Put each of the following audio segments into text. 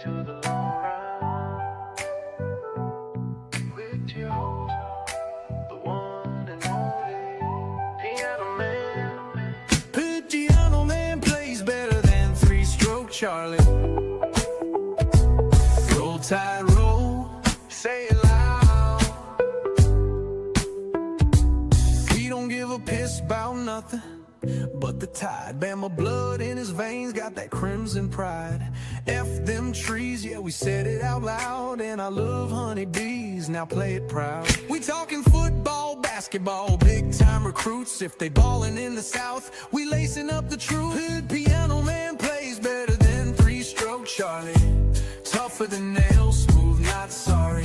to the long run with you, the one and only Piano Man. Piano Man plays better than three-stroke Charlie. Roll Tide, roll, say it loud. We don't give a piss about nothing but the tide. Bama blood in his veins, got that crimson pride. F them trees, yeah, we said it out loud. And I love honeybees, now play it proud. We talking football, basketball, big time recruits. If they ballin' in the South, we lacing up the truth. Hood Piano Man plays better than three-stroke Charlie. Tougher than nails, smooth, not sorry.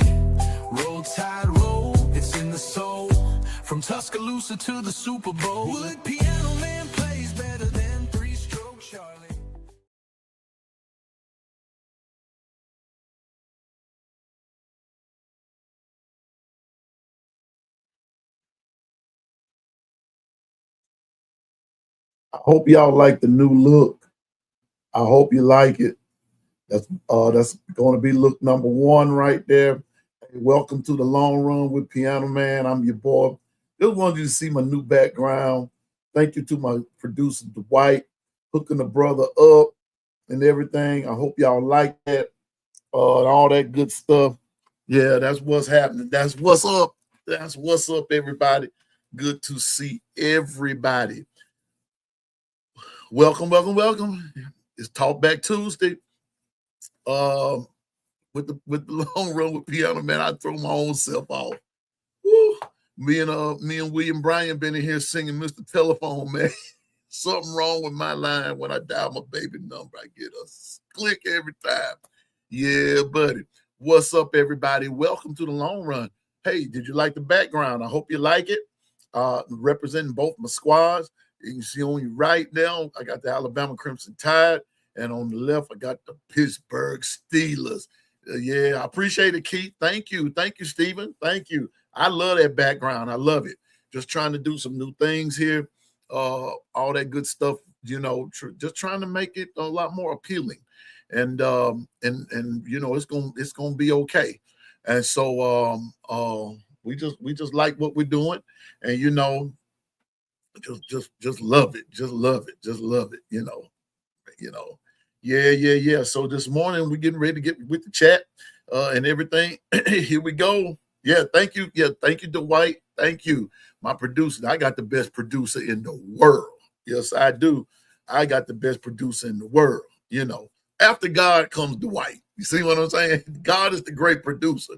Roll Tide, roll, it's in the soul. From Tuscaloosa to the Super Bowl. Wood Piano Man plays better than three-stroke Charlie. I hope y'all like the new look. I hope you like it. That's going to be look number one right there. Hey, welcome to the Long Run with Piano Man. I'm your boy. Just wanted you to see my new background. Thank you to my producer, Dwight, hooking the brother up and everything. I hope y'all like that and all that good stuff. Yeah, that's what's happening. That's what's up. That's what's up, everybody. Good to see everybody. Welcome, welcome, welcome. It's Talk Back Tuesday. With the Long Run with Piano Man, I throw my own self off. Woo. Me and William Bryan been in here singing Mr. Telephone Man. Something wrong with my line when I dial my baby number. I get a click every time. Yeah, buddy. What's up, everybody? Welcome to the Long Run. Hey, did you like the background? I hope you like it. Representing both my squads. You can see on your right now, I got the Alabama Crimson Tide. And on the left, I got the Pittsburgh Steelers. Yeah, I appreciate it, Keith. Thank you. Thank you, Stephen. Thank you. I love that background. I love it. Just trying to do some new things here. All that good stuff, you know, just trying to make it a lot more appealing. And you know, it's gonna be okay. And so we just like what we're doing, and you know, just love it. Just love it. Just love it, you know. Yeah. So this morning we're getting ready to get with the chat and everything. Here we go. Yeah, thank you. Yeah, thank you, Dwight. Thank you, my producer. I got the best producer in the world. Yes, I do. I got the best producer in the world. You know, after God comes Dwight. You see what I'm saying? God is the great producer,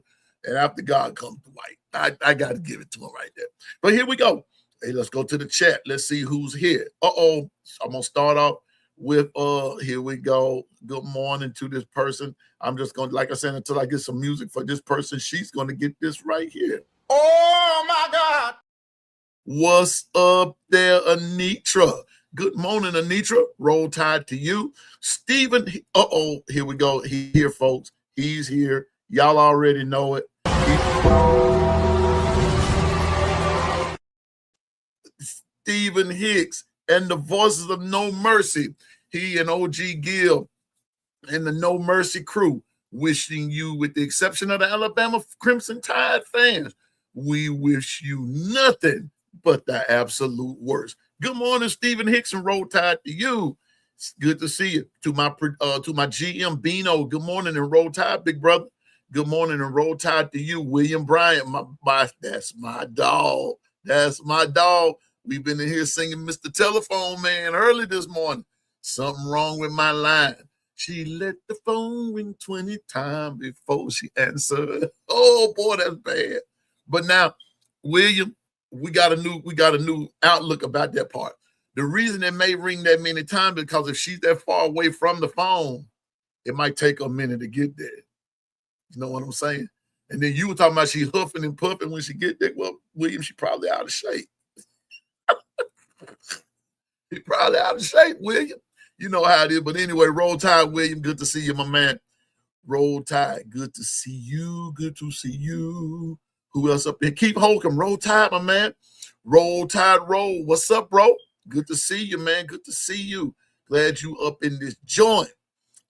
and after God comes Dwight. I got to give it to him right there. But here we go. Hey, let's go to the chat. Let's see who's here. I'm gonna start off with here we go. Good morning to this person. I'm just gonna, like I said, until I get some music for this person, she's gonna get this right here. Oh my God. What's up there, Anitra? Good morning, Anitra. Roll Tide to you. Stephen, here we go. He's here, folks. He's here. Y'all already know it. Stephen Hicks and the Voices of No Mercy. He and OG Gill and the No Mercy crew wishing you, with the exception of the Alabama Crimson Tide fans, we wish you nothing but the absolute worst. Good morning, Stephen Hicks, and Roll Tide to you. It's good to see you. To my GM Bino, good morning and Roll Tide, big brother. Good morning and Roll Tide to you, William Bryant. That's my dog. That's my dog. We've been in here singing Mr. Telephone Man early this morning. Something wrong with my line. She let the phone ring 20 times before she answered. Oh boy, that's bad. But now, William, we got a new outlook about that part. The reason it may ring that many times is because if she's that far away from the phone, it might take her a minute to get there. You know what I'm saying? And then you were talking about she huffing and puffing when she get there. Well, William, she probably out of shape. He probably out of shape, William. You know how it is. But anyway, Roll Tide, William. Good to see you, my man. Roll Tide. Good to see you. Good to see you. Who else up there? Keep Holcomb. Roll Tide, my man. Roll Tide, roll. What's up, bro? Good to see you, man. Good to see you. Glad you up in this joint.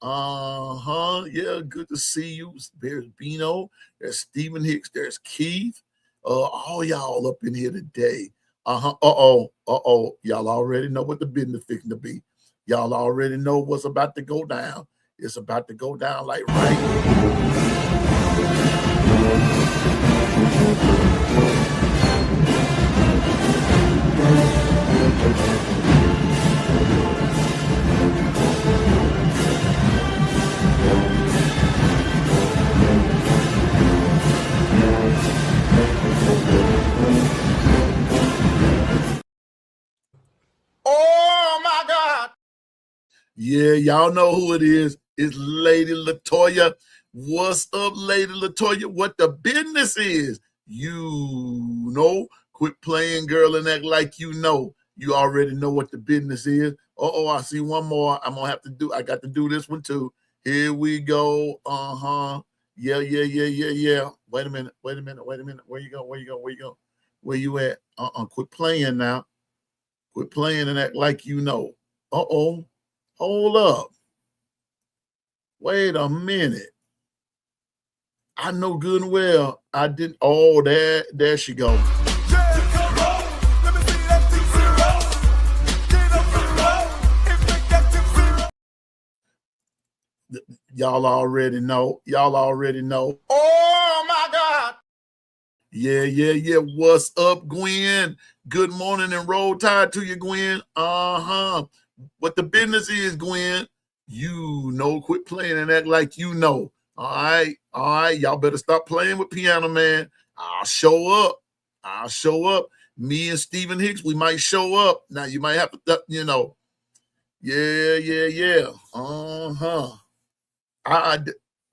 Yeah, good to see you. There's Bino, there's Stephen Hicks, there's Keith. All y'all up in here today. Y'all already know what the business fixing to be. Y'all already know what's about to go down. It's about to go down like right. Oh my God. Yeah, y'all know who it is. It's Lady Latoya. What's up, Lady Latoya? What the business is? You know, quit playing girl and act like you know. You already know what the business is. I see one more. I got to do this one too. Here we go. Yeah. Wait a minute. Where you go? Where you at? Quit playing now. Quit playing and act like you know. Hold up. Wait a minute. I know good and well I didn't. Oh, there she goes. Y'all already know. Oh my God. Yeah. What's up, Gwen? Good morning and roll tide to you, Gwen. What the business is, Gwen. You know, quit playing and act like you know. All right. Y'all better stop playing with Piano Man. I'll show up. Me and Stephen Hicks, we might show up. Now you might have to, Yeah.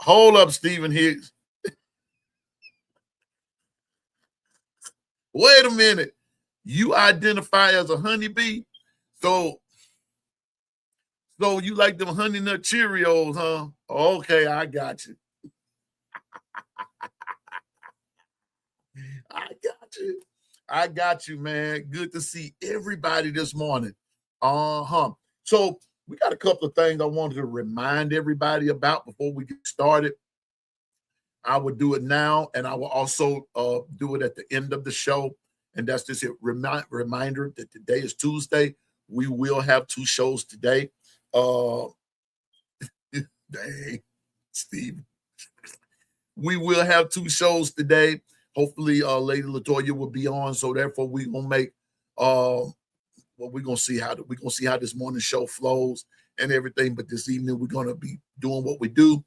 Hold up, Stephen Hicks. Wait a minute. You identify as a honeybee, so you like them honey nut Cheerios, huh? Okay, I got you. I got you, man. Good to see everybody this morning. So we got a couple of things I wanted to remind everybody about before we get started. I would do it now, and I will also do it at the end of the show. And that's just a reminder that today is Tuesday. We will have two shows today. Dang, Steve. We will have two shows today. Hopefully, Lady Latoya will be on. So therefore, we're gonna make we're gonna see how this morning show flows and everything. But this evening, we're gonna be doing what we do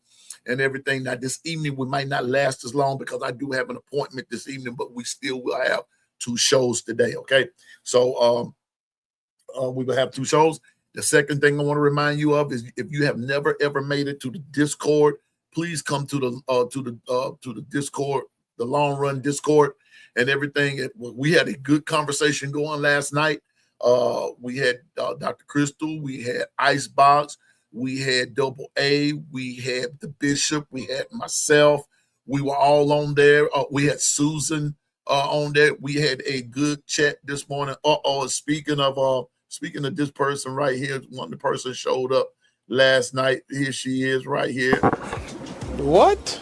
and everything. Now, this evening we might not last as long because I do have an appointment this evening, but we still will have two shows today. Okay, so we will have two shows. The second thing I want to remind you of is if you have never ever made it to the Discord, please come to the Discord, the Long Run Discord, and everything. We had a good conversation going last night. We had Dr. Crystal, we had Icebox, we had Double A, we had the Bishop, we had myself. We were all on there. We had Susan on there. We had a good chat this morning. Speaking of this person right here, one person showed up last night. Here she is right here. What?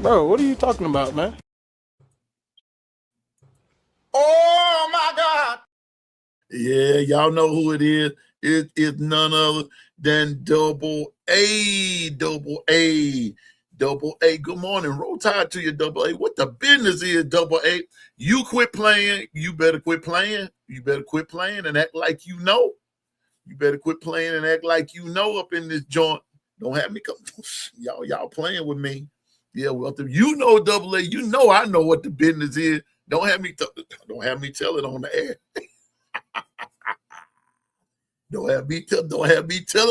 Bro, what are you talking about, man? Oh my God. Yeah, y'all know who it is. It is none other than Double A. Good morning. Roll tide to you, Double A. What the business is, Double A? You quit playing. You better quit playing. You better quit playing and act like you know. You better quit playing and act like you know up in this joint. Don't have me come. Y'all playing with me. Yeah, well, you know, Double A. You know I know what the business is. Don't have me tell it on the air. Don't have me tell it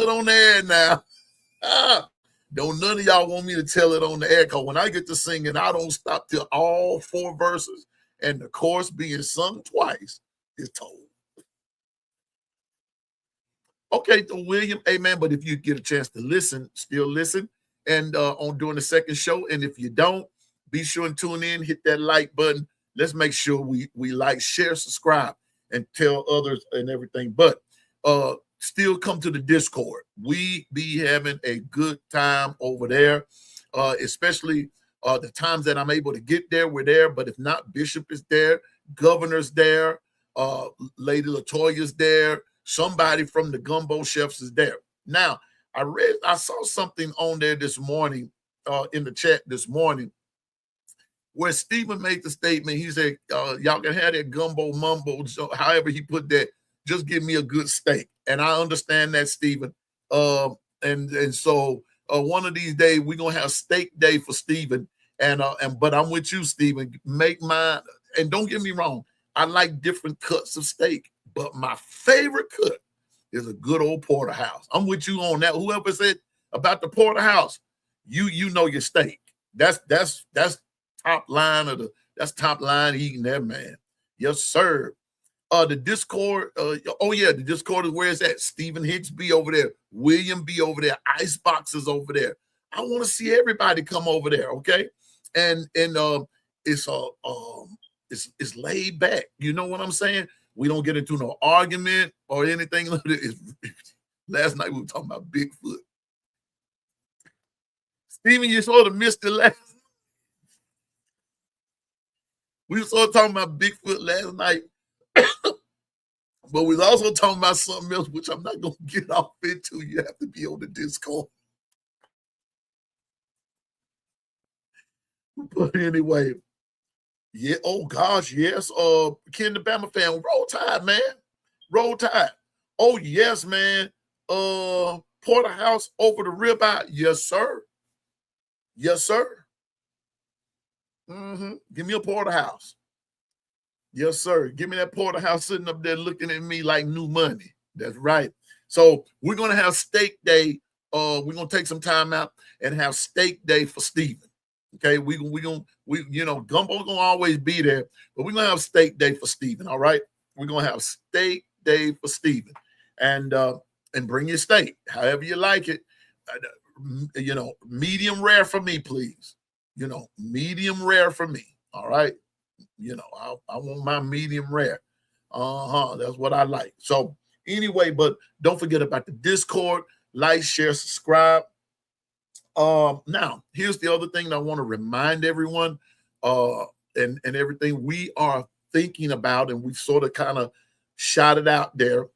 on the air now. Don't none of y'all want me to tell it on the air, because when I get to singing, I don't stop till all four verses and the chorus being sung twice is told. Okay, William, amen. But if you get a chance to listen, still listen, and on during the second show. And if you don't, be sure and tune in, hit that like button. Let's make sure we like, share, subscribe, and tell others and everything. But still come to the Discord. We be having a good time over there, especially the times that I'm able to get there, we're there. But if not, Bishop is there, Governor's there, Lady Latoya's there, somebody from the Gumbo Chefs is there. Now, I saw something on there this morning, in the chat this morning, where Stephen made the statement. He said, y'all can have that gumbo mumbo, so however he put that, just give me a good steak. And I understand that, Stephen. And so one of these days we're gonna have steak day for Stephen. But I'm with you, Stephen. Make mine, and don't get me wrong, I like different cuts of steak, but my favorite cut is a good old porterhouse. I'm with you on that. Whoever said about the porterhouse, you know your steak. That's top line that's top line eating that, man. Yes, sir. The Discord, the Discord is where it's at. Stephen Hicks be over there, William be over there, Icebox is over there. I want to see everybody come over there, okay? And it's laid back. You know what I'm saying? We don't get into no argument or anything. Last night we were talking about Bigfoot. Stephen, you sort of missed it last. We were sort of talking about Bigfoot last night, but we was also talking about something else, which I'm not going to get off into. You have to be on the Discord. But anyway, yeah. Oh gosh, yes. Ken the Bama fan, roll tide, man. Roll tide. Oh yes, man. Porterhouse over the ribeye. Yes, sir. Yes, sir. Give me a porterhouse. Yes, sir. Give me that porterhouse sitting up there looking at me like new money. That's right. So we're gonna have steak day. We're gonna take some time out and have steak day for Stephen. Okay, we Gumbo's gonna always be there, but we're gonna have steak day for Stephen. All right, we're gonna have steak day for Stephen, and bring your steak, however you like it. Medium rare for me, please. Medium rare for me. All right, I want my medium rare. That's what I like. So anyway, but don't forget about the Discord. Like, share, subscribe. Now, here's the other thing that I want to remind everyone, and everything we are thinking about, and we've sort of kind of shot it out there,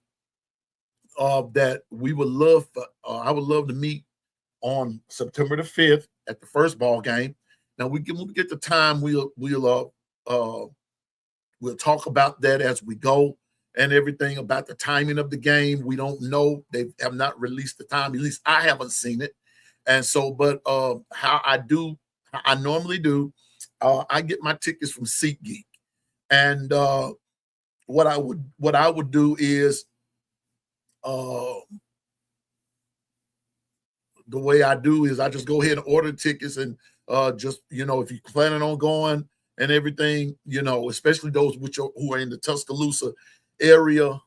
that we would love for, I would love to meet on September the 5th at the first ball game. Now, when we get the time, we'll talk about that as we go, and everything about the timing of the game. We don't know. They have not released the time. At least I haven't seen it. And so, but how I normally do, I get my tickets from SeatGeek, and what I would do is, the way I do is I just go ahead and order tickets, and just if you're planning on going and everything, especially those who are in the Tuscaloosa area,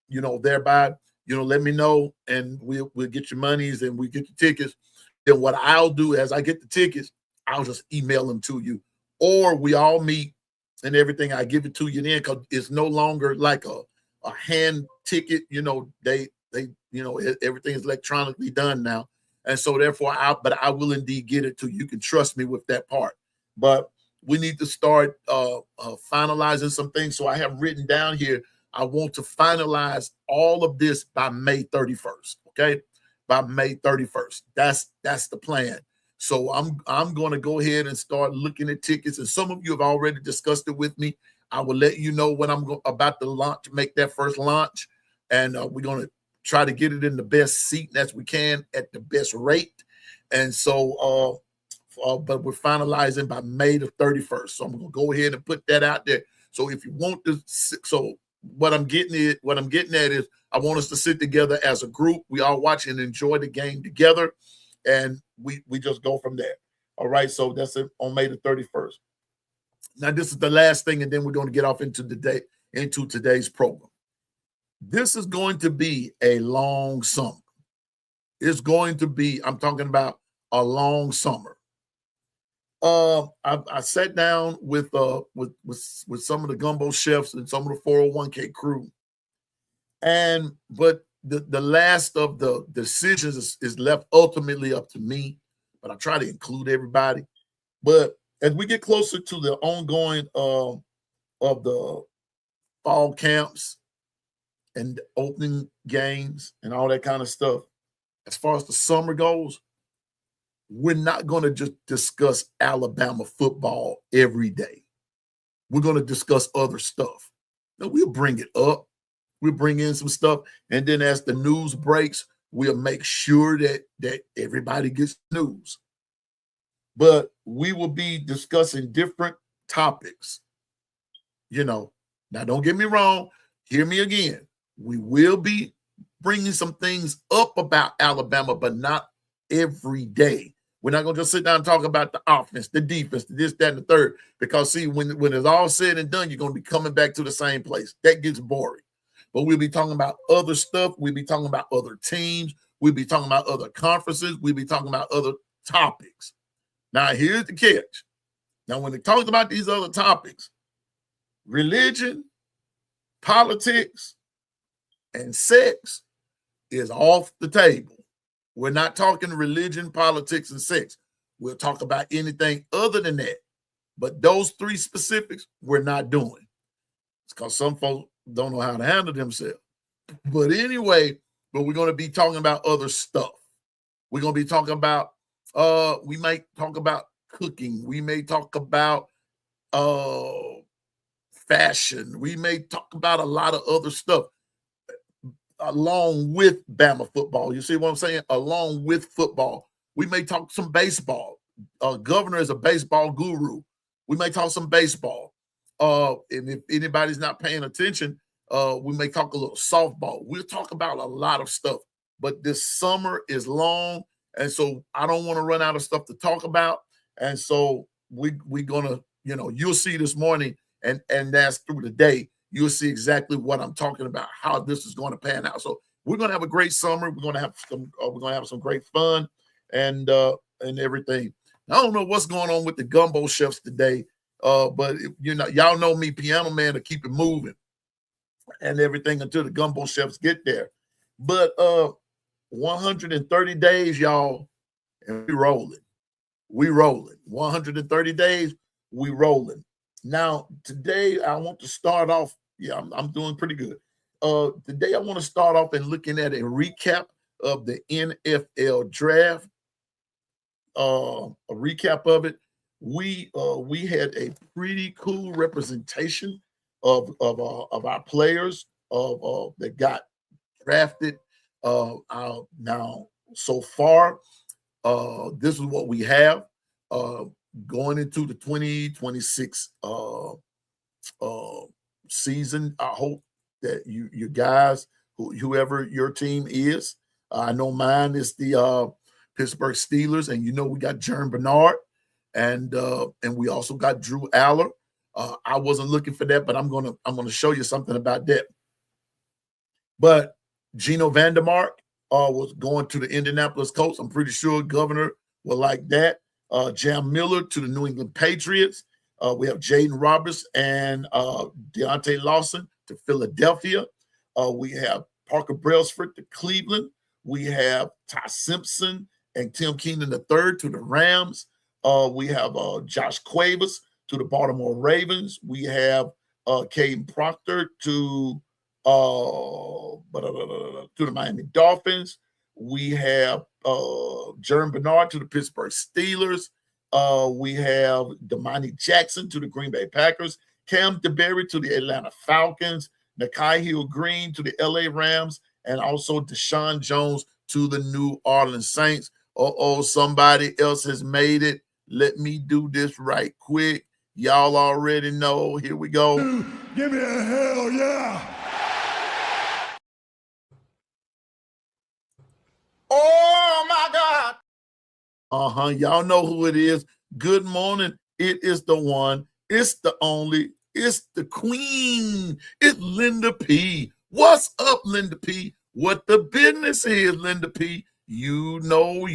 thereby, let me know, and we'll get your monies and we get your tickets. Then what I'll do as I get the tickets, I'll just email them to you, or we all meet and everything. I give it to you then, because it's no longer like a hand ticket. They everything is electronically done now, and so therefore I will indeed get it to you. You can trust me with that part. But we need to start finalizing some things. So I have written down here, I want to finalize all of this by May 31st. Okay. By May 31st. That's the plan. So I'm going to go ahead and start looking at tickets. And some of you have already discussed it with me. I will let you know when I'm about to launch, make that first launch. And we're going to try to get it in the best seat as we can at the best rate. And so, but we're finalizing by May the 31st. So I'm going to go ahead and put that out there. So if you want to, what I'm getting at is, I want us to sit together as a group. We all watch and enjoy the game together, and we just go from there. All right, so that's it on May the 31st. Now, this is the last thing, and then we're going to get off into today's program. This is going to be a long summer. It's going to be, I'm talking about a long summer. I sat down with some of the Gumbo Chefs and some of the 401k crew. But the last of the decisions is left ultimately up to me, but I try to include everybody. But as we get closer to the ongoing of the fall camps and opening games and all that kind of stuff, as far as the summer goes, we're not going to just discuss Alabama football every day. We're going to discuss other stuff. Now, we'll bring it up. We'll bring in some stuff. And then as the news breaks, we'll make sure that everybody gets news. But we will be discussing different topics. Now, don't get me wrong. Hear me again. We will be bringing some things up about Alabama, but not every day. We're not going to just sit down and talk about the offense, the defense, this, that, and the third. Because, see, when it's all said and done, you're going to be coming back to the same place. That gets boring. But we'll be talking about other stuff. We'll be talking about other teams. We'll be talking about other conferences. We'll be talking about other topics. Now, here's the catch. Now, when it talks about these other topics, religion, politics, and sex is off the table. We're not talking religion, politics, and sex. We'll talk about anything other than that. But those three specifics, we're not doing. It's because some folks don't know how to handle themselves. But anyway, we're going to be talking about other stuff. We're going to be talking about, we might talk about cooking. We may talk about fashion. We may talk about a lot of other stuff along with Bama football. You see what I'm saying? Along with football. We may talk some baseball. Governor is a baseball guru. We may talk some baseball. And if anybody's not paying attention, we may talk a little softball. We'll talk about a lot of stuff. But this summer is long, and so I don't want to run out of stuff to talk about. And so we're going to, you'll see this morning, and that's through the day. You'll see exactly what I'm talking about, how this is going to pan out. So we're going to have a great summer. We're going to have some great fun and everything. I don't know what's going on with the Gumbo Chefs today, but y'all know me, piano man, to keep it moving and everything until the Gumbo Chefs get there. But 130 days, y'all, and we rolling. 130 days, we rolling. Now, today I want to start off. Yeah, I'm doing pretty good. Today I want to start off and looking at a recap of the NFL draft. A recap of it. We had a pretty cool representation of our players that got drafted. Now so far, this is what we have going into the 2026 season. I hope that you guys, whoever your team is, I know mine is the Pittsburgh Steelers, and we got Jern Bernard, and we also got Drew Aller. I wasn't looking for that, but I'm gonna show you something about that. But Geno Vandermark was going to the Indianapolis Colts. I'm pretty sure Governor will like that. Jam Miller to the New England Patriots. We have Jaden Roberts and Deontay Lawson to Philadelphia. We have Parker Brailsford to Cleveland. We have Ty Simpson and Tim Keenan III to the Rams. We have Josh Cuevas to the Baltimore Ravens. We have Caden Proctor to the Miami Dolphins. We have Jern Bernard to the Pittsburgh Steelers. We have Damani Jackson to the Green Bay Packers. Cam DeBerry to the Atlanta Falcons. Nakai Hill-Green to the LA Rams. And also Deshaun Jones to the New Orleans Saints. Somebody else has made it. Let me do this right quick. Y'all already know. Here we go. Give me a hell yeah. Oh, my God. Y'all know who it is. Good morning. It is the one. It's the only. It's the queen. It's Linda P. What's up, Linda P? What the business is, Linda P? You know.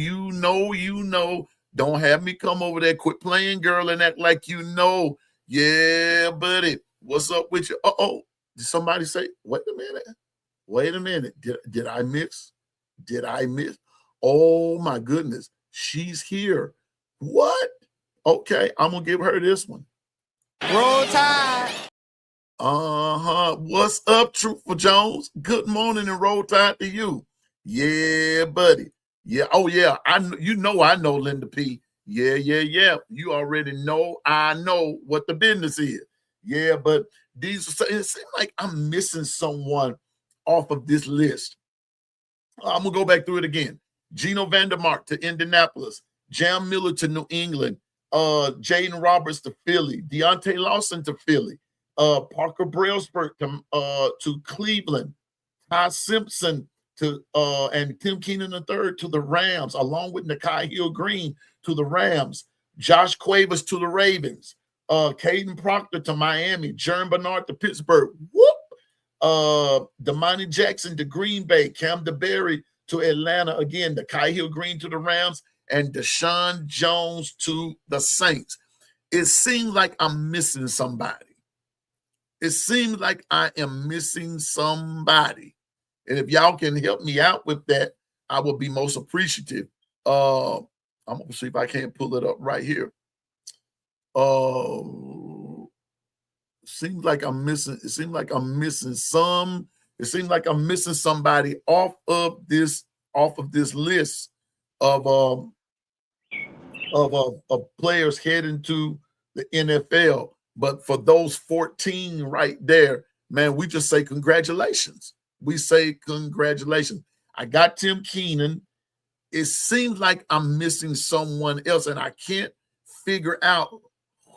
Don't have me come over there. Quit playing girl and act like you know. Yeah, buddy. What's up with you? Uh-oh. Did somebody say, wait a minute. Wait a minute. Did I miss? Did I miss? Oh my goodness. She's here. What? Okay, I'm gonna give her this one. Roll Tide. What's up, Truthful Jones? Good morning and roll tide to you. Yeah, buddy. Yeah. Oh, yeah. I know Linda P. Yeah. You already know I know what the business is. Yeah, but it seems like I'm missing someone off of this list. I'm gonna go back through it again. Gino Vandermark to Indianapolis, Jam Miller to New England, Jaden Roberts to Philly, Deontay Lawson to Philly, Parker Brailsford to Cleveland, Ty Simpson to and Tim Keenan III to the Rams, along with Nakai Hill Green to the Rams, Josh Cuevas to the Ravens, Caden Proctor to Miami, Jerm Bernard to Pittsburgh. Whoop! Damani Jackson to Green Bay, Cam DeBerry to Atlanta again, the Kai Hill Green to the Rams, and Deshaun Jones to the Saints. It seems like I'm missing somebody. It seems like I am missing somebody. And if y'all can help me out with that, I will be most appreciative. I'm gonna see if I can't pull it up right here. Seems like I'm missing. It seems like I'm missing some. It seems like I'm missing somebody off of this list of players heading to the NFL. But for those 14 right there, man, we just say congratulations. We say congratulations. I got Tim Keenan. It seems like I'm missing someone else, and I can't figure out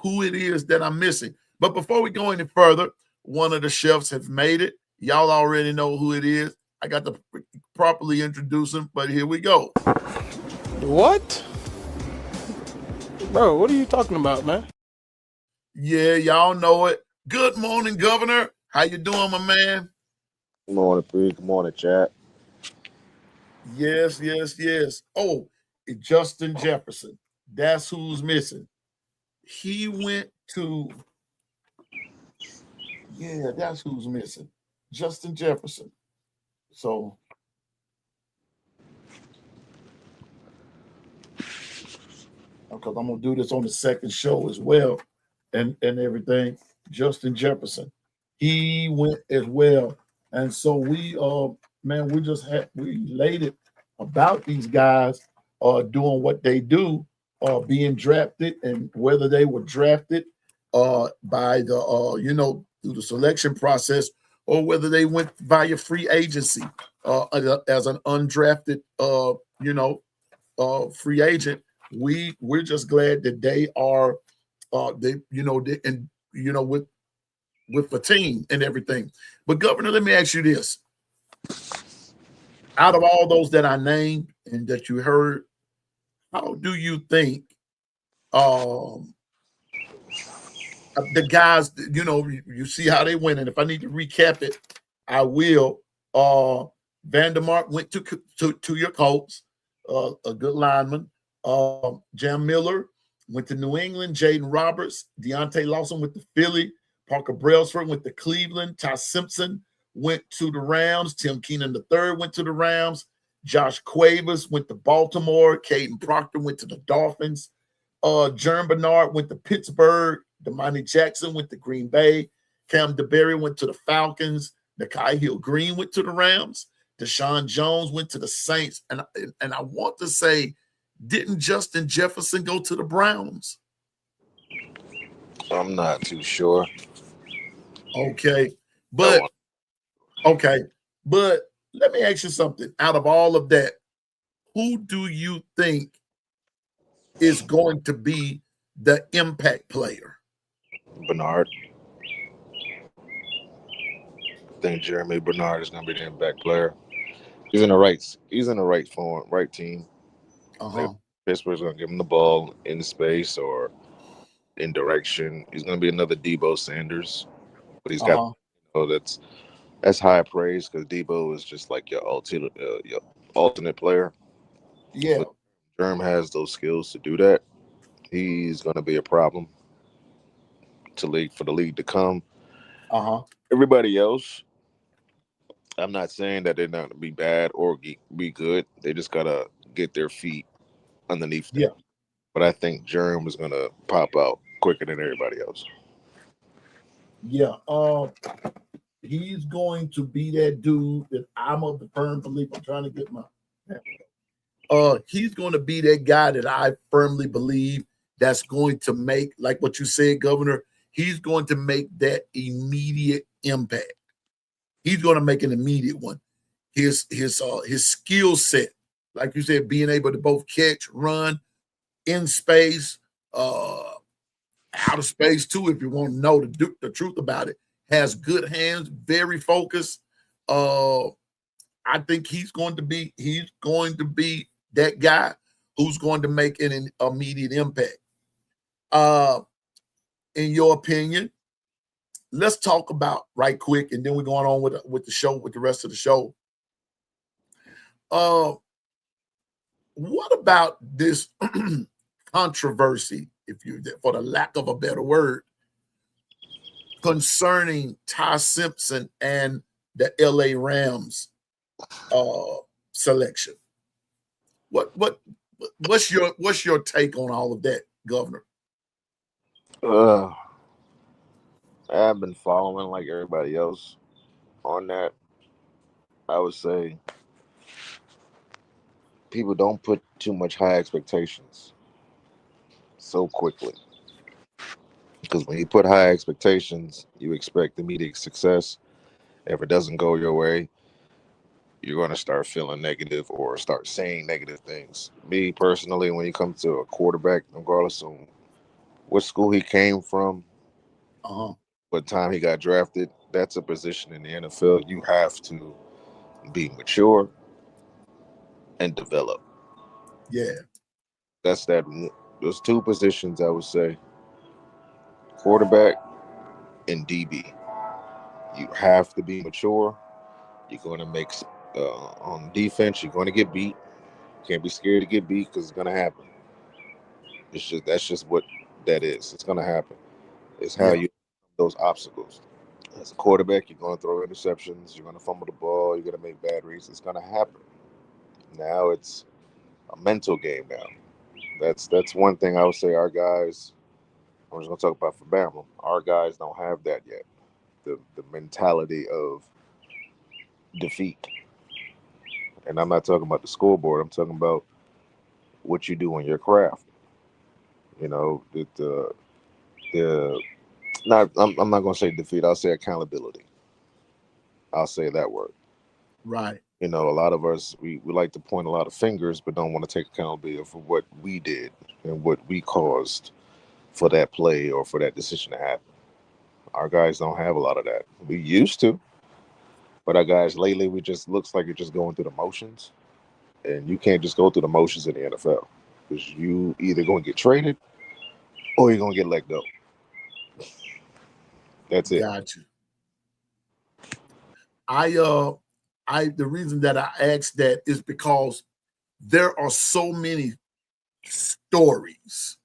who it is that I'm missing. But before we go any further, one of the chefs have made it. Y'all already know who it is. I got to properly introduce him, but here we go. What? Bro, what are you talking about, man? Yeah, y'all know it. Good morning, Governor. How you doing, my man? Good morning, Bree. Good morning, chat. Yes. Oh, Justin Jefferson. That's who's missing. He went to, yeah, that's who's missing. Justin Jefferson. So, because I'm going to do this on the second show as well and everything. Justin Jefferson. He went as well. And so we elated about these guys doing what they do, being drafted, and whether they were drafted by the through the selection process, or whether they went via free agency as an undrafted free agent. We're just glad that they are with the team and everything. But Governor, let me ask you this. Out of all those that I named and that you heard, how do you think the guys, you see how they went? And if I need to recap it, I will. Vandermark went to your Colts, a good lineman. Jam Miller went to New England. Jaden Roberts, Deontay Lawson went to Philly. Parker Brailsford went to Cleveland. Ty Simpson went to the Rams. Tim Keenan III went to the Rams. Josh Cuevas went to Baltimore. Caden Proctor went to the Dolphins. Jerm Bernard went to Pittsburgh. Damani Jackson went to Green Bay. Cam DeBerry went to the Falcons. Nakai Hill Green went to the Rams. Deshaun Jones went to the Saints. And I want to say, didn't Justin Jefferson go to the Browns? I'm not too sure. Okay. But let me ask you something. Out of all of that, who do you think is going to be the impact player? Bernard. I think Jeremy Bernard is going to be the impact player. He's in the right form, right team. Pittsburgh's going to give him the ball in space or in direction. He's going to be another Debo Sanders, but he's got that's high praise because Debo is just like your alternate player. Yeah, but Jerm has those skills to do that. He's going to be a problem for the league to come. Uh-huh. Everybody else, I'm not saying that they're not gonna be bad or be good. They just gotta get their feet underneath them. Yeah, But I think Germ is gonna pop out quicker than everybody else. yeah. He's going to be that dude that I'm of the firm belief. I'm trying to get my. He's going to be that guy that I firmly believe that's going to make, like what you said, Governor. He's going to make that immediate impact. He's going to make an immediate one. His skill set, like you said, being able to both catch, run in space, out of space too. If you want to know the truth about it, has good hands, very focused. I think he's going to be that guy who's going to make an immediate impact. In your opinion, let's talk about right quick, and then we're going on with the show, with the rest of the show. What about this controversy, if you, for the lack of a better word, concerning Ty Simpson and the LA Rams selection? What's your take on all of that, Governor? I've been following like everybody else on that. I would say people don't put too much high expectations so quickly. Because when you put high expectations, you expect immediate success. If it doesn't go your way, you're going to start feeling negative or start saying negative things. Me personally, when you come to a quarterback, regardless of what school he came from, what time he got drafted, that's a position in the NFL. You have to be mature and develop. Yeah. That's that. Those two positions, I would say, quarterback and DB. You have to be mature. You're going to make on defense. You're going to get beat. You can't be scared to get beat because it's going to happen. That's just what that is. It's going to happen. It's how you those obstacles. As a quarterback, you're going to throw interceptions. You're going to fumble the ball. You're going to make bad reads. It's going to happen. Now it's a mental game. Now that's one thing I would say. Our guys. I'm just going to talk about for Bama. Our guys don't have that yet. The mentality of defeat. And I'm not talking about the scoreboard. I'm talking about what you do in your craft. You know, the not. I'm not going to say defeat. I'll say accountability. I'll say that word. Right. You know, a lot of us we like to point a lot of fingers, but don't want to take accountability for what we did and what we caused for that play or for that decision to happen. Our guys don't have a lot of that. We used to, but our guys lately, we just looks like you're just going through the motions, and you can't just go through the motions in the NFL because you either going to get traded or you're going to get let go. That's it. Got you. The reason that I asked that is because there are so many stories.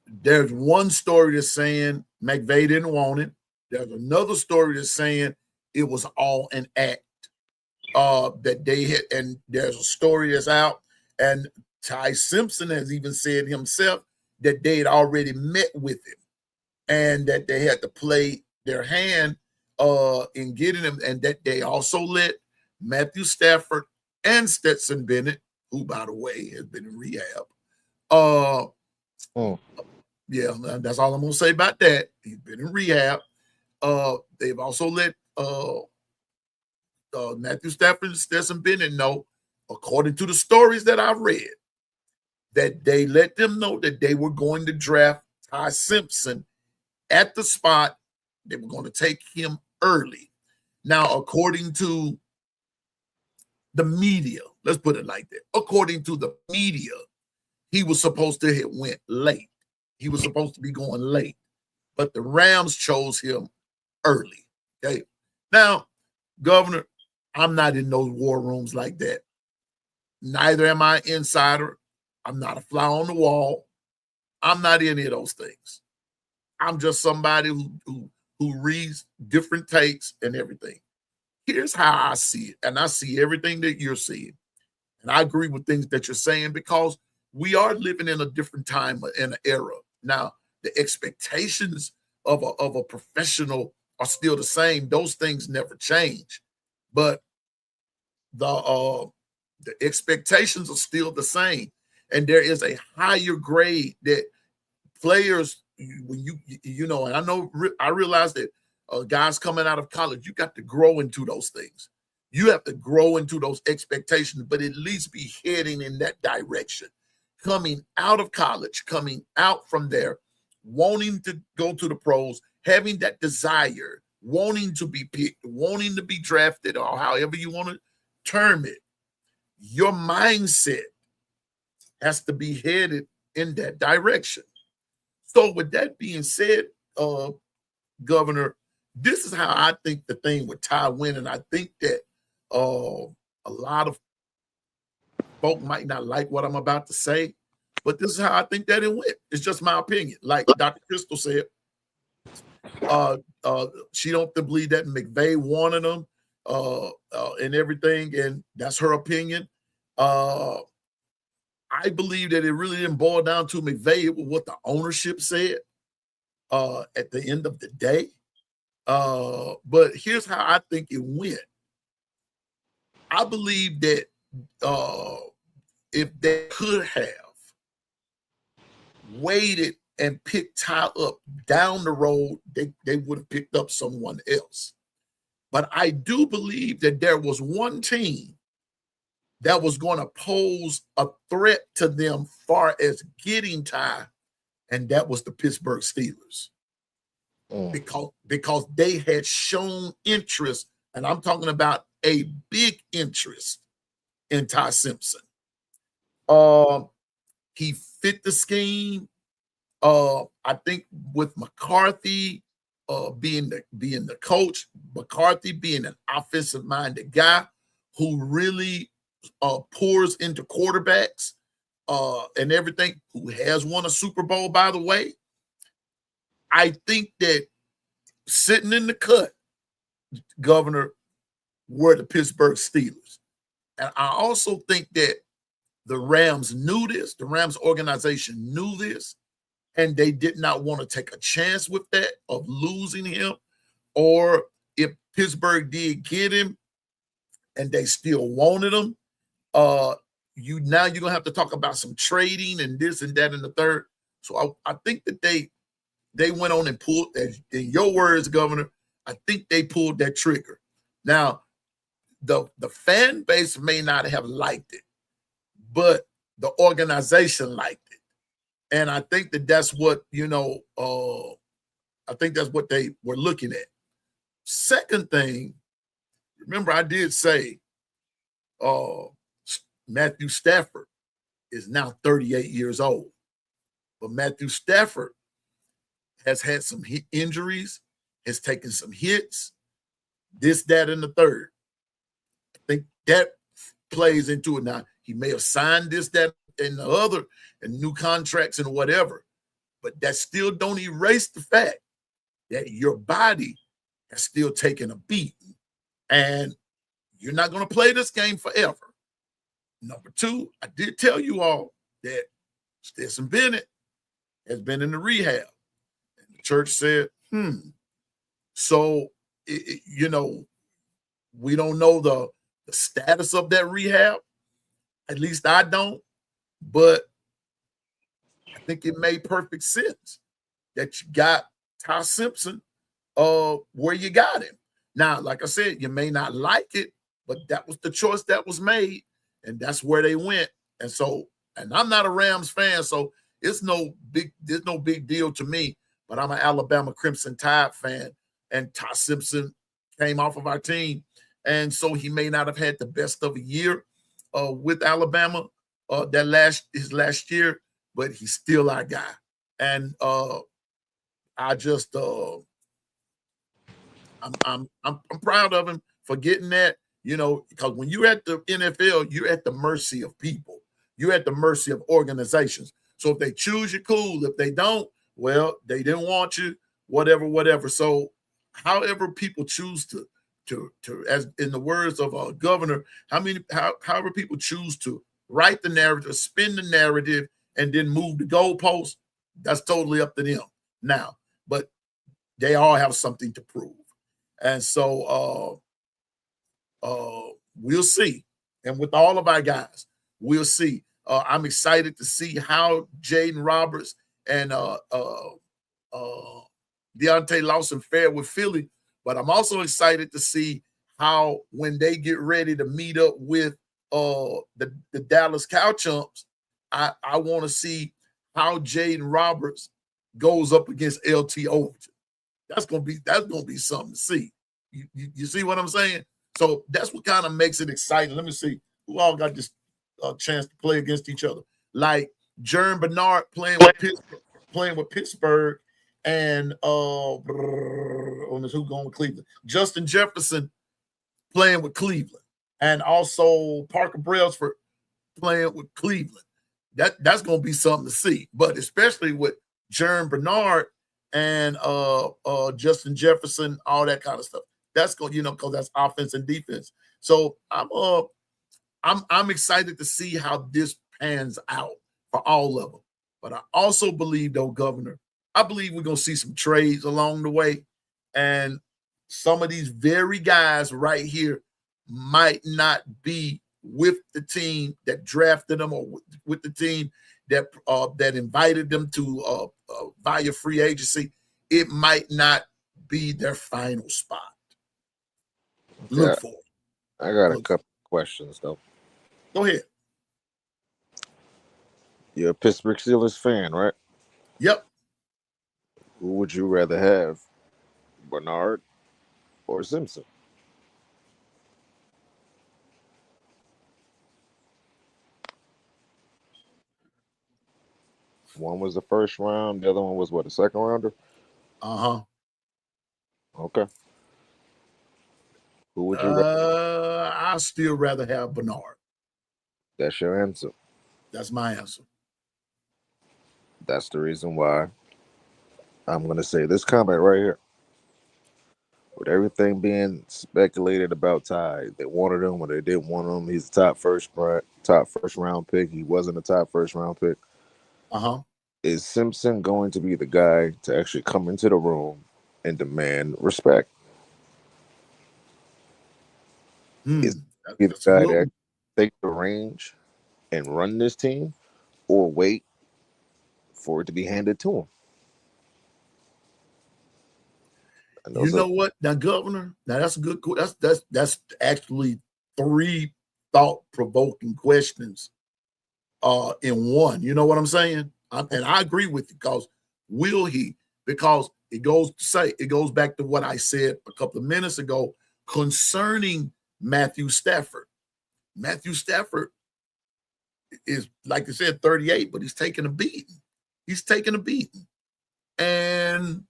There's one story that's saying McVay didn't want it. There's another story that's saying it was all an act that they hit. And there's a story that's out, and Ty Simpson has even said himself that they had already met with him and that they had to play their hand in getting him, and that they also let Matthew Stafford and Stetson Bennett, who, by the way, has been in rehab. Yeah, that's all I'm going to say about that. He's been in rehab. They've also let Matthew Stafford and Stetson Bennett know, according to the stories that I've read, that they let them know that they were going to draft Ty Simpson at the spot. They were going to take him early. Now, according to the media, let's put it like that. According to the media, he was supposed to have went late. He was supposed to be going late, but the Rams chose him early. Okay. Now, Governor, I'm not in those war rooms like that. Neither am I an insider. I'm not a fly on the wall. I'm not any of those things. I'm just somebody who reads different takes and everything. Here's how I see it, and I see everything that you're seeing. And I agree with things that you're saying because we are living in a different time and an era. Now, the expectations of a professional are still the same. Those things never change. But the expectations are still the same. And there is a higher grade that players, when you know, and I realize that guys coming out of college, you got to grow into those things. You have to grow into those expectations, but at least be heading in that direction. Coming out of college, coming out from there, wanting to go to the pros, having that desire, wanting to be picked, wanting to be drafted, or however you want to term it. Your mindset has to be headed in that direction. So with that being said, Governor, this is how I think the thing with Ty went, and I think that a lot of folk might not like what I'm about to say, but this is how I think that it went. It's just my opinion. Like Dr. Crystal said, she don't believe that McVay wanted him and everything, and that's her opinion. I believe that it really didn't boil down to McVay. It was what the ownership said at the end of the day. But here's how I think it went. I believe that if they could have waited and picked Ty up down the road, they would have picked up someone else. But I do believe that there was one team that was going to pose a threat to them far as getting Ty, and that was the Pittsburgh Steelers. Because they had shown interest, and I'm talking about a big interest in Ty Simpson. He fit the scheme. I think with McCarthy being the coach, McCarthy being an offensive-minded guy who really pours into quarterbacks and everything, who has won a Super Bowl, by the way. I think that sitting in the cut, Governor, were the Pittsburgh Steelers. And I also think that the Rams knew this, the Rams organization knew this, and they did not want to take a chance with that of losing him. Or if Pittsburgh did get him and they still wanted him, you're gonna have to talk about some trading and this and that and the third. So I think that they went on and pulled, in your words, Governor, I think they pulled that trigger. Now, the fan base may not have liked it, but the organization liked it. And I think that that's what, I think that's what they were looking at. Second thing, remember I did say Matthew Stafford is now 38 years old. But Matthew Stafford has had some injuries, has taken some hits, this, that, and the third. I think that plays into it. Now, he may have signed this, that, and the other, and new contracts and whatever, but that still don't erase the fact that your body has still taken a beating, and you're not going to play this game forever. Number two, I did tell you all that Stetson Bennett has been in the rehab. And the church said, So, we don't know the status of that rehab. At least I don't. But I think it made perfect sense that you got Ty Simpson where you got him. Now, like I said, you may not like it, but that was the choice that was made, and that's where they went. And so, and I'm not a Rams fan, so there's no big deal to me, but I'm an Alabama Crimson Tide fan, and Ty Simpson came off of our team. And so he may not have had the best of a year with Alabama his last year, but he's still our guy. And I just I'm proud of him for getting that, because when you're at the NFL, you're at the mercy of people. You're at the mercy of organizations. So if they choose you, cool. If they don't, well, they didn't want you, whatever. So however people choose to as in the words of a governor, however people choose to write the narrative, spin the narrative, and then move the goalposts, that's totally up to them now. But they all have something to prove. And so we'll see. And with all of our guys, we'll see. I'm excited to see how Jaden Roberts and Deontay Lawson fare with Philly. But I'm also excited to see how when they get ready to meet up with the Dallas Cow Chumps, I want to see how Jaden Roberts goes up against LT Overton. That's gonna be something to see. You see what I'm saying? So that's what kind of makes it exciting. Let me see who all got this chance to play against each other. Like Jerm Bernard playing with Pittsburgh, and who going with Cleveland? Justin Jefferson playing with Cleveland, and also Parker Brailsford playing with Cleveland. That's gonna be something to see. But especially with Jerm Bernard and Justin Jefferson, all that kind of stuff. That's going, because that's offense and defense. So I'm excited to see how this pans out for all of them. But I also believe, though, Governor, I believe we're gonna see some trades along the way, and some of these very guys right here might not be with the team that drafted them or with the team that invited them to via free agency. It might not be their final spot. Look for it. I got a couple questions though. Go ahead. You're a Pittsburgh Steelers fan, right? Yep. Who would you rather have, Bernard or Simpson? One was the first round, the other one was what, a second rounder? Uh-huh. Okay. Who would you rather? I'd still rather have Bernard. That's your answer. That's my answer. That's the reason why I'm going to say this comment right here. With everything being speculated about Ty, they wanted him or they didn't want him. He's a top first round pick. He wasn't a top first round pick. Uh-huh. Is Simpson going to be the guy to actually come into the room and demand respect? Is he the guy to take the range and run this team, or wait for it to be handed to him? You know what, now, Governor? Now that's a good. That's actually 3 thought-provoking questions in one. You know what I'm saying? And I agree with you, because will he? Because it goes back to what I said a couple of minutes ago concerning Matthew Stafford. Matthew Stafford is, like I said, 38, but he's taking a beating. And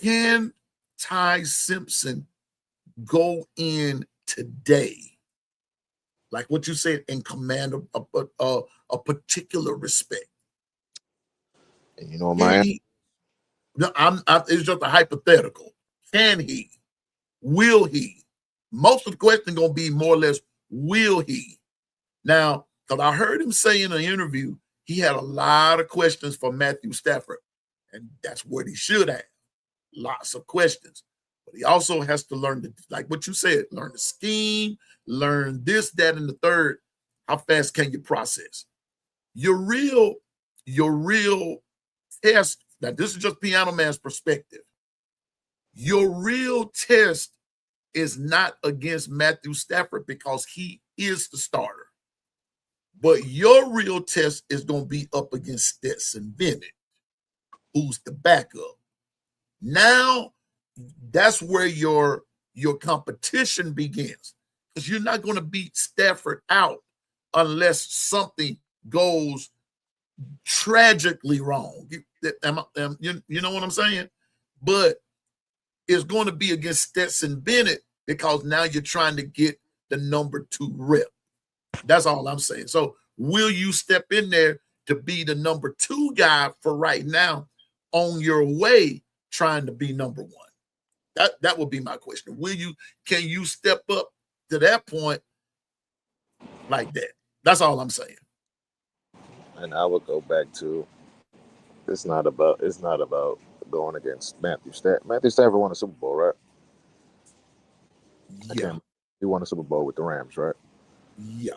can Ty Simpson go in today, like what you said, and command a particular respect? And you know my answer? It's just a hypothetical. Can he? Will he? Most of the question going to be more or less, will he? Now, because I heard him say in an interview, he had a lot of questions for Matthew Stafford, and that's what he should have. Lots of questions. But he also has to learn, like what you said, learn the scheme, learn this, that, and the third. How fast can you process? Your real test, now this is just Piano Man's perspective. Your real test is not against Matthew Stafford because he is the starter. But your real test is going to be up against Stetson Bennett, who's the backup. Now, that's where your competition begins, because you're not going to beat Stafford out unless something goes tragically wrong. You know what I'm saying? But it's going to be against Stetson Bennett, because now you're trying to get the number 2 rep. That's all I'm saying. So will you step in there to be the number 2 guy for right now on your way trying to be number 1? That would be my question. Can you step up to that point like that? That's all I'm saying. And I would go back to it's not about going against Matthew Stafford. Matthew Stafford won a Super Bowl, right? Yeah. He won a Super Bowl with the Rams, right? Yeah.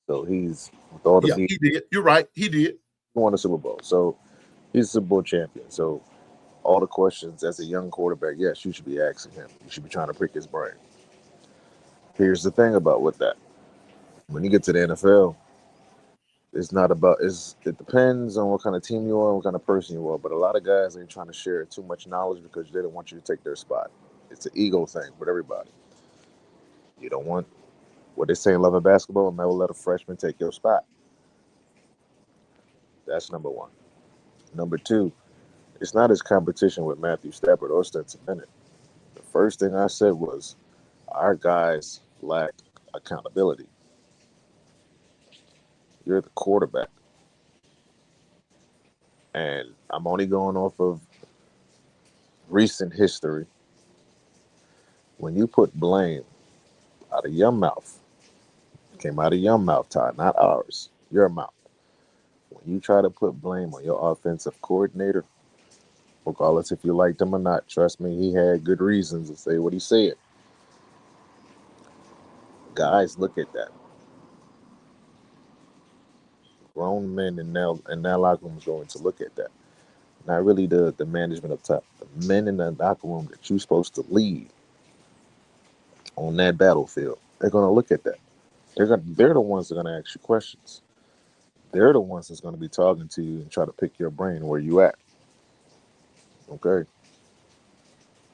So he's with all the he did. You're right. He did. He won a Super Bowl. So he's a Super Bowl champion. So all the questions as a young quarterback, yes, you should be asking him. You should be trying to prick his brain. Here's the thing about with that. When you get to the NFL, it's not about it depends on what kind of team you are and what kind of person you are. But a lot of guys ain't trying to share too much knowledge because they don't want you to take their spot. It's an ego thing with everybody. You don't want what they say in love of basketball, never let a freshman take your spot. That's number one. Number two, it's not his competition with Matthew Stafford or Stetson Bennett. The first thing I said was our guys lack accountability. You're the quarterback. And I'm only going off of recent history. When you put blame out of your mouth, it came out of your mouth, Ty, not ours, your mouth. When you try to put blame on your offensive coordinator, regardless if you liked him or not, trust me, he had good reasons to say what he said. Guys, look at that. Grown men in that locker room is going to look at that. Not really the management up top. The men in the locker room that you're supposed to lead on that battlefield, they're going to look at that. They're the ones that are going to ask you questions. They're the ones that's going to be talking to you and try to pick your brain where you at. Okay?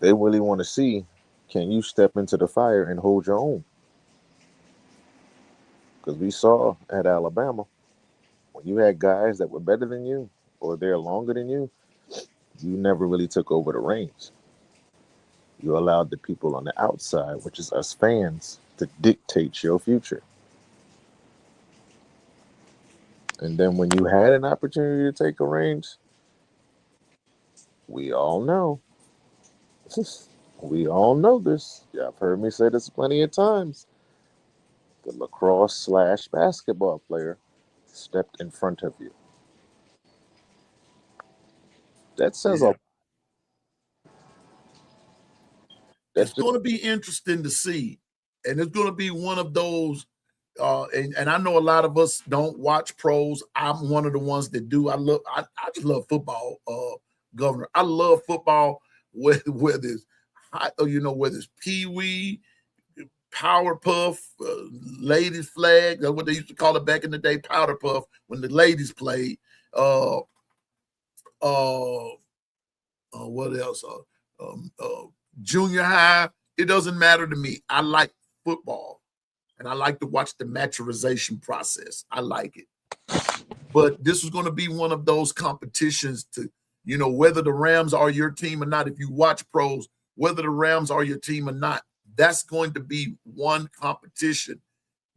They really want to see, can you step into the fire and hold your own? Because we saw at Alabama, when you had guys that were better than you or they're longer than you, you never really took over the reins. You allowed the people on the outside, which is us fans, to dictate your future. And then when you had an opportunity to take a reins, we all know. We all know this. Y'all have heard me say this plenty of times. The lacrosse / basketball player stepped in front of you. That says a lot. It's going to be interesting to see. And it's going to be one of those, and I know a lot of us don't watch pros. I'm one of the ones that do. I just love football, Governor. I love football, whether it's whether it's Pee Wee, Power Puff, ladies flag. That's what they used to call it back in the day, powder puff, when the ladies played. What else? Junior high. It doesn't matter to me. I like football, and I like to watch the maturization process. I like it. But this is going to be one of those competitions to, whether the Rams are your team or not. If you watch pros, whether the Rams are your team or not, that's going to be one competition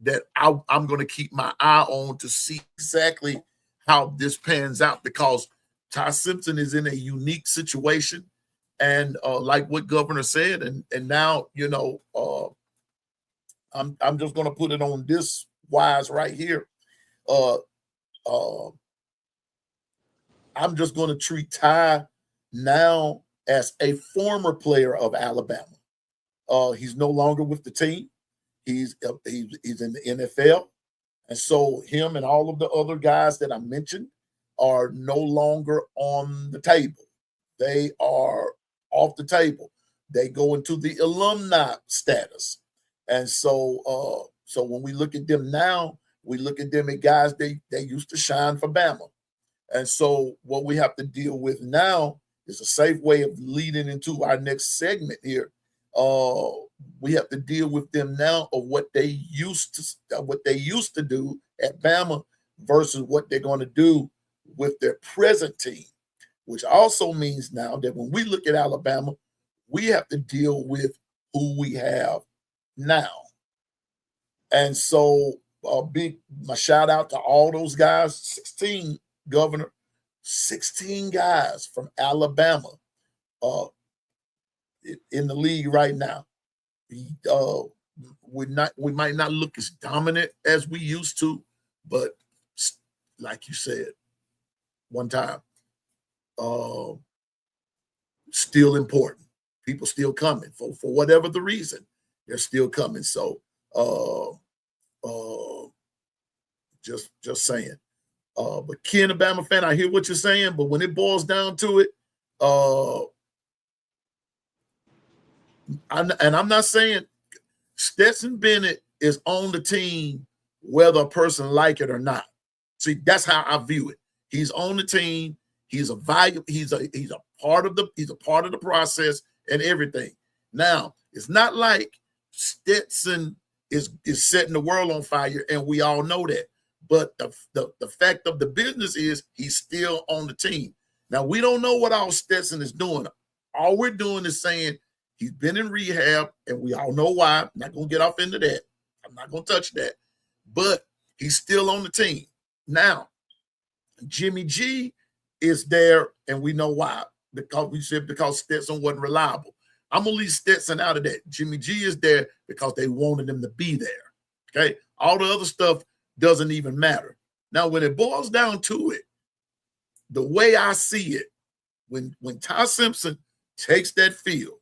that I'm going to keep my eye on to see exactly how this pans out, because Ty Simpson is in a unique situation. And like what Governor said, and now, I'm just going to put it on this wise right here. I'm just going to treat Ty now as a former player of Alabama. He's no longer with the team. He's in the NFL. And so him and all of the other guys that I mentioned are no longer on the table. They are off the table. They go into the alumni status. And so when we look at them now, we look at them as guys they used to shine for Bama. And so what we have to deal with now is a safe way of leading into our next segment here. We have to deal with them now of what they used to do at Bama versus what they're going to do with their present team, which also means now that when we look at Alabama, we have to deal with who we have now. And so my shout out to all those guys, 16, Governor, 16 guys from Alabama. in the league right now. We might not look as dominant as we used to, but like you said one time, still important. People still coming for whatever the reason. They're still coming. So just saying. But Ken, a Bama fan, I hear what you're saying, but when it boils down to it, I'm not saying Stetson Bennett is on the team whether a person like it or not. See, that's how I view it. He's on the team. He's a value. He's a part of the process and everything. Now, it's not like Stetson is setting the world on fire, and we all know that. But the fact of the business is he's still on the team. Now, we don't know what all Stetson is doing. All we're doing is saying he's been in rehab, and we all know why. I'm not going to get off into that. I'm not going to touch that. But he's still on the team. Now, Jimmy G is there, and we know why. Because Stetson wasn't reliable. I'm going to leave Stetson out of that. Jimmy G is there because they wanted him to be there. Okay? All the other stuff doesn't even matter. Now, when it boils down to it, the way I see it, when Ty Simpson takes that field,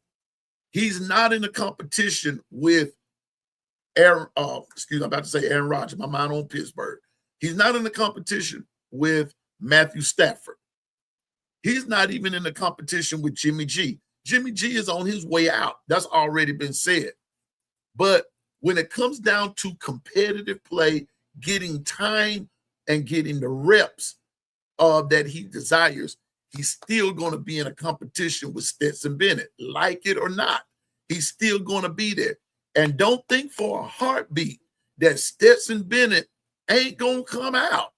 he's not in a competition with Aaron Rodgers. My mind on Pittsburgh. He's not in a competition with Matthew Stafford. He's not even in a competition with Jimmy G. Jimmy G is on his way out. That's already been said. But when it comes down to competitive play, getting time and getting the reps that he desires, he's still going to be in a competition with Stetson Bennett. Like it or not, he's still going to be there. And don't think for a heartbeat that Stetson Bennett ain't going to come out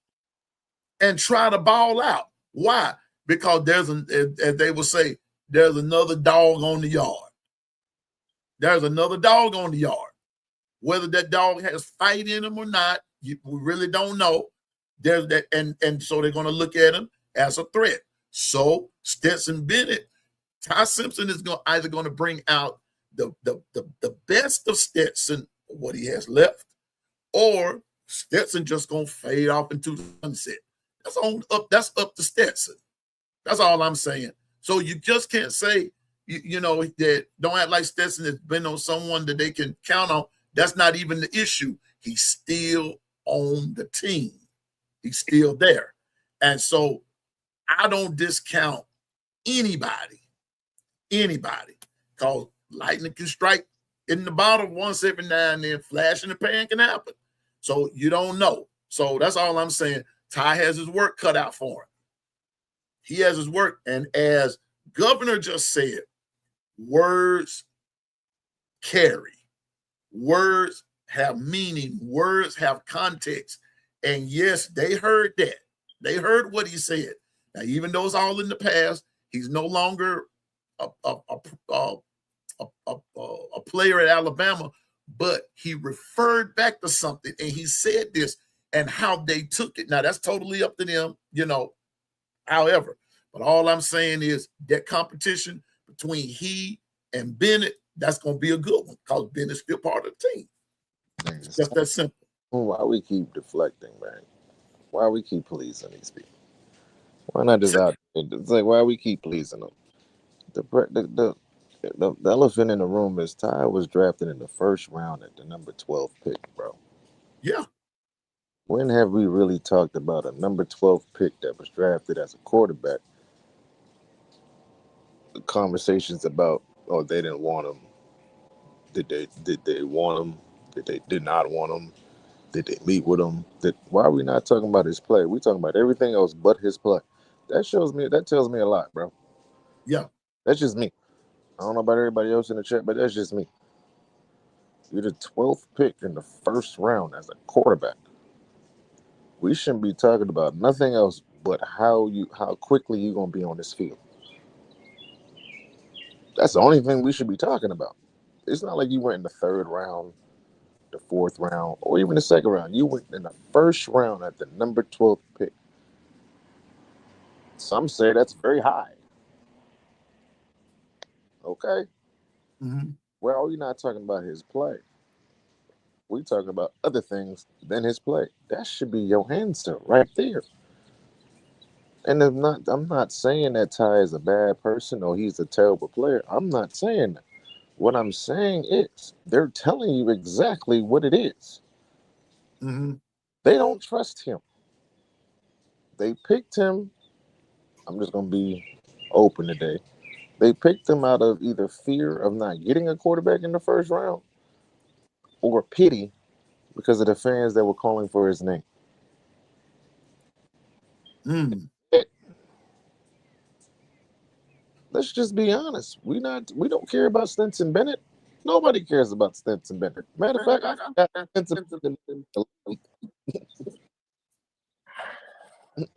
and try to ball out. Why? Because as they will say, there's another dog on the yard. There's another dog on the yard. Whether that dog has fight in him or not, we really don't know. There's that, and so they're going to look at him as a threat. So Stetson Bennett, Ty Simpson is either going to bring out the best of Stetson, what he has left, or Stetson just going to fade off into the sunset. That's up to Stetson. That's all I'm saying. So you just can't say, that don't act like Stetson has been on someone that they can count on. That's not even the issue. He's still on the team. He's still there. And so I don't discount anybody. Because lightning can strike in the bottle once every now and then. Flash in the pan can happen. So you don't know. So that's all I'm saying. Ty has his work cut out for him. He has his work. And as Governor just said, words carry. Words have meaning. Words have context. And yes, they heard that. They heard what he said. Now, even though it's all in the past, he's no longer a player at Alabama, but he referred back to something and he said this and how they took it. Now, that's totally up to them, however. But all I'm saying is that competition between he and Bennett, that's going to be a good one because Bennett's still part of the team. It's just that simple. Why we keep deflecting, man? Why we keep pleasing these people? Why not just out? It's like, why we keep pleasing them? The elephant in the room is Ty was drafted in the first round at the number 12 pick, bro. Yeah. When have we really talked about a number 12 pick that was drafted as a quarterback? The conversations about, they didn't want him. Did they want him? Did not want him? Did they meet with him? Why are we not talking about his play? We talking about everything else but his play. That tells me a lot, bro. Yeah. That's just me. I don't know about everybody else in the chat, but that's just me. You're the 12th pick in the first round as a quarterback. We shouldn't be talking about nothing else but how quickly you're gonna be on this field. That's the only thing we should be talking about. It's not like you went in the third round, the fourth round, or even the second round. You went in the first round at the number 12 pick. Some say that's very high. Okay. Well, are we not talking about his play? We talking about other things than his play. That should be your answer right there. And I'm not saying that Ty is a bad person or he's a terrible player. I'm not saying that. What I'm saying is they're telling you exactly what it is. They don't trust him. They picked him. I'm just gonna be open today. They picked him out of either fear of not getting a quarterback in the first round or pity because of the fans that were calling for his name. Let's just be honest. We don't care about Stetson Bennett. Nobody cares about Stetson Bennett. Matter of fact, I forgot Stetson Bennett.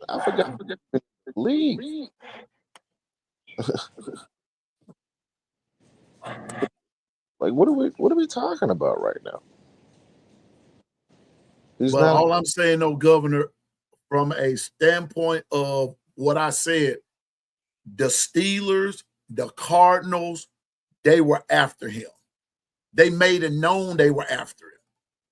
I forgot the league. Like, what are we talking about right now? All I'm saying, though, Governor, from a standpoint of what I said, the Steelers, the Cardinals, they were after him. They made it known they were after him.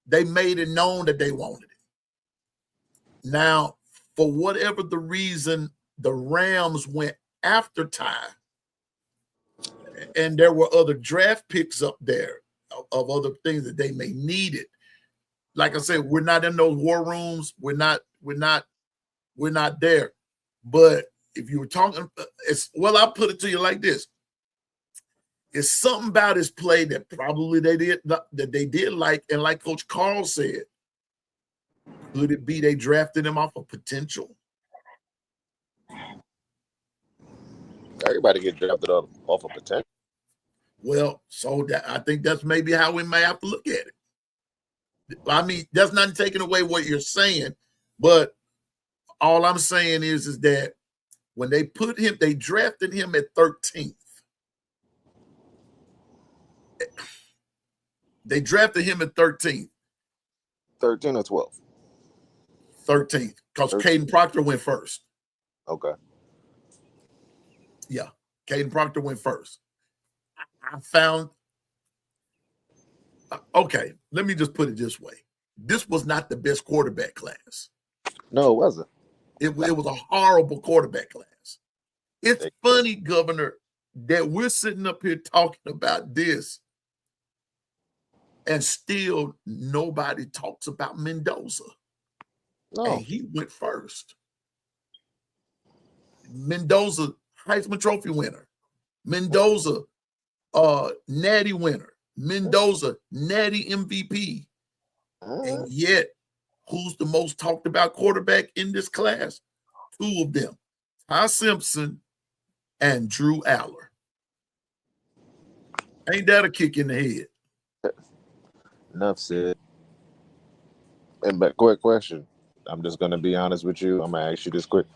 They made it known that they wanted it. Now, for whatever the reason, the Rams went after Ty, and there were other draft picks up there of other things that they may need it. Like I said, we're not in those war rooms. We're not there. But if you were talking, I'll put it to you like this. It's something about his play that probably they did like, and like Coach Carl said, could it be they drafted him off of potential? Everybody get drafted off of potential. Well, so I think that's maybe how we may have to look at it. I mean, that's not taking away what you're saying, but all I'm saying is that when they drafted him at 13th. They drafted him at 13th. 13 or 12? 13th, because Caden Proctor went first. Okay. Yeah, Caden Proctor went first. I found okay, let me just put it this way. This was not the best quarterback class. No, it wasn't. It was a horrible quarterback class. It's funny, Governor, that we're sitting up here talking about this and still nobody talks about Mendoza. No. And he went first. Mendoza, Heisman Trophy winner. Mendoza, Natty winner. Mendoza, Natty MVP. And yet, who's the most talked about quarterback in this class? Two of them, Ty Simpson and Drew Aller. Ain't that a kick in the head? Enough said. But quick question. I'm just going to be honest with you. I'm going to ask you this quick.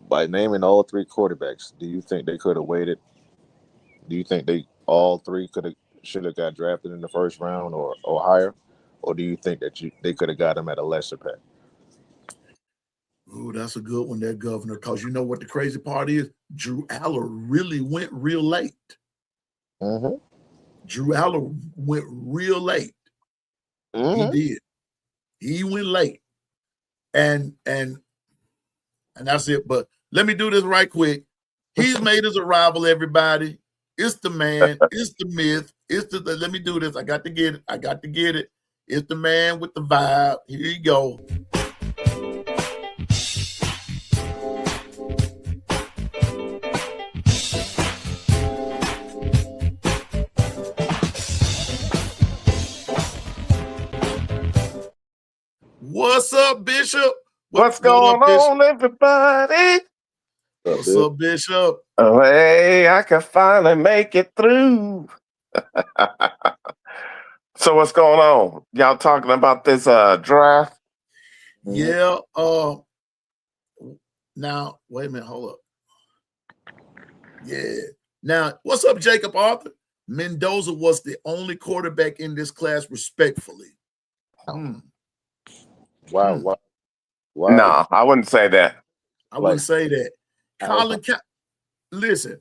By naming all three quarterbacks, do you think they could have waited? Do you think all three should have got drafted in the first round or higher? Or do you think that they could have got them at a lesser pay? Oh, that's a good one there, Governor, because you know what the crazy part is? Drew Aller really went real late. Drew Aller went real late. He did. He went late. And that's it. But let me do this right quick. He's made his arrival, everybody. It's the man. It's the myth. Let me do this. I got to get it. It's the man with the vibe. Here you go. What's up, Bishop? What's going on, everybody? What's up, Bishop? Oh, hey, I can finally make it through. So what's going on? Y'all talking about this draft? Yeah. Now, wait a minute. Hold up. Yeah. Now, what's up, Jacob Arthur? Mendoza was the only quarterback in this class, respectfully. Wow. No, I wouldn't say that. I wouldn't say that. Listen,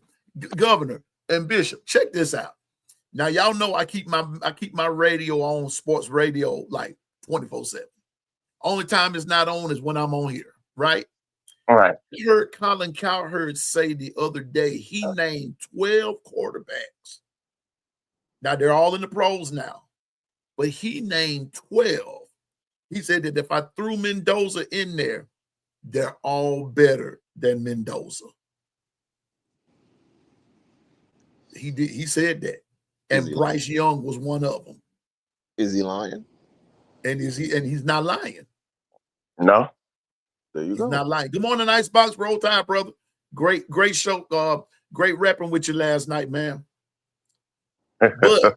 Governor and Bishop, check this out. Now y'all know I keep my radio on, sports radio, like 24/7. Only time it's not on is when I'm on here, right? All right. I heard Colin Cowherd say the other day he named 12 quarterbacks. Now they're all in the pros now, but he named 12. He said that if I threw Mendoza in there, they're all better than Mendoza. He said that. And Bryce Young was one of them. Is he lying? And he's not lying. No. There you He's go. not lying. Good morning, Icebox. Roll Tide, brother. Great show. Great rapping with you last night, man. But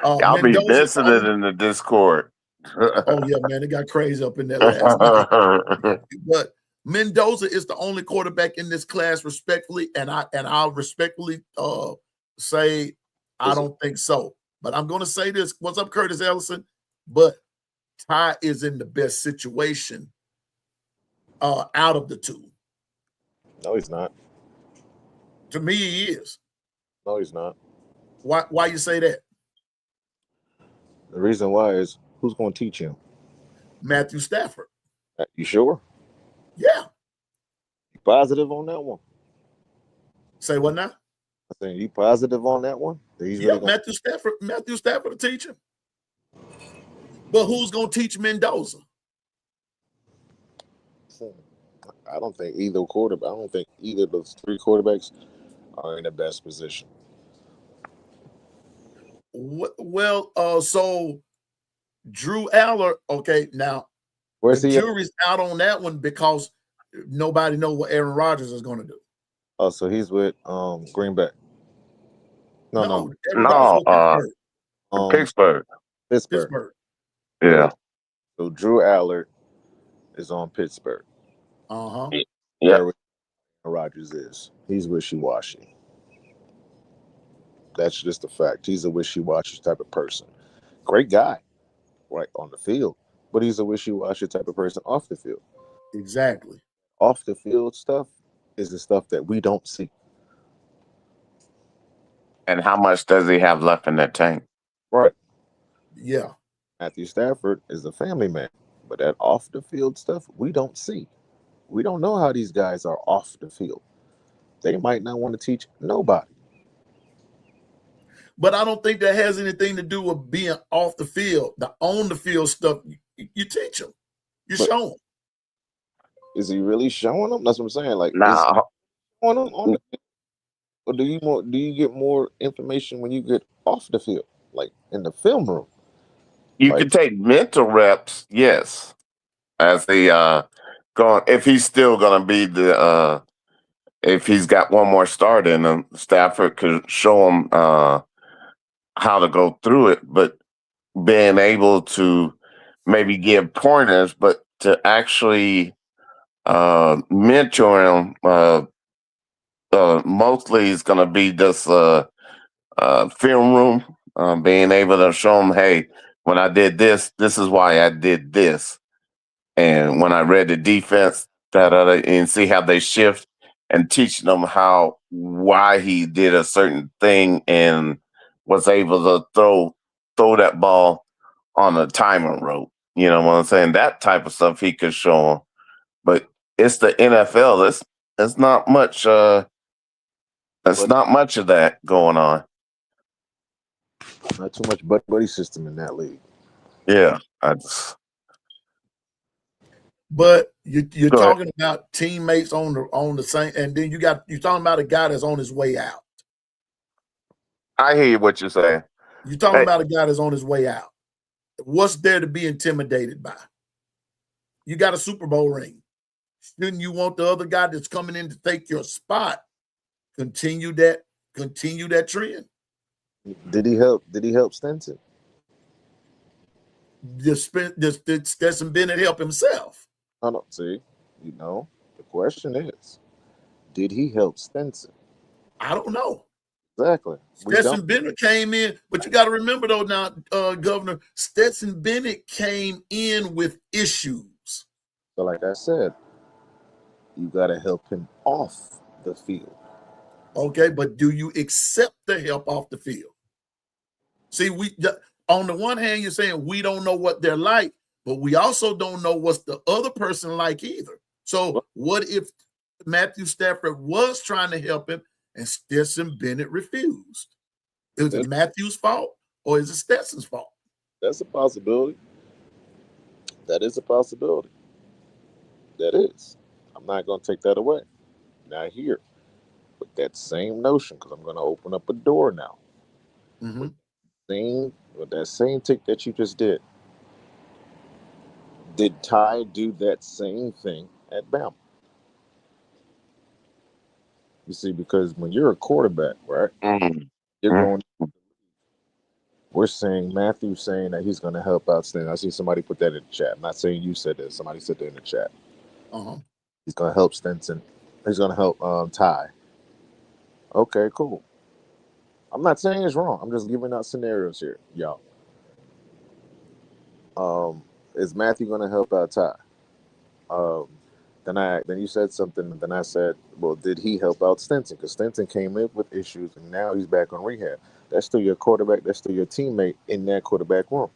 Y'all be visiting in the Discord. Oh yeah, man, it got crazy up in there last night. But Mendoza is the only quarterback in this class, respectfully, and I'll respectfully say I don't think so. But I'm going to say this. What's up, Curtis Ellison? But Ty is in the best situation out of the two. No, he's not. To me, he is. No, he's not. Why you say that? The reason why is who's going to teach him? Matthew Stafford. You sure? Yeah. You positive on that one? Say what now? I think you positive on that one? He's Yeah, really Matthew Stafford will teach him. But who's going to teach Mendoza? I don't think either quarterback. I don't think either of those three quarterbacks are in the best position. Well, so Drew Aller, okay, now Where's the he jury's out on that one because nobody knows what Aaron Rodgers is going to do. Oh, so he's with Green Bay. No. Pittsburgh. Pittsburgh. Yeah. So Drew Allard is on Pittsburgh. Uh-huh. Yeah. Where Rodgers is. He's wishy-washy. That's just a fact. He's a wishy-washy type of person. Great guy, right, on the field, but he's a wishy-washy type of person off the field. Exactly. Off the field stuff is the stuff that we don't see. And how much does he have left in that tank? Right. Yeah. Matthew Stafford is a family man, but that off the field stuff we don't see. We don't know how these guys are off the field. They might not want to teach nobody. But I don't think that has anything to do with being off the field. The on the field stuff, you teach them. You show them. Is he really showing them? That's what I'm saying. Like, nah. On the field? Or do you get more information when you get off the field, like in the film room? You can take mental reps, yes. As the going, if he's still gonna be the if he's got one more start in him, Stafford could show him how to go through it, but being able to maybe give pointers, but to actually mentor him, mostly it's going to be this film room, being able to show him, hey, when I did this, this is why I did this. And when I read the defense, and see how they shift and teaching them why he did a certain thing and was able to throw that ball on a timing rope. You know what I'm saying? That type of stuff he could show them. But it's the NFL. It's not much. Not much of that going on. Not too much buddy system in that league. Yeah, But you're talking about teammates on the same, and then you're talking about a guy that's on his way out. I hear you what you're saying. You're talking about a guy that's on his way out. What's there to be intimidated by? You got a Super Bowl ring. Shouldn't you want the other guy that's coming in to take your spot continue that trend? Did he help Stetson? Did Stetson Bennett help himself? I don't see. The question is, did he help Stetson? I don't know. Exactly. Stetson Bennett came in, but you got to remember though now, Governor, Stetson Bennett came in with issues. So like I said, you got to help him off the field. Okay, but do you accept the help off the field? See, on the one hand, you're saying we don't know what they're like, but we also don't know what's the other person like either. So what if Matthew Stafford was trying to help him and Stetson Bennett refused? Is it Matthew's fault or is it Stetson's fault? That's a possibility. That is a possibility. That is. I'm not going to take that away. Not here. With that same notion, because I'm going to open up a door now. Mm-hmm. With that same tick that you just did Ty do that same thing at Bama? You see, because when you're a quarterback, right, you're going. We're saying Matthew's saying that he's going to help out Stanton. I see somebody put that in the chat. I'm not saying you said this. Somebody said that in the chat. He's going to help Stetson. He's going to help Ty. Okay, cool. I'm not saying it's wrong. I'm just giving out scenarios here, y'all. Is Matthew going to help out Ty? Then you said something. Then I said, well, did he help out Stetson? Because Stetson came in with issues, and now he's back on rehab. That's still your quarterback. That's still your teammate in that quarterback room.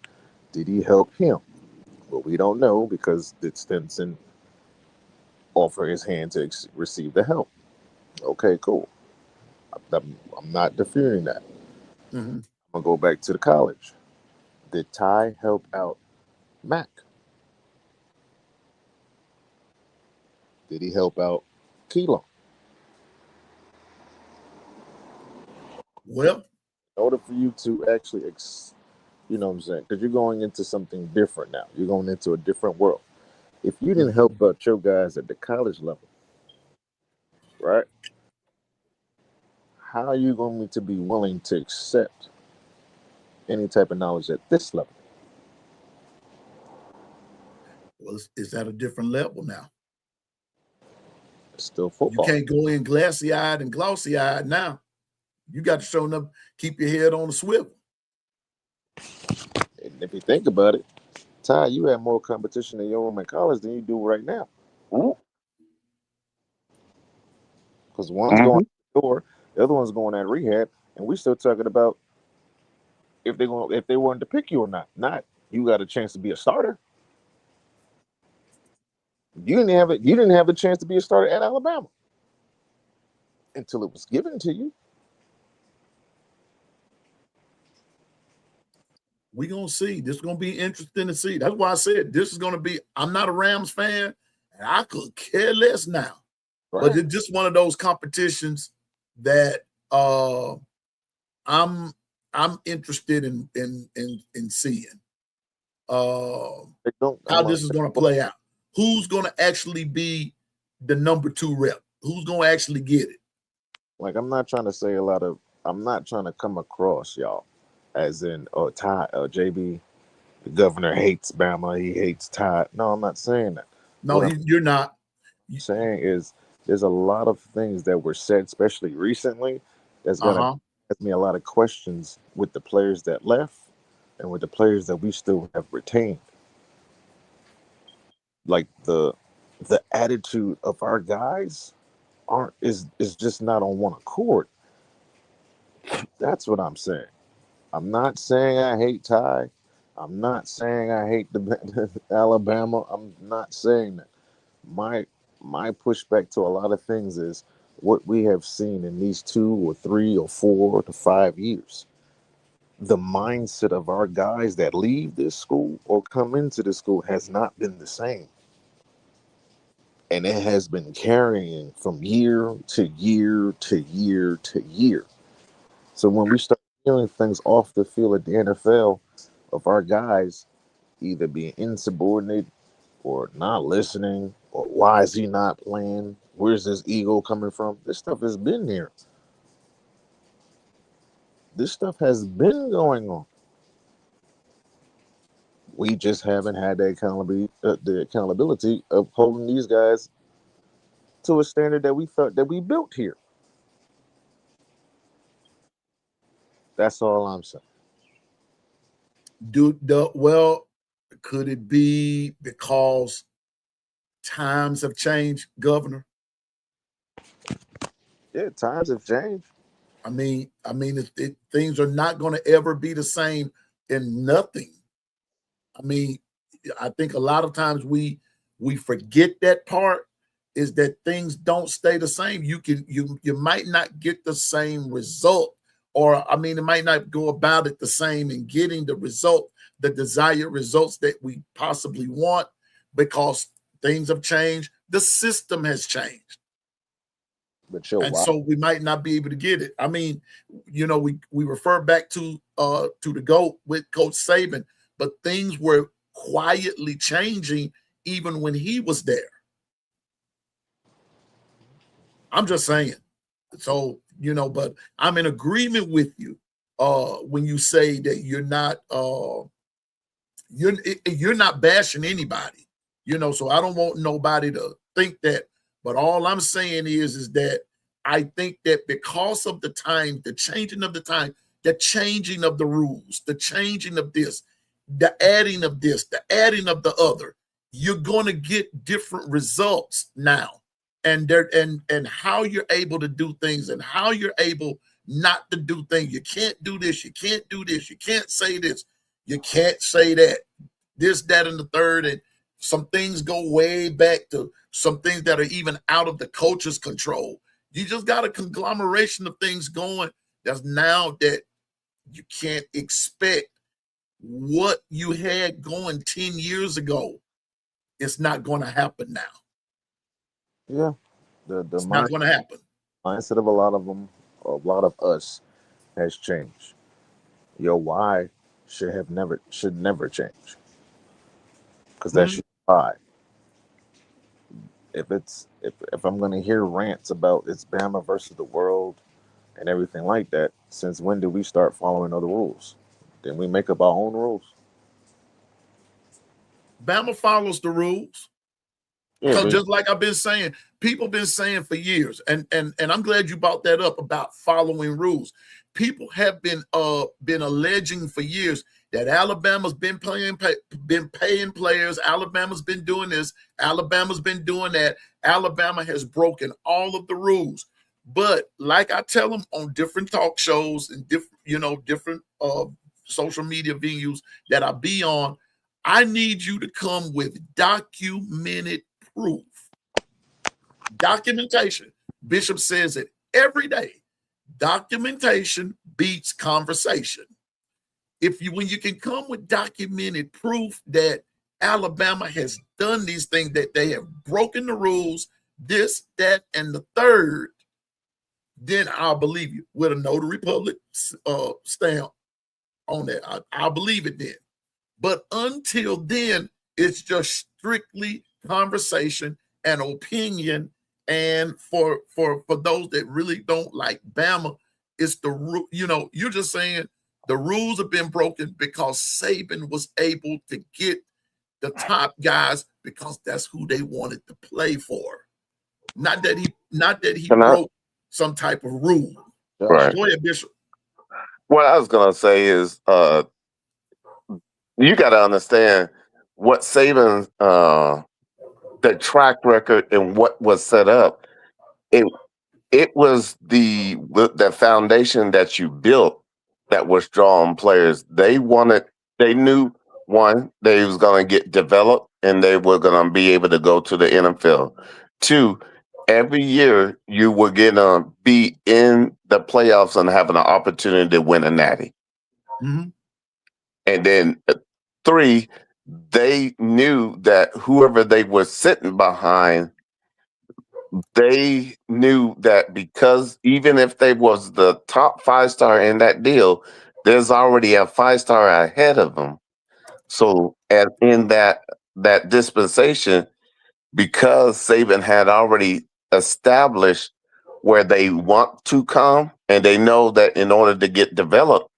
Did he help him? Well, we don't know, because did Stetson offer his hand to receive the help? Okay, cool. I'm not defending that. I'm going to go back to the college. Did Ty help out Mac? Did he help out Kilo? Well, in order for you to actually, you know what I'm saying? Because you're going into something different now. You're going into a different world. If you didn't help out your guys at the college level, right? How are you going to be willing to accept any type of knowledge at this level? Well, it's at a different level now. It's still football. You can't go in glassy-eyed and glossy-eyed now. You got to show them, keep your head on the swivel. And if you think about it, Ty, you had more competition in your room in college than you do right now. Because one's going out the door, the other one's going at rehab, and we still talking about if they wanted to pick you or not. Not you got a chance to be a starter. You didn't have a chance to be a starter at Alabama until it was given to you. We're going to see. This is going to be interesting to see. That's why I said this is going to be, I'm not a Rams fan, and I could care less now. Right. But it's just one of those competitions that I'm interested in seeing how this is going to play out. Who's going to actually be the number 2 rep? Who's going to actually get it? Like, I'm not trying to come across y'all as in, Ty, JB, the governor hates Bama, he hates Ty. No, I'm not saying that. No, you're not. What I'm saying is there's a lot of things that were said, especially recently, that's going to ask me a lot of questions with the players that left and with the players that we still have retained. Like the attitude of our guys is just not on one accord. That's what I'm saying. I'm not saying I hate Ty. I'm not saying I hate the Alabama. I'm not saying that. My pushback to a lot of things is what we have seen in these 2 or 3 or 4 to 5 years. The mindset of our guys that leave this school or come into the school has not been the same. And it has been carrying from year to year to year to year. So when we start hearing things off the field at the NFL of our guys either being insubordinate or not listening, or why is he not playing? Where's this ego coming from? This stuff has been here. This stuff has been going on. We just haven't had the accountability of holding these guys to a standard that we thought that we built here. That's all I'm saying. Well, could it be because times have changed, Governor? Yeah, times have changed. I mean, things are not going to ever be the same in nothing. I mean, I think a lot of times we forget that part is that things don't stay the same. You might not get the same result, or I mean, it might not go about it the same in getting the result, the desired results that we possibly want, because things have changed, the system has changed. But yo, And why? so we might not be able to get it. I mean, we refer back to the GOAT with Coach Saban, but things were quietly changing even when he was there. I'm just saying. So, but I'm in agreement with you when you say that you're not bashing anybody, so I don't want nobody to think that. But all I'm saying is that I think that because of the time, the changing of the time, the changing of the rules, the changing of this, the adding of this, the adding of the other, you're going to get different results now. And how you're able to do things and how you're able not to do things. You can't do this, you can't do this, you can't say this, you can't say that, this, that, and the third. And some things go way back to some things that are even out of the coach's control. You just got a conglomeration of things going that's now that you can't expect what you had going 10 years ago. It's not going to happen now. Yeah, It's not going to happen. mindset of a lot of them, a lot of us, has changed. Your why should never change, because that's your why. If I'm gonna hear rants about it's Bama versus the world and everything like that, since when did we start following other rules? Then we make up our own rules. Bama follows the rules. Yeah, Because just like I've been saying, people been saying for years, and I'm glad you brought that up about following rules. People have been alleging for years that Alabama's been paying players. Alabama's been doing this. Alabama's been doing that. Alabama has broken all of the rules. But like I tell them on different talk shows and different social media venues that I be on, I need you to come with documented proof. Documentation. Bishop says it every day. Documentation beats conversation. When you can come with documented proof that Alabama has done these things, that they have broken the rules, this, that, and the third, then I'll believe you with a notary public stamp on that. I'll believe it then. But until then, it's just strictly conversation and opinion. And for those that really don't like Bama, it's you're just saying the rules have been broken because Saban was able to get the top guys because that's who they wanted to play for. Not that he broke some type of rule. Right. Go ahead, Bishop. What I was gonna say is you got to understand what Saban, the track record and what was set up. It was the foundation that you built that was drawing players. They knew one, they was going to get developed and they were going to be able to go to the NFL. Two, every year you were going to be in the playoffs and having an opportunity to win a natty. Mm-hmm. And then three, they knew that whoever they were sitting behind, they knew that because even if they was the top 5-star in that deal, there's already a 5-star ahead of them. So in that dispensation, because Saban had already established where they want to come, and they know that in order to get developed,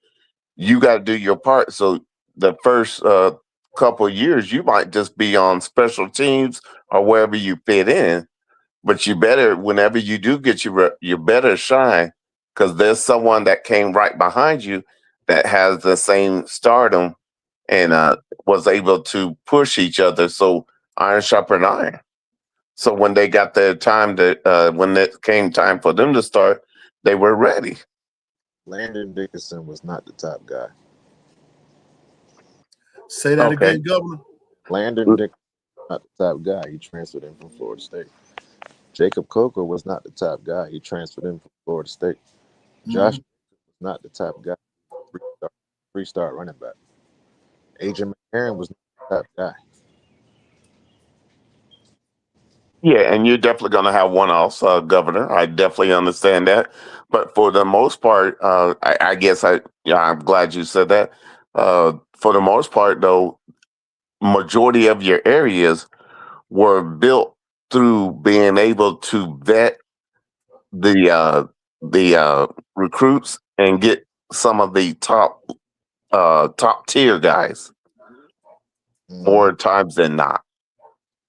you got to do your part. So the first couple of years, you might just be on special teams or wherever you fit in. But you better, whenever you do get you better shine, because there's someone that came right behind you that has the same stardom and was able to push each other. So iron sharpened iron. So when they got their time when it came time for them to start, they were ready. Landon Dickinson was not the top guy. Say that Okay. again, Governor. Landon Dickinson was not the top guy. He transferred in from Florida State. Jacob Coker was not the top guy. He transferred in from Florida State. Josh was not the top guy. Three-star running back. Adrian McCarron was not the top guy. Yeah, and you're definitely going to have one-offs, Governor. I definitely understand that. But for the most part, I guess I'm glad you said that. For the most part, though, majority of your areas were built through being able to vet the recruits and get some of the top tier guys more times than not.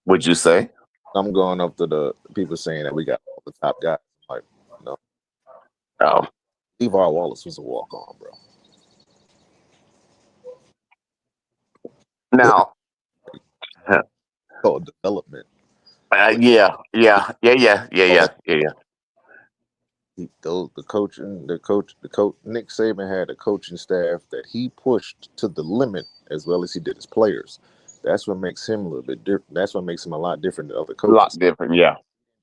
Would you say? I'm going up to the people saying that we got all the top guys. Like, no. Oh, LeVar Wallace was a walk-on, bro. now, Called development. yeah. The coach, Nick Saban had a coaching staff that he pushed to the limit as well as he did his players. That's what makes him a little bit different. That's what makes him a lot different than other A lot coaches. different, yeah.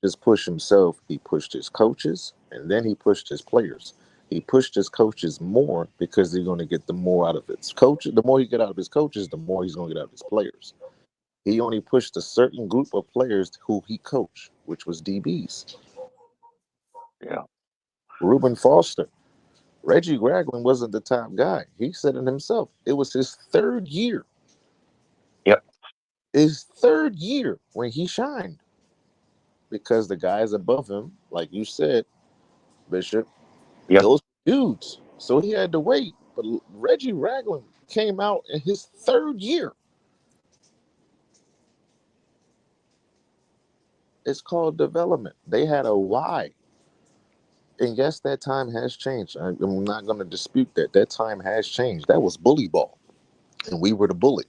Just push himself. He pushed his coaches, and then he pushed his players. He pushed his coaches more because they're going to get the more out of his coaches. The more he get out of his coaches, the more he's going to get out of his players. He only pushed a certain group of players who he coached, which was DBs. Yeah. Reuben Foster. Reggie Ragland wasn't the top guy. He said it himself. It was his third year. Yep. His third year when he shined. Because the guys above him, like you said, Bishop, Yep. those dudes. So he had to wait. But Reggie Ragland came out in his third year. It's called development. They had a why. And yes, that time has changed. I'm not going to dispute that. That time has changed. That was bully ball. And we were the bully.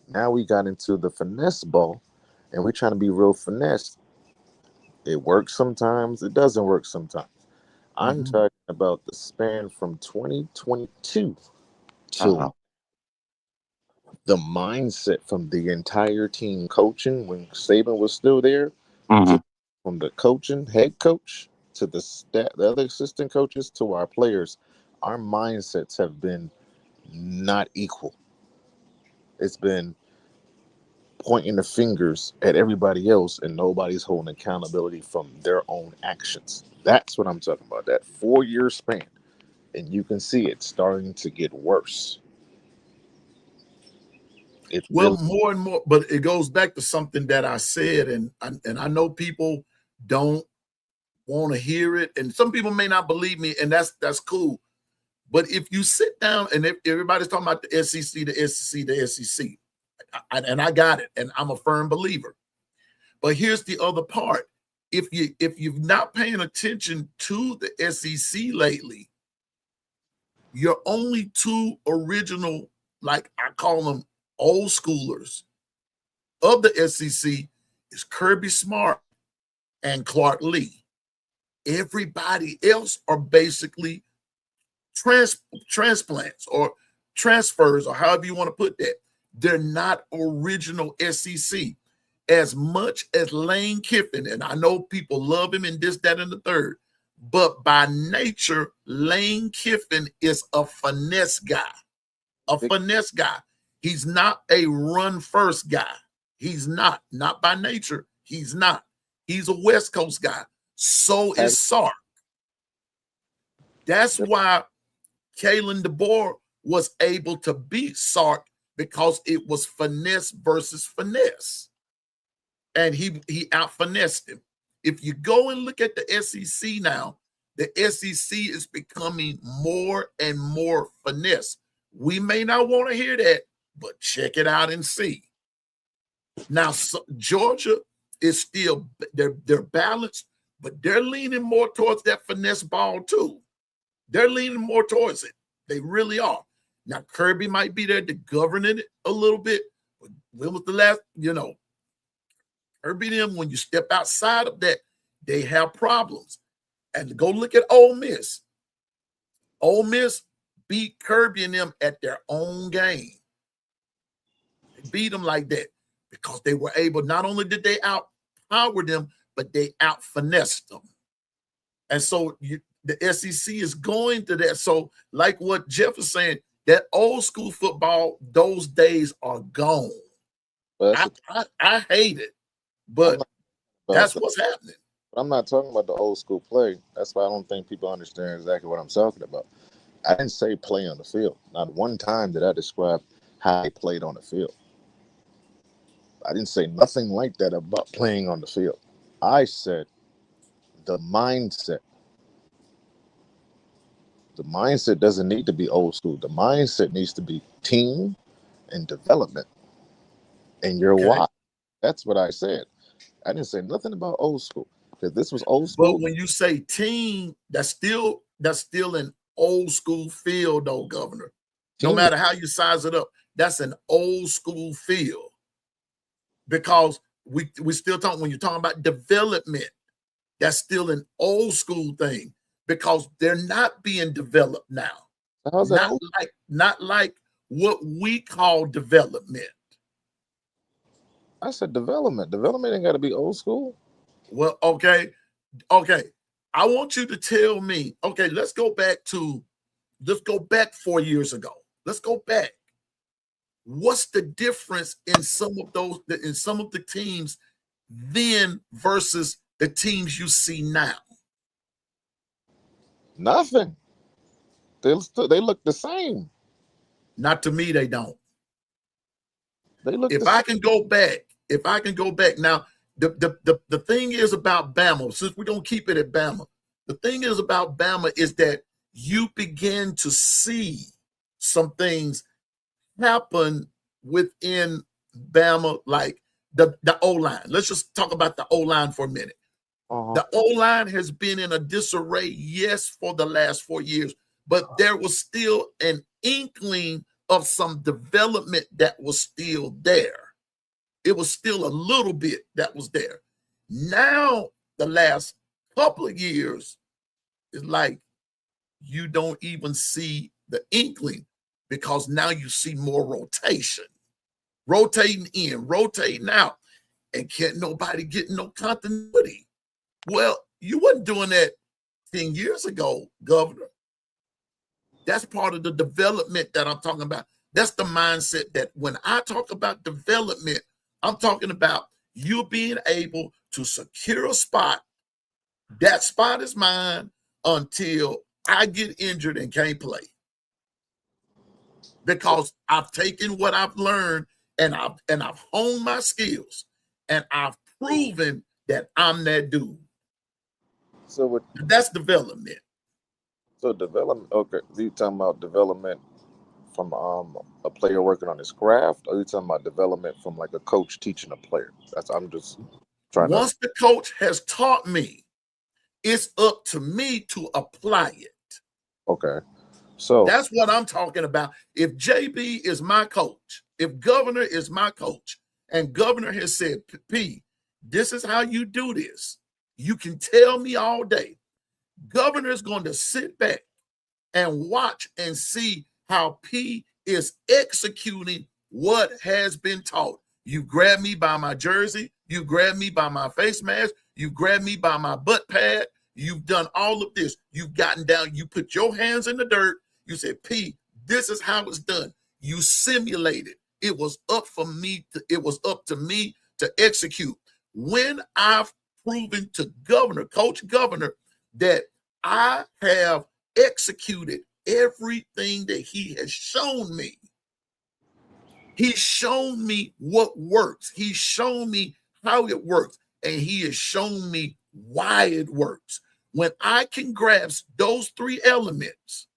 Now we got into the finesse ball. And we're trying to be real finesse. It works sometimes. It doesn't work sometimes. I'm talking about the span from 2022 till the mindset from the entire team coaching when Saban was still there, from the coaching head coach to the other assistant coaches to our players, our mindsets have been not equal. It's been pointing the fingers at everybody else and nobody's holding accountability from their own actions. That's what I'm talking about. That 4-year span. And you can see it starting to get worse. It's Well, more and more, but it goes back to something that I said, and I know people don't want to hear it, and some people may not believe me, and that's cool. But if you sit down and if everybody's talking about the SEC, the SEC, and I got it, and I'm a firm believer. But here's the other part: if you've not paying attention to the SEC lately, your only two original, like I call them, old schoolers of the SEC is Kirby Smart and Clark Lee. Everybody else are basically transplants or transfers, or however you want to put that. They're not original SEC. As much as Lane Kiffin, and I know people love him and this, that, and the third, but by nature, Lane Kiffin is a finesse guy. A finesse guy. He's not a run first guy. He's not by nature. He's not. He's a West Coast guy. So is Sark. That's why Kalen DeBoer was able to beat Sark, because it was finesse versus finesse. And he out finessed him. If you go and look at the SEC now, the SEC is becoming more and more finesse. We may not want to hear that, but check it out and see. Now, Georgia is still, they're balanced, but they're leaning more towards that finesse ball too. They're leaning more towards it. They really are. Now, Kirby might be there to govern it a little bit, but when was the last, Kirby them, when you step outside of that, they have problems. And go look at Ole Miss. Ole Miss beat Kirby and them at their own game. They beat them like that because they were able, not only did they outpower them, but they out-finessed them. And so the SEC is going to that. So like what Jeff is saying, that old school football, those days are gone. I hate it, but that's what's happening. I'm not talking about the old school play. That's why I don't think people understand exactly what I'm talking about. I didn't say play on the field. Not one time did I describe how they played on the field. I didn't say nothing like that about playing on the field. I said the mindset. The mindset doesn't need to be old school. The mindset needs to be team and development. And your why. That's what I said. I didn't say nothing about old school. Because this was old school. But when you say team, that's still an old school field, though, Governor. No matter how you size it up, that's an old school field. Because we still talking, when you're talking about development, that's still an old school thing. Because they're not being developed now. How's that not like what we call development. I said development. Development ain't got to be old school. Well, okay. I want you to tell me. Okay, let's go back 4 years ago. Let's go back. What's the difference in some of the teams then versus the teams you see now? Nothing. They look the same. Not to me, they don't. They look. If I can go back now, the thing is about Bama, since we're gonna keep it at Bama, the thing is about Bama is that you begin to see some things happen within Bama, like the O-line. Let's just talk about the O-line for a minute. The O-line has been in a disarray, yes, for the last 4 years, but there was still an inkling of some development that was still there. It was still a little bit that was there. Now, the last couple of years, it's like you don't even see the inkling, because now you see more rotation. Rotating in, rotating out, and can't nobody get no continuity. Well, you wasn't doing that 10 years ago, Governor. That's part of the development that I'm talking about. That's the mindset that when I talk about development, I'm talking about you being able to secure a spot. That spot is mine until I get injured and can't play. Because I've taken what I've learned and I've honed my skills and I've proven that I'm that dude. So that's development. So development. Okay, are you talking about development from a player working on his craft, or are you talking about development from like a coach teaching a player? I'm just trying. Once the coach has taught me, it's up to me to apply it. Okay, so that's what I'm talking about. If JB is my coach, if Governor is my coach, and Governor has said, P, this is how you do this. You can tell me all day. Governor is going to sit back and watch and see how P is executing what has been taught. You grab me by my jersey. You grab me by my face mask. You grab me by my butt pad. You've done all of this. You've gotten down. You put your hands in the dirt. You said, P, this is how it's done. You simulated. It was up to me to execute. When I've proven to Coach Governor, that I have executed everything that he has shown me. He's shown me what works. He's shown me how it works. And he has shown me why it works. When I can grasp those three elements,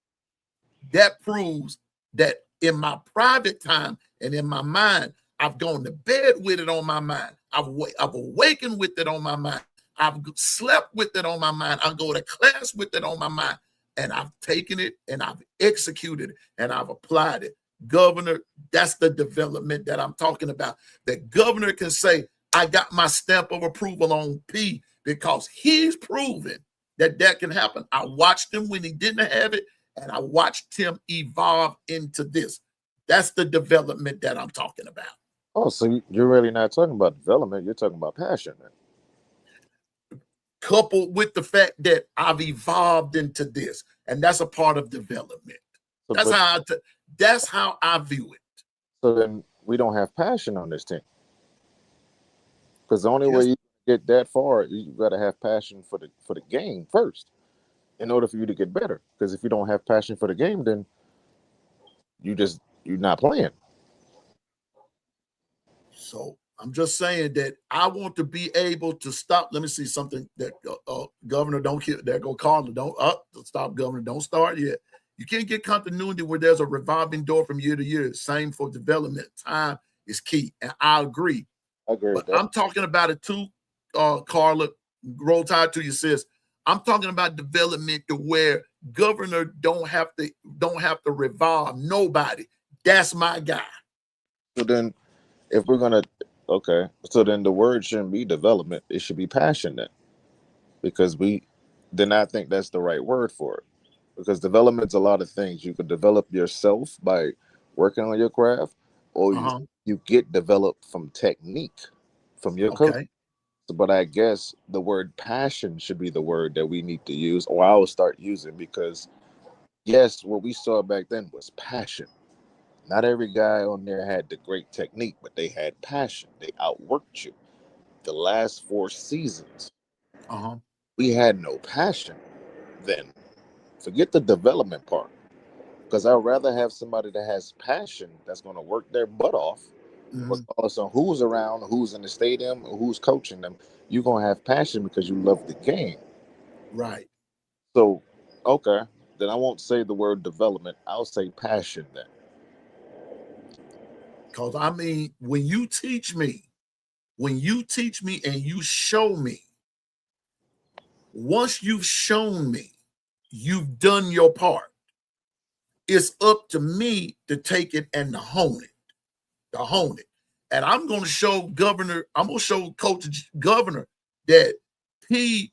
that proves that in my private time and in my mind, I've gone to bed with it on my mind. I've awakened with it on my mind. I've slept with it on my mind. I go to class with it on my mind. And I've taken it and I've executed it and I've applied it. Governor, that's the development that I'm talking about. The governor can say, I got my stamp of approval on P because he's proven that can happen. I watched him when he didn't have it, and I watched him evolve into this. That's the development that I'm talking about. Oh, so you're really not talking about development. You're talking about passion. Then. Coupled with the fact that I've evolved into this, and that's a part of development. So, That's how I view it. So then we don't have passion on this team. Because the only Yes. way you get that far, you got to have passion for the game first, in order for you to get better. Because if you don't have passion for the game, then you're not playing. So I'm just saying that I want to be able to stop. Let me see something that Governor don't kill. There go Carla. Don't stop, Governor. Don't start yet. You can't get continuity where there's a revolving door from year to year. Same for development. Time is key, and I agree. I agree with But that. I'm talking about it too, Carla. Roll Tide to you, sis. I'm talking about development to where Governor don't have to revolve nobody. That's my guy. So then, if we're gonna, okay, so then the word shouldn't be development; it should be passion then, because then I think that's the right word for it. Because development's a lot of things. You could develop yourself by working on your craft, or you get developed from technique from your coach. Okay. But I guess the word passion should be the word that we need to use, or I will start using, because yes, what we saw back then was passion. Not every guy on there had the great technique, but they had passion. They outworked you. The last 4 seasons, we had no passion then. Forget the development part, because I'd rather have somebody that has passion that's going to work their butt off. Regardless of who's around, who's in the stadium, or who's coaching them, you're going to have passion because you love the game. Right. So, okay, then I won't say the word development. I'll say passion then. Because, I mean, when you teach me and you show me, once you've shown me, you've done your part. It's up to me to take it and to hone it. And I'm going to show Coach Governor that P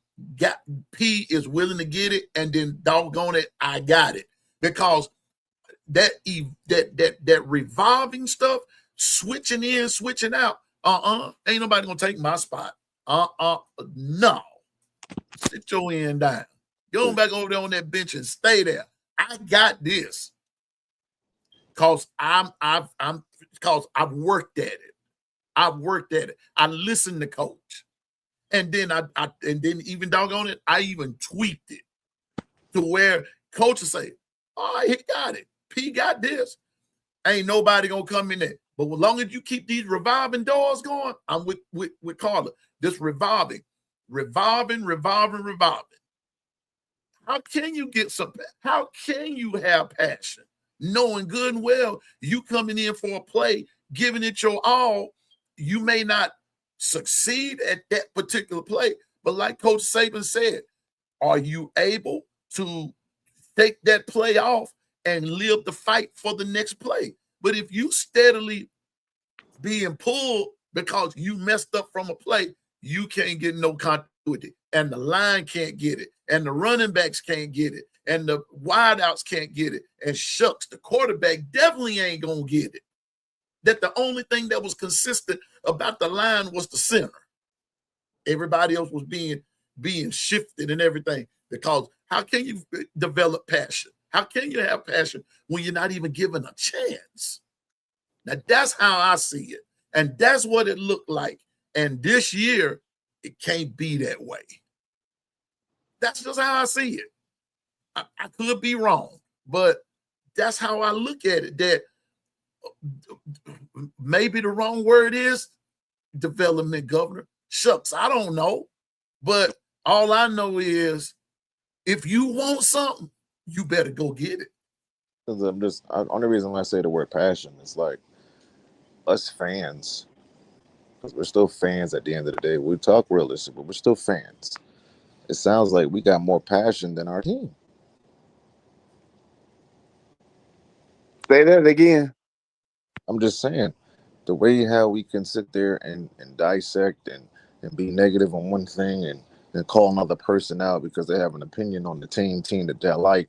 is willing to get it, and then doggone it, I got it. Because that revolving stuff, switching in, switching out, ain't nobody gonna take my spot. No. Sit your end down. Go back over there on that bench and stay there. I got this. Cause I've worked at it. I've worked at it. I listened to Coach. And then even doggone it, I even tweaked it to where Coach will say, all right, he got it. P got this. Ain't nobody gonna come in there. But as long as you keep these revolving doors going, I'm with Carla. This revolving. How can you get something? How can you have passion? Knowing good and well you coming in for a play, giving it your all, you may not succeed at that particular play. But like Coach Saban said, are you able to take that play off and live the fight for the next play? But if you steadily being pulled because you messed up from a play, you can't get no continuity. And the line can't get it. And the running backs can't get it. And the wideouts can't get it. And shucks, the quarterback definitely ain't going to get it. That the only thing that was consistent about the line was the center. Everybody else was being shifted and everything. Because how can you develop passion? How can you have passion when you're not even given a chance? Now, that's how I see it. And that's what it looked like. And this year, it can't be that way. That's just how I see it. I could be wrong, but that's how I look at it. That maybe the wrong word is development, Governor. Shucks, I don't know. But all I know is if you want something, you better go get it. Only reason why I say the word passion is like us fans, because we're still fans at the end of the day. We talk realistic, but we're still fans. It sounds like we got more passion than our team. Say that again. I'm just saying, the way how we can sit there and dissect and be negative on one thing and call another person out because they have an opinion on the team that they like,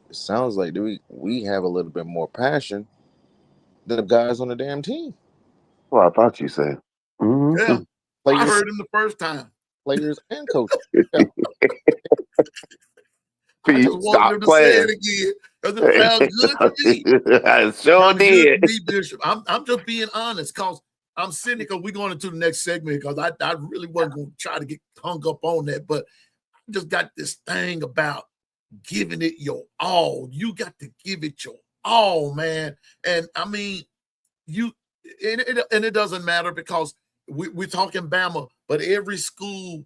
It sounds like we have a little bit more passion than the guys on the damn team. Well, I thought you said. Mm-hmm. Yeah, I Players, heard him the first time. players and coaches. Yeah. I just Pete, wanted stop him to say playing. it again because it sounds good to me. I sure Sounds good to did. me, Bishop. I'm just being honest because I'm cynical. We're going into the next segment because I really wasn't going to try to get hung up on that, but I just got this thing about giving it your all. You got to give it your all, man. And I mean, it doesn't matter because we're talking Bama, but every school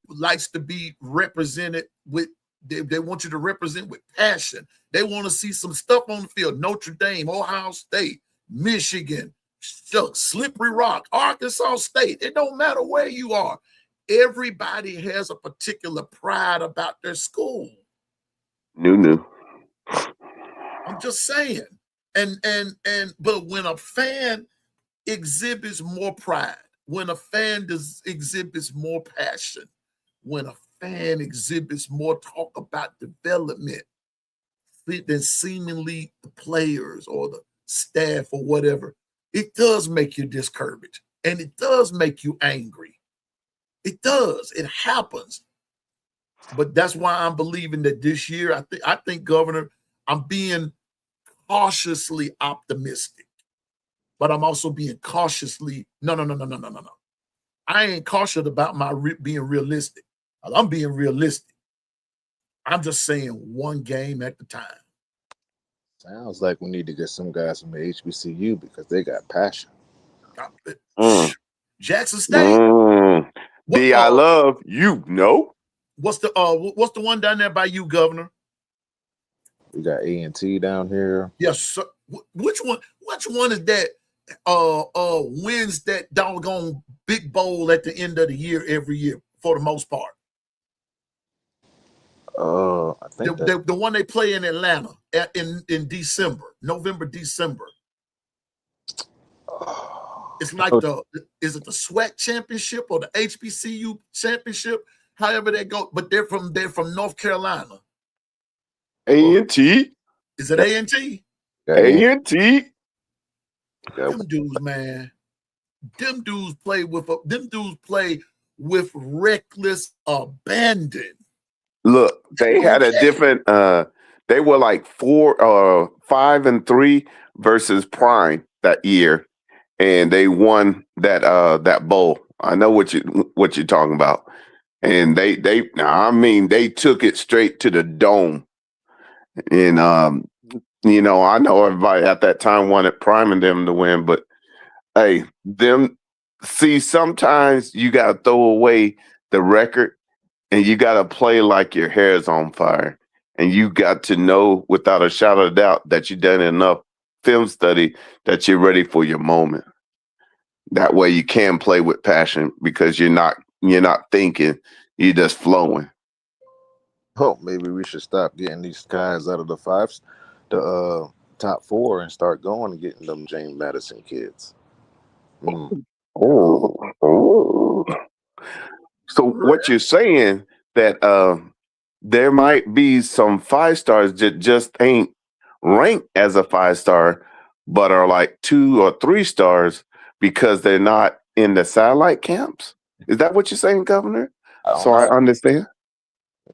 likes to be represented with. They want you to represent with passion. They want to see some stuff on the field. Notre Dame, Ohio State, Michigan, Slippery Rock, Arkansas State. It don't matter where you are. Everybody has a particular pride about their school. New. I'm just saying. But when a fan exhibits more pride, when a fan exhibits more passion, when a fan exhibits more talk about development than seemingly the players or the staff or whatever, it does make you discouraged and it does make you angry. It does. It happens. But that's why I'm believing that this year, I think, Governor, I'm being cautiously optimistic, but I'm also being cautiously no. I ain't cautious about my being realistic. I'm being realistic. I'm just saying one game at the time. Sounds like we need to get some guys from the HBCU because they got passion. Jackson State. I love you. No. What's the one down there by you, Governor? We got A&T down here. Yes, sir. Which one is that wins that doggone big bowl at the end of the year every year for the most part? I think the one they play in Atlanta in December, November, December. It's like is it the SWAC championship or the HBCU championship? However they go, but they're from North Carolina. A&T. Is it A&T? A&T. Them dudes, man. Them dudes play with reckless abandon. Look, they had a different they were like 5-3 versus Prime that year, and they won that bowl. I know what you're talking about. And they took it straight to the dome. And I know everybody at that time wanted Prime and them to win, but hey, sometimes you gotta throw away the record and you gotta play like your hair's on fire. And you got to know without a shadow of doubt that you've done enough film study that you're ready for your moment. That way you can play with passion because you're not thinking, you're just flowing. Oh, maybe we should stop getting these guys out of the top four and start going and getting them James Madison kids. Oh. So what you're saying that there might be some 5-stars that just ain't ranked as a 5-star, but are like 2 or 3 stars because they're not in the satellite camps? Is that what you're saying, Governor? I understand.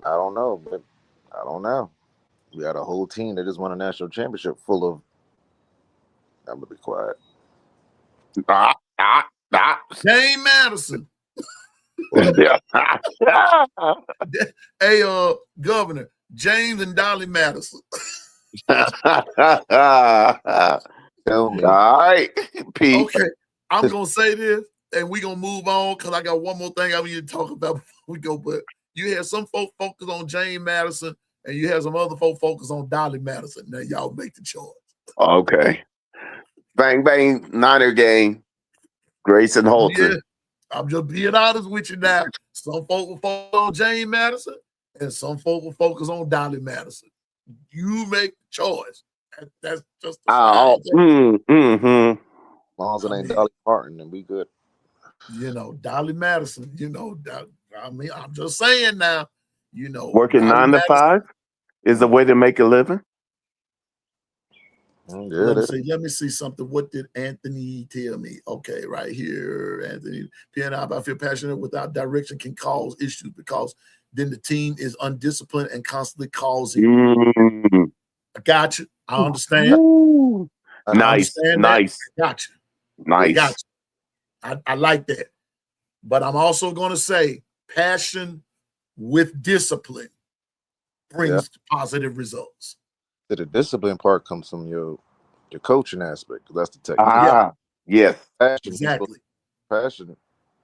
I don't know, but I don't know. We got a whole team that just won a national championship full of. I'm gonna be quiet. James Madison. Hey, Governor, James and Dolly Madison. Tell me. All right, Pete. Okay, I'm gonna say this, and we're gonna move on because I got one more thing I need to talk about before we go. But you had some folk focus on James Madison, and you had some other folk focus on Dolly Madison. Now y'all make the choice. Okay. Bang bang, Niner game. Grayson Holton. Yeah, I'm just being honest with you now. Some folk will focus on James Madison, and some folk will focus on Dolly Madison. You make the choice. That's just As long as it ain't Dolly Parton, then we good. Dolly Madison. I'm just saying now. Working Dolly 9 to 5. is the way to make a living. Yeah, Let me see something. What did Anthony tell me? Okay, right here, Anthony. I feel passionate without direction can cause issues because then the team is undisciplined and constantly causing. Mm. I got you. I understand. Woo. I Nice, understand nice, that. I got you. nice. Got you. I like that. But I'm also going to say passion with discipline brings positive results. The discipline part comes from your coaching aspect. That's the technique. Yes. Passion, Exactly. Passion.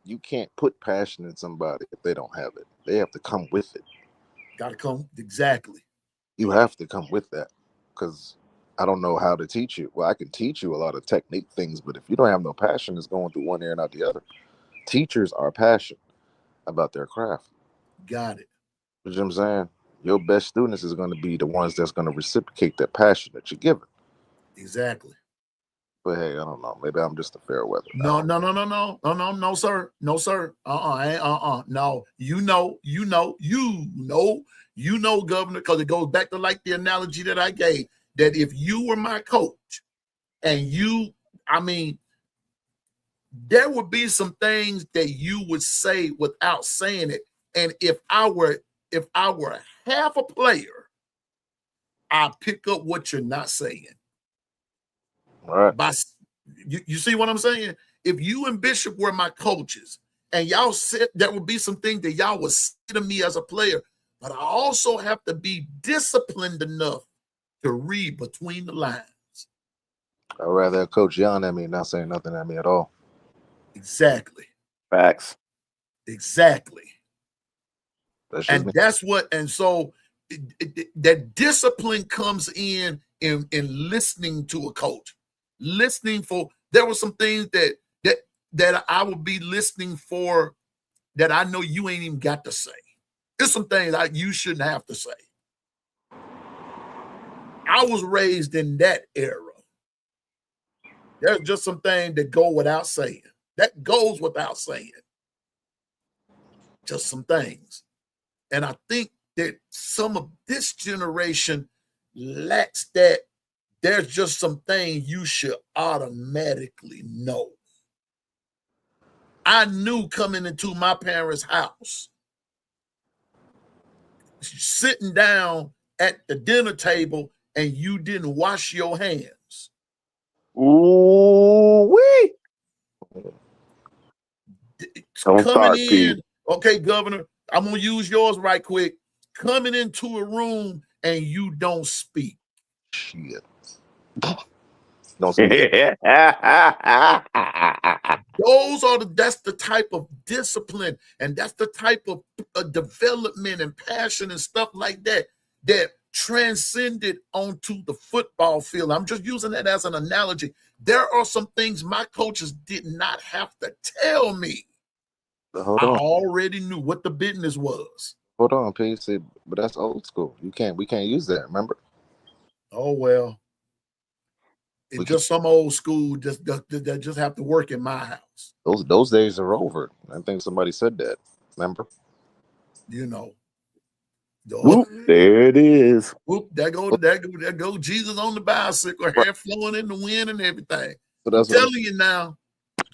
You can't put passion in somebody if they don't have it. They have to come with it. Got to come. Exactly. You have to come with that because I don't know how to teach you. Well, I can teach you a lot of technique things, but if you don't have no passion, it's going through one ear and out the other. Teachers are passionate about their craft. Got it. You know what I'm saying? Your best students is going to be the ones that's going to reciprocate that passion that you're giving. Exactly. But hey, I don't know. Maybe I'm just a fair weather. No, sir. No, sir. No, you know, Governor, because it goes back to like the analogy that I gave, that if you were my coach and there would be some things that you would say without saying it. And if I were half a player, I pick up what you're not saying. All right. You see what I'm saying? If you and Bishop were my coaches and y'all said there would be some things that y'all would say to me as a player, but I also have to be disciplined enough to read between the lines. I'd rather a coach yelling at me and not saying nothing at me at all. Exactly. Facts. Exactly. And that's what, and so that discipline comes in listening to a coach. Listening for, there were some things that I would be listening for that I know you ain't even got to say. There's some things you shouldn't have to say. I was raised in that era. There's just some things that go without saying. That goes without saying. Just some things. And I think that some of this generation lacks that. There's just some things you should automatically know. I knew coming into my parents' house, sitting down at the dinner table and you didn't wash your hands. Ooh wee! Coming in, okay, Governor, I'm gonna use yours right quick. Coming into a room and you don't speak. Shit. Don't speak. That's the type of discipline and that's the type of development and passion and stuff like that transcended onto the football field. I'm just using that as an analogy. There are some things my coaches did not have to tell me. Hold on. I already knew what the business was. Hold on, PC, but that's old school. We can't use that, remember? Oh well. It's just some old school that just have to work in my house. Those days are over. I think somebody said that. Remember? You know. Whoop, there it is. Whoop, there go Jesus on the bicycle, hair flowing in the wind and everything. So that's I'm telling you now.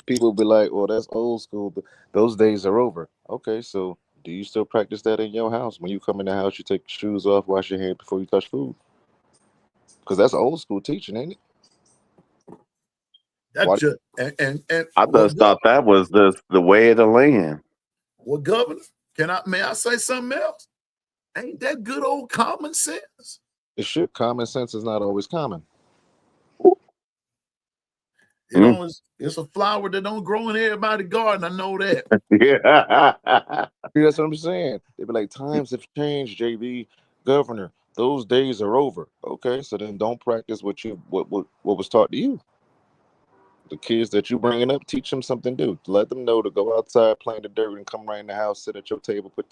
People will be like, well, that's old school, but those days are over. Okay, so do you still practice that in your house? When you come in the house, you take your shoes off, wash your hands before you touch food? Because that's old school teaching, ain't it? That's just, and I just thought that was the way of the land. Well, Governor, may I say something else? Ain't that good old common sense? It should. Common sense is not always common. It's a flower that don't grow in everybody's garden. I know that. Yeah. That's what I'm saying. They be like, times have changed, JB. Governor, those days are over. Okay, so then don't practice what was taught to you. The kids that you bringing up, teach them something new. Let them know to go outside, play in the dirt, and come right in the house, sit at your table, put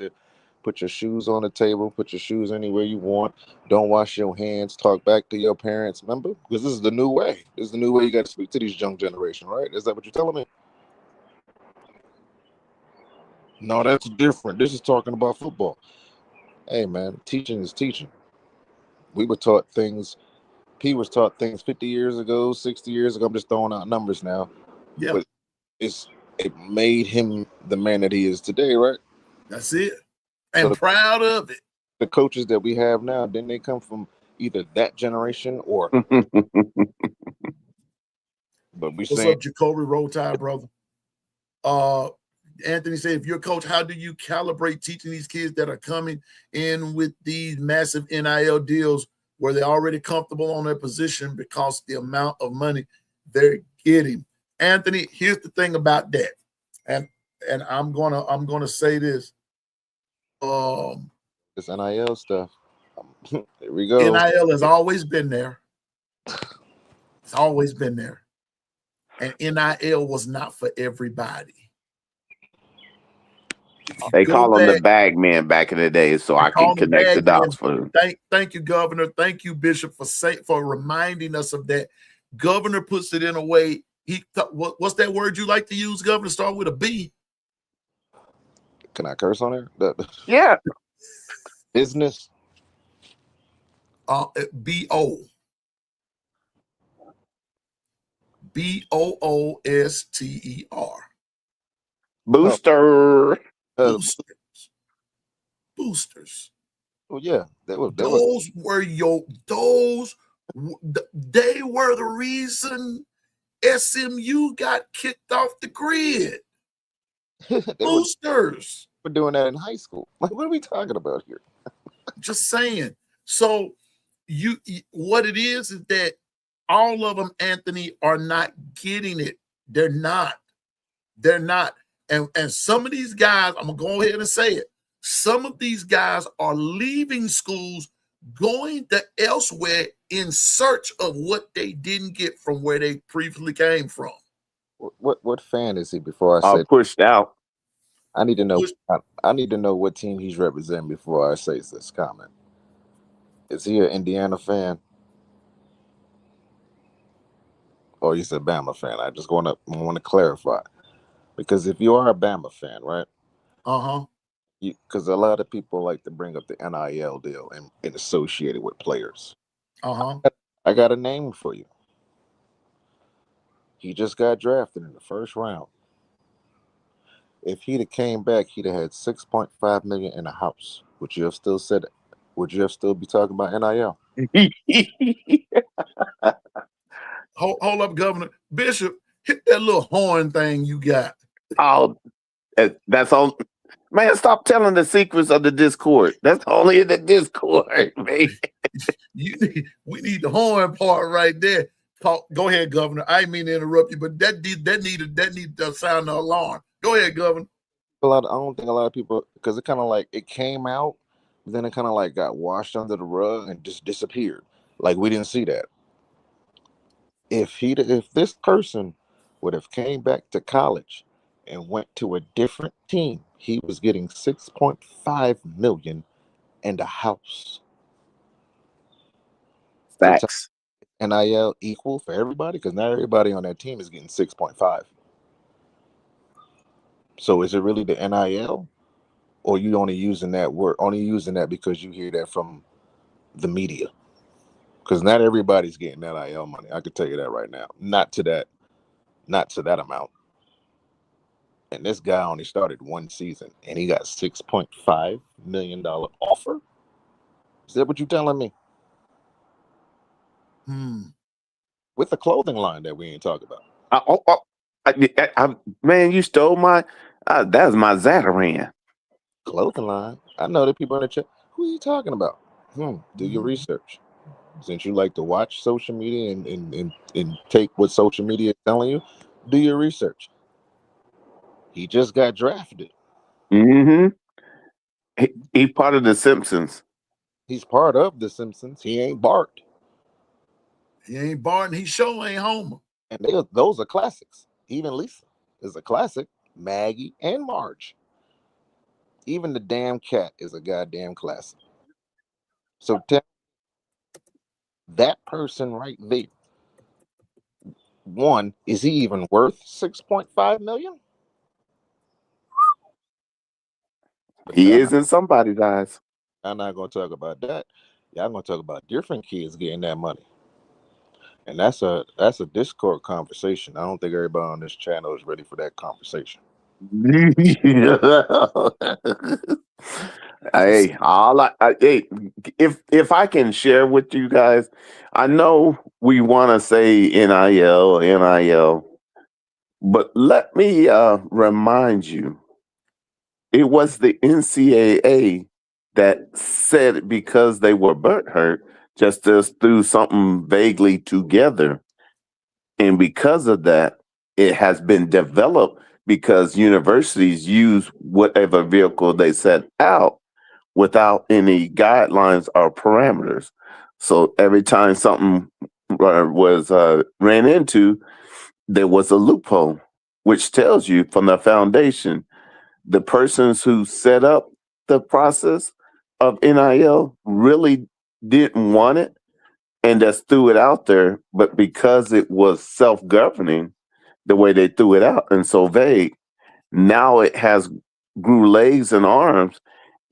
your shoes on the table, put your shoes anywhere you want. Don't wash your hands. Talk back to your parents. Remember? Because this is the new way. This is the new way you got to speak to these young generation, right? Is that what you're telling me? No, that's different. This is talking about football. Hey, man, teaching is teaching. We were taught things. P was taught things 50 years ago, 60 years ago. I'm just throwing out numbers now. Yeah. But it made him the man that he is today, right? That's it. And proud of it. The coaches that we have now, didn't they come from either that generation or but we What's saying up, Jacoby? Roll Tide, brother. Anthony said, if you're a coach, how do you calibrate teaching these kids that are coming in with these massive NIL deals where they're already comfortable on their position because the amount of money they're getting? Anthony, here's the thing about that. And I'm gonna say this. This NIL stuff. Here we go. NIL has always been there. It's always been there. And NIL was not for everybody. They call him the bag man back in the day, so I can connect the dots for him. Thank you, Governor. Thank you, Bishop, for reminding us of that. Governor puts it in a way. What's that word you like to use, Governor? Start with a B. Can I curse on there? Yeah. Business. B-O. B-O-O-S-T-E-R. Booster. Boosters. Oh yeah, they were they were the reason SMU got kicked off the grid. Boosters. We're doing that in high school. Like, what are we talking about here? Just saying. So what it is that all of them, Anthony, are not getting it. They're not. And some of these guys, I'm gonna go ahead and say it. Some of these guys are leaving schools, going to elsewhere in search of what they didn't get from where they previously came from. What fan is he? Before I say pushed out. I need to know. I need to know what team he's representing before I say this comment. Is he an Indiana fan? Or he's a Bama fan? I just want to clarify, because if you are a Bama fan, right? Because a lot of people like to bring up the NIL deal and associate it with players. I got a name for you. He just got drafted in the first round. If he'd have came back, he'd have had $6.5 million in a house. Would you have still said it? Would you have still be talking about NIL? Hold up, Governor. Bishop, hit that little horn thing you got. Oh, that's all. Man, stop telling the secrets of the Discord. That's only in the Discord, man. We need the horn part right there. Go ahead, Governor. I didn't mean to interrupt you, but that needed to sound the alarm. Go ahead, Governor. I don't think a lot of people, because it kind of like it came out, but then it kind of like got washed under the rug and just disappeared. Like we didn't see that. If this person would have came back to college and went to a different team, he was getting $6.5 million and a house. Facts. NIL equal for everybody, because not everybody on that team is getting 6.5. So is it really the NIL, or you only using that word? Only using that because you hear that from the media? Because not everybody's getting NIL money. I could tell you that right now. Not to that amount. And this guy only started one season, and he got $6.5 million offer. Is that what you're telling me? With the clothing line that we ain't talking about. Man, you stole my. That's my Zataran. Clothing line. I know that people in the chat. Who are you talking about? Do your research. Since you like to watch social media and take what social media is telling you, do your research. He just got drafted. He's part of the Simpsons. He's part of the Simpsons. He ain't Bart. He ain't Bart, and he sure ain't Homer. And those are classics. Even Lisa is a classic. Maggie and Marge. Even the damn cat is a goddamn classic. So that person right there, one, is he even worth $6.5 million? He is in somebody's eyes. I'm not going to talk about that. Yeah, I'm gonna talk about different kids getting that money, and that's a Discord conversation. I don't think everybody on this channel is ready for that conversation. Hey, hey, if I can share with you guys, I know we want to say NIL, but let me remind you, it was the NCAA that said it because they were butthurt, just threw something vaguely together. And because of that, it has been developed because universities use whatever vehicle they set out without any guidelines or parameters. So every time something was ran into, there was a loophole, which tells you from the foundation, the persons who set up the process of NIL really didn't want it and just threw it out there. But because it was self governing, the way they threw it out and so vague, now it has grew legs and arms.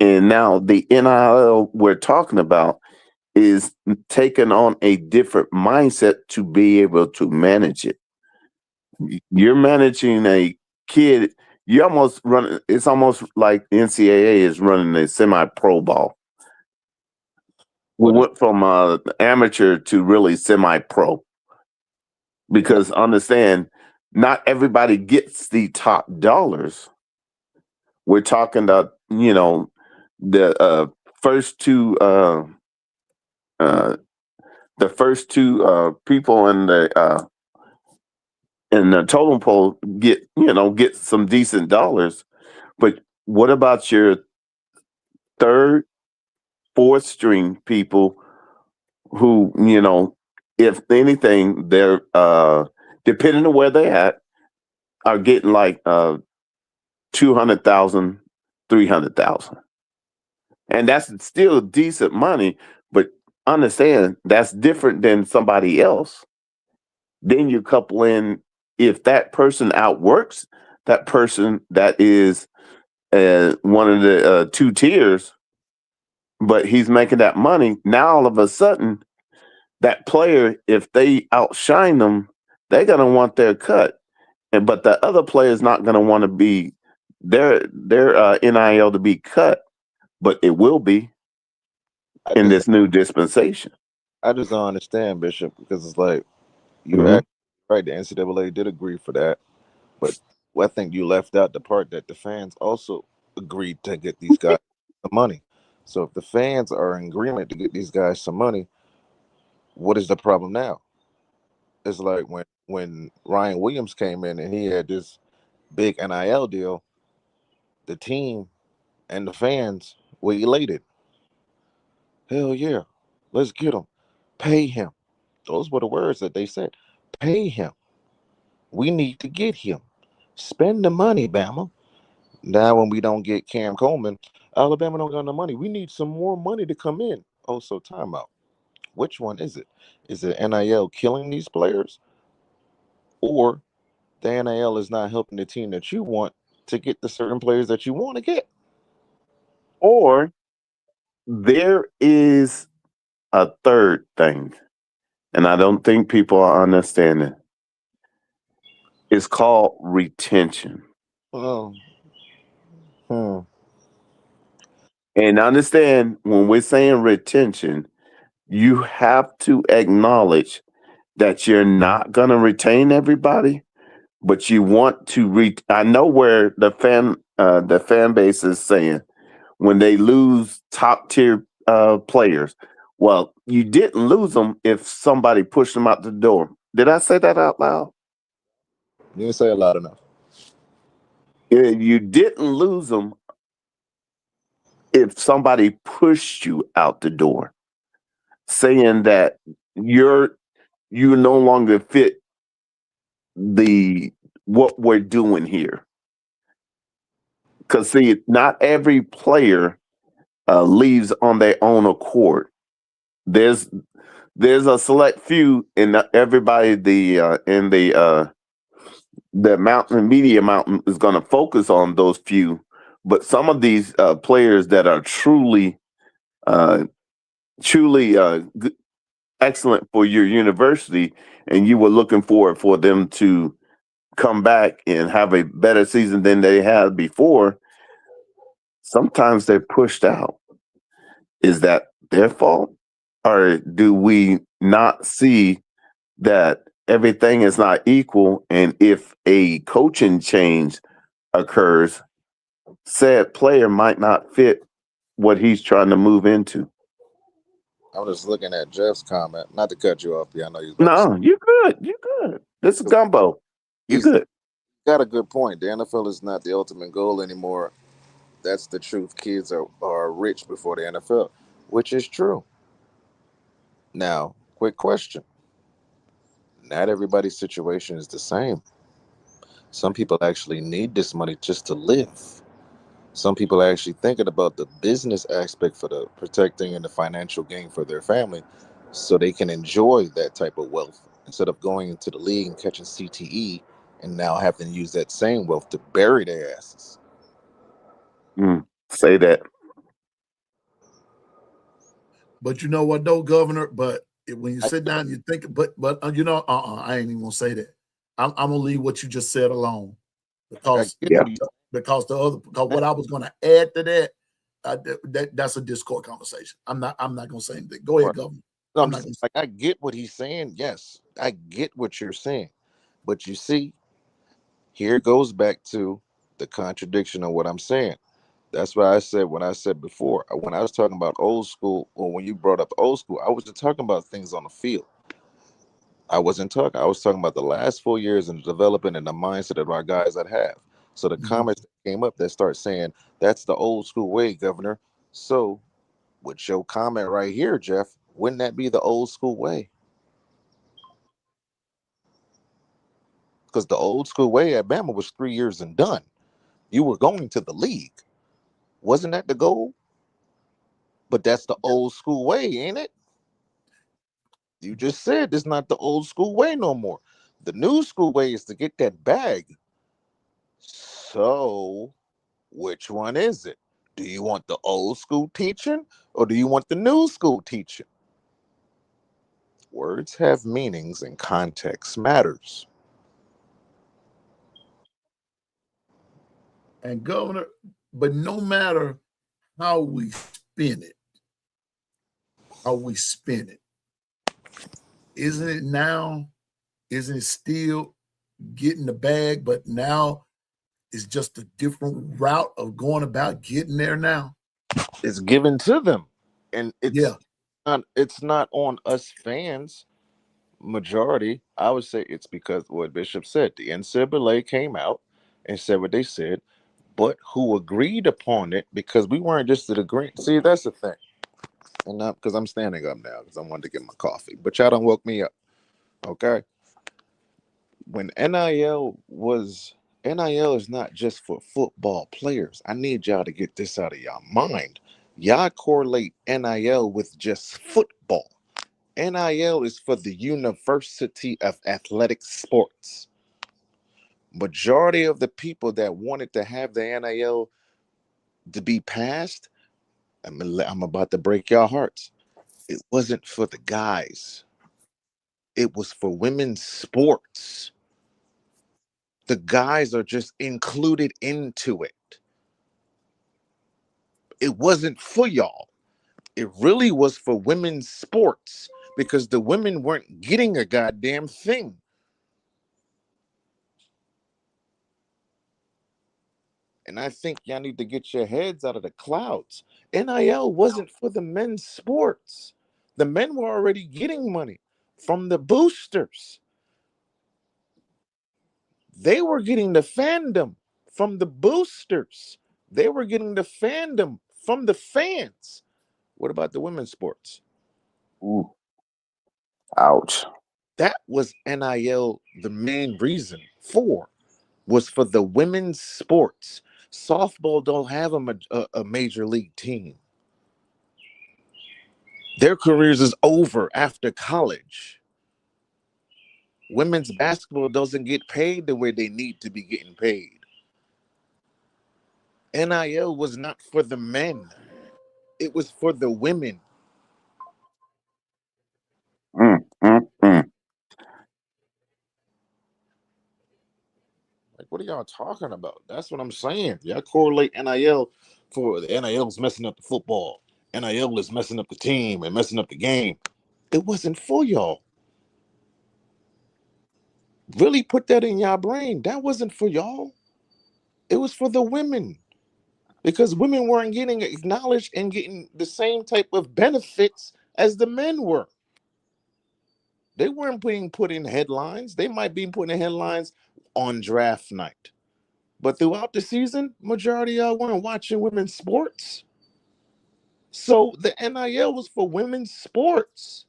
And now the NIL we're talking about is taking on a different mindset to be able to manage it. You're managing a kid. You almost run. It's almost like the NCAA is running a semi-pro ball. We What is went from amateur to really semi-pro because understand, not everybody gets the top dollars. We're talking about the first two uh, people in the totem pole get some decent dollars. But what about your third, fourth string people who, if anything, they're depending on where they at, are getting like 200,000, 300,000, and that's still decent money. But understand that's different than somebody else. Then you couple in, if that person outworks that person that is one of the two tiers, but he's making that money. Now all of a sudden, that player, if they outshine them, they're gonna want their cut. And but the other player is not gonna want to be their NIL to be cut, but it will be I in just this new dispensation. I just don't understand, Bishop, because it's like you Mhm. act right. The NCAA did agree for that, but I think you left out the part that the fans also agreed to get these guys the money. So if the fans are in agreement to get these guys some money, what is the problem now? It's like when Ryan Williams came in and he had this big NIL deal, the team and the fans were elated. Hell yeah, let's get him, pay him. Those were the words that they said. Pay him. We need to get him. Spend the money, Bama. Now, when we don't get Cam Coleman, Alabama don't got no money. We need some more money to come in. Oh, so timeout. Which one is it? Is it NIL killing these players, or the NIL is not helping the team that you want to get the certain players that you want to get? Or there is a third thing, and I don't think people are understanding. It's called retention. Oh, hmm. And understand, when we're saying retention, you have to acknowledge that you're not going to retain everybody, but you want to I know where the fan base is saying when they lose top tier players. Well, you didn't lose them if somebody pushed them out the door. Did I say that out loud? You didn't say it loud enough. You didn't lose them if somebody pushed you out the door, saying that you're you no longer fit the what we're doing here. Because see, not every player leaves on their own accord. There's there's a select few, and everybody the mountain media mountain is going to focus on those few. But some of these players that are truly uh, truly excellent for your university, and you were looking forward for them to come back and have a better season than they had before, sometimes they're pushed out. Is that their fault? Or do we not see that everything is not equal? And if a coaching change occurs, said player might not fit what he's trying to move into. I'm just looking at Jeff's comment. Not to cut you off, P. I know you was about to say. No, you're good. You're good. This is gumbo. You're He's good. got a good point. The NFL is not the ultimate goal anymore. That's the truth. Kids are rich before the NFL, which is true. Now, quick question. Not everybody's situation is the same. Some people actually need this money just to live. Some people are actually thinking about the business aspect for the protecting and the financial gain for their family so they can enjoy that type of wealth instead of going into the league and catching CTE and now having to use that same wealth to bury their asses. Say that. But you know what, though, Governor? But when you sit down, and you think, but you know, I ain't even gonna say that. I'm gonna leave what you just said alone because what I was gonna add to that, that's a Discord conversation. I'm not gonna say anything. Go ahead, Governor. No, I'm just like, I get what he's saying. Yes, I get what you're saying. But you see, here it goes back to the contradiction of what I'm saying. That's why I said what I said before. When I was talking about old school, or when you brought up old school, I wasn't talking about things on the field. I was talking about the last 4 years and developing and the mindset of our guys that have. So the comments that came up that start saying that's the old school way, Governor. So with your comment right here, Jeff, wouldn't that be the old school way? Because the old school way at Bama was 3 years and done. You were going to the league. Wasn't that the goal? But that's the old school way, ain't it? You just said it's not the old school way no more. The new school way is to get that bag. So, which one is it? Do you want the old school teaching or do you want the new school teaching? Words have meanings and context matters. And Governor, but no matter how we spin it, isn't it now? Isn't it still getting the bag? But now it's just a different route of going about getting there now. It's given to them. And it's not on us fans. Majority, I would say it's because what Bishop said. The NCAA came out and said what they said, but who agreed upon it because we weren't just agreeing. See, that's the thing. And not because I'm standing up now because I wanted to get my coffee. But y'all don't woke me up. Okay. When NIL is not just for football players. I need y'all to get this out of y'all mind. Y'all correlate NIL with just football. NIL is for the University of Athletic Sports. Majority of the people that wanted to have the NIL to be passed, I'm about to break y'all hearts. It wasn't for the guys. It was for women's sports. The guys are just included into it. It wasn't for y'all. It really was for women's sports because the women weren't getting a goddamn thing. And I think y'all need to get your heads out of the clouds. NIL wasn't for the men's sports. The men were already getting money from the boosters. They were getting the fandom from the boosters. They were getting the fandom from the fans. What about the women's sports? Ooh. Ouch. That was NIL. The main reason was for the women's sports. Softball don't have a major league team. Their careers is over after college. Women's basketball doesn't get paid the way they need to be getting paid. NIL was not for the men. It was for the women. what are y'all talking about? That's what I'm saying. Y'all correlate NIL for the NIL's messing up the football. NIL is messing up the team and messing up the game. It wasn't for y'all. Really put that in y'all brain. That wasn't for y'all. It was for the women. Because women weren't getting acknowledged and getting the same type of benefits as the men were. They weren't being put in headlines. They might be put in headlines on draft night. But throughout the season, majority of y'all weren't watching women's sports. So the NIL was for women's sports,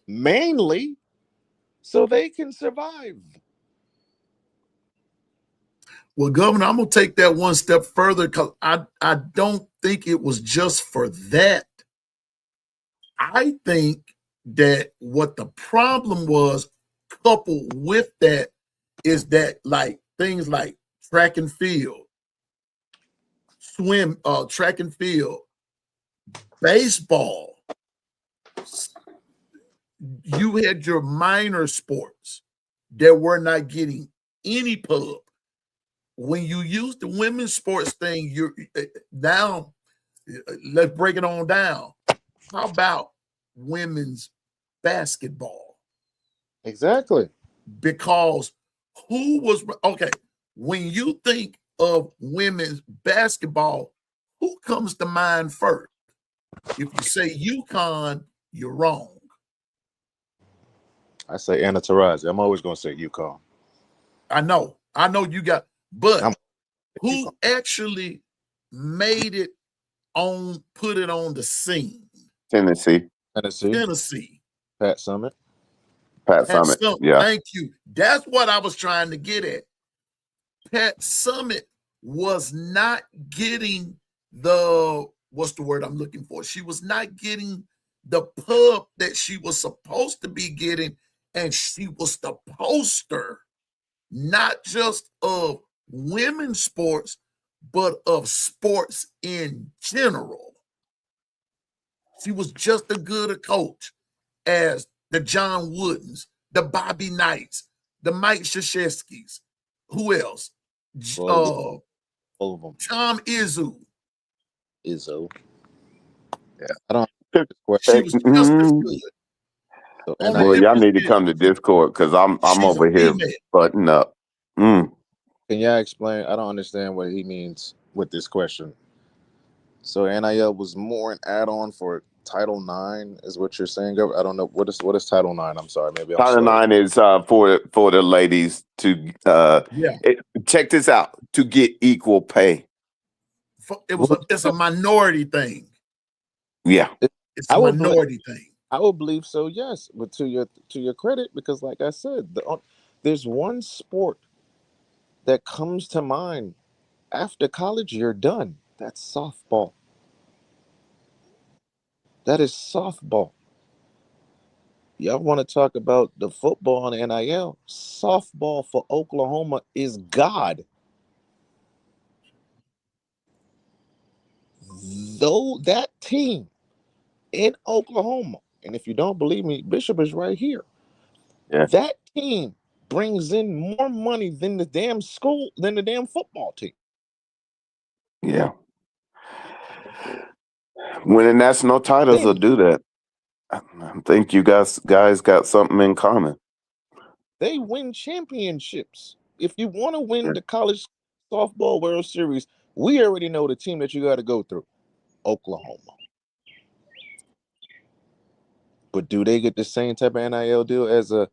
mainly, so they can survive. Well, Governor, I'm gonna take that one step further because I don't think it was just for that. I think that what the problem was, coupled with that, is that like things like track and field, track and field, baseball. You had your minor sports that were not getting any pub. When you use the women's sports thing, you're now. Let's break it on down. How about women's basketball? Exactly. Because who was okay? When you think of women's basketball, who comes to mind first? If you say UConn, you're wrong. I say Anna Tarazi. I'm always going to say UConn. I know you got, but who actually made it on, put it on the scene? Tennessee. Pat Summit. Yeah. Thank you. That's what I was trying to get at. Pat Summit was not getting the, what's the word I'm looking for? She was not getting the pub that she was supposed to be getting, and she was the poster, not just of women's sports, but of sports in general. She was just as good a coach as the John Woodens, the Bobby Knights, the Mike Krzyzewskis. Who else? All of them. Tom Izzo. Yeah. I don't. She was just as good. Well, y'all need to come to Discord because I'm over here butting up. Can y'all explain? I don't understand what he means with this question. So NIL was more an add-on for Title IX, is what you're saying? I don't know what is Title IX. I'm sorry, maybe I'm Title IX is for the ladies to check this out, to get equal pay. It's a minority thing. Yeah, it's a minority thing. I would believe so, yes. But to your credit, because like I said, there's one sport that comes to mind after college. You're done. That's softball. That is softball. Y'all want to talk about the football and NIL? Softball for Oklahoma is God. Though that team in Oklahoma, and if you don't believe me, Bishop is right here. Yeah. That team brings in more money than the damn football team. Yeah. Winning national titles will do that. I think you guys got something in common. They win championships. If you want to win the college softball World Series, we already know the team that you got to go through. Oklahoma. But do they get the same type of NIL deal as a?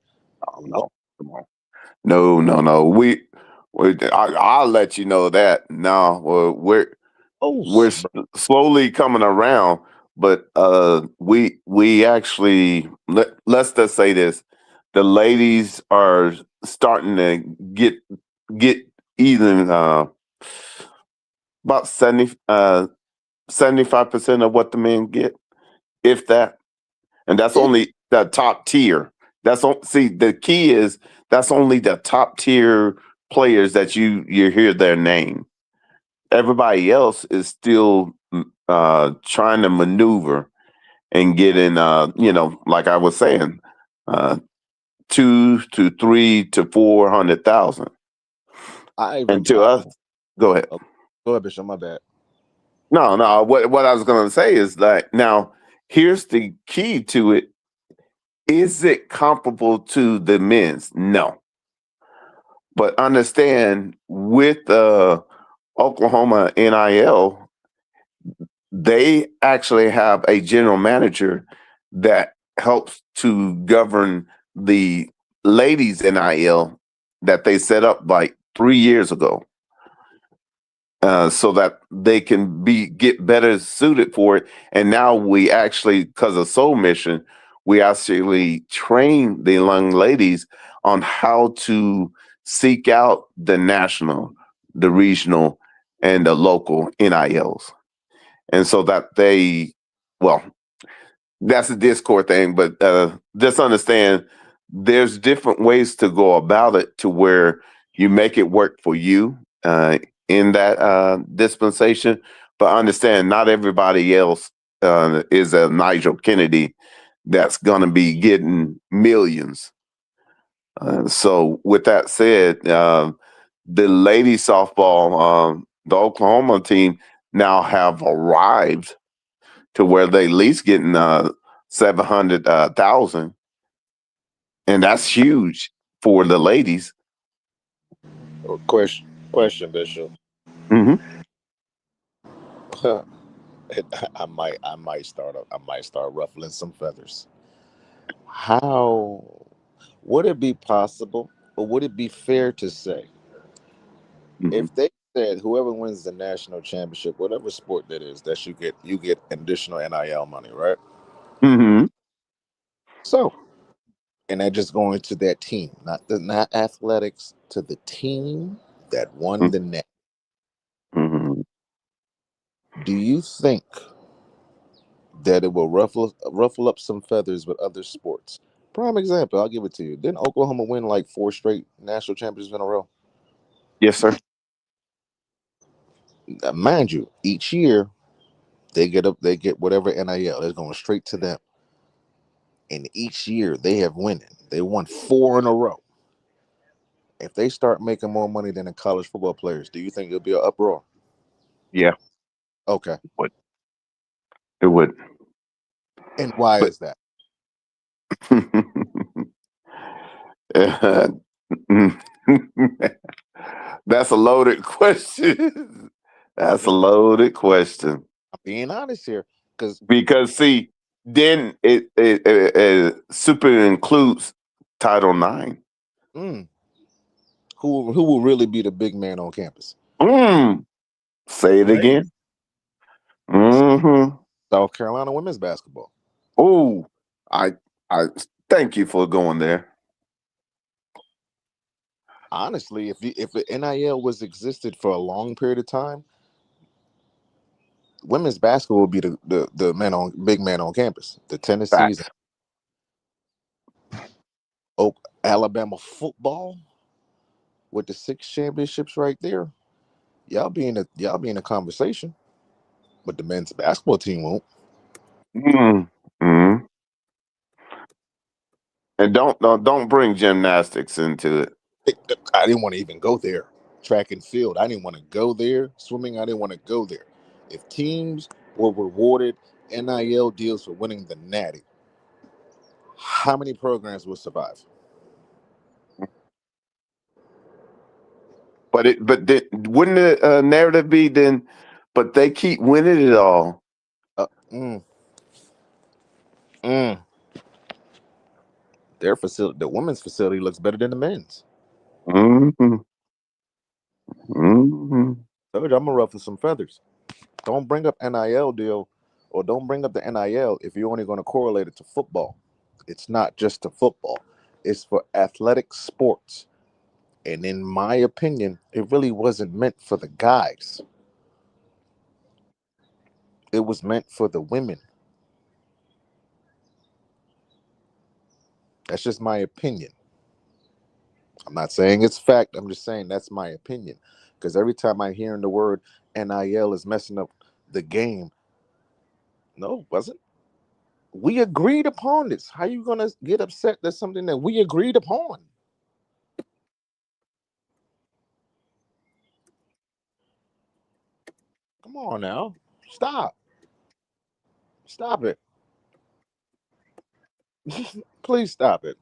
Oh, no. Come on. No. I'll let you know that. No, we're slowly coming around, but we actually let's just say this: the ladies are starting to get even about 75% of what the men get, if that, and that's only the top tier. The key is that's only the top tier players that you hear their name. Everybody else is still trying to maneuver and get in, like I was saying, 2 to 3 to 400,000. I And even to us, go ahead. oh, go ahead, Bishop. My bad. No, no. What I was going to say is that now here's the key to it. Is it comparable to the men's? No, but understand with Oklahoma NIL, they actually have a general manager that helps to govern the ladies NIL that they set up like 3 years ago. So that they can get better suited for it. And now we actually, because of Soul Mission, we actually train the young ladies on how to seek out the national, the regional, and the local NILs. And so that well, that's a Discord thing, but just understand there's different ways to go about it to where you make it work for you in that dispensation. But understand, not everybody else is a Nigel Kennedy that's going to be getting millions. So, with that said, the ladies softball, the Oklahoma team now have arrived to where they at least getting 700,000, and that's huge for the ladies. Question, Bishop. Mm-hmm. I might start ruffling some feathers. How would it be possible, or would it be fair to say, Mm-hmm. if they said whoever wins the national championship, whatever sport that is, that you get additional NIL money, right? Mm-hmm. So, and that just going to that team, not athletics, to the team that won the net. Mm-hmm. Do you think that it will ruffle up some feathers with other sports? Prime example, I'll give it to you. Didn't Oklahoma win like 4 straight national championships in a row? Yes, sir. Mind you, each year they get whatever NIL. It's going straight to them. And each year they have winning. They won 4 in a row. If they start making more money than the college football players, do you think it'll be an uproar? Yeah, Okay. it would. And why But is that? that's a loaded question. I That's a mean, loaded question. I'm being honest here, because Because see, then it super includes Title IX. mm, who will really be the big man on campus? Mm, say it Ladies. again. Mm-hmm. South Carolina women's basketball. Oh, I I thank you for going there. Honestly, if the NIL was existed for a long period of time, women's basketball would be the big man on campus. The Tennessees, Facts. Alabama football with the 6 championships right there. Y'all be in a conversation, but the men's basketball team won't. Mm-hmm. And don't bring gymnastics into it. I didn't want to even go there. Track and field, I didn't want to go there. Swimming, I didn't want to go there. If teams were rewarded NIL deals for winning the Natty, how many programs would survive? Wouldn't the narrative be then? But they keep winning it all. Uh, mm, mm. Their facility, the women's facility, looks better than the men's. Mm-hmm. Mm-hmm. So I'm gonna ruffle some feathers. Don't bring up NIL deal, or don't bring up the NIL if you're only going to correlate it to football. It's not just to football. It's for athletic sports. And in my opinion, it really wasn't meant for the guys. It was meant for the women. That's just my opinion. I'm not saying it's fact. I'm just saying that's my opinion. Because every time I hear the word NIL is messing up the game, no, it wasn't. We agreed upon this. How you gonna get upset? That's something that we agreed upon. Come on now. Stop it. Please stop it.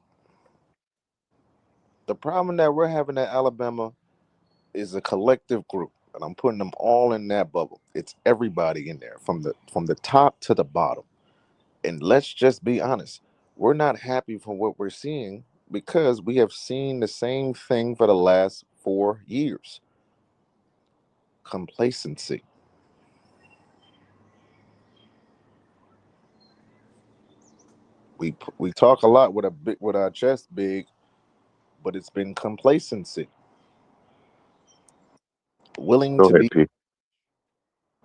The problem that we're having at Alabama is a collective group, and I'm putting them all in that bubble. It's everybody in there, from the top to the bottom. And let's just be honest, we're not happy from what we're seeing because we have seen the same thing for the last 4 years. Complacency. We talk a lot with our chest big, but it's been complacency. Willing Go to ahead, be.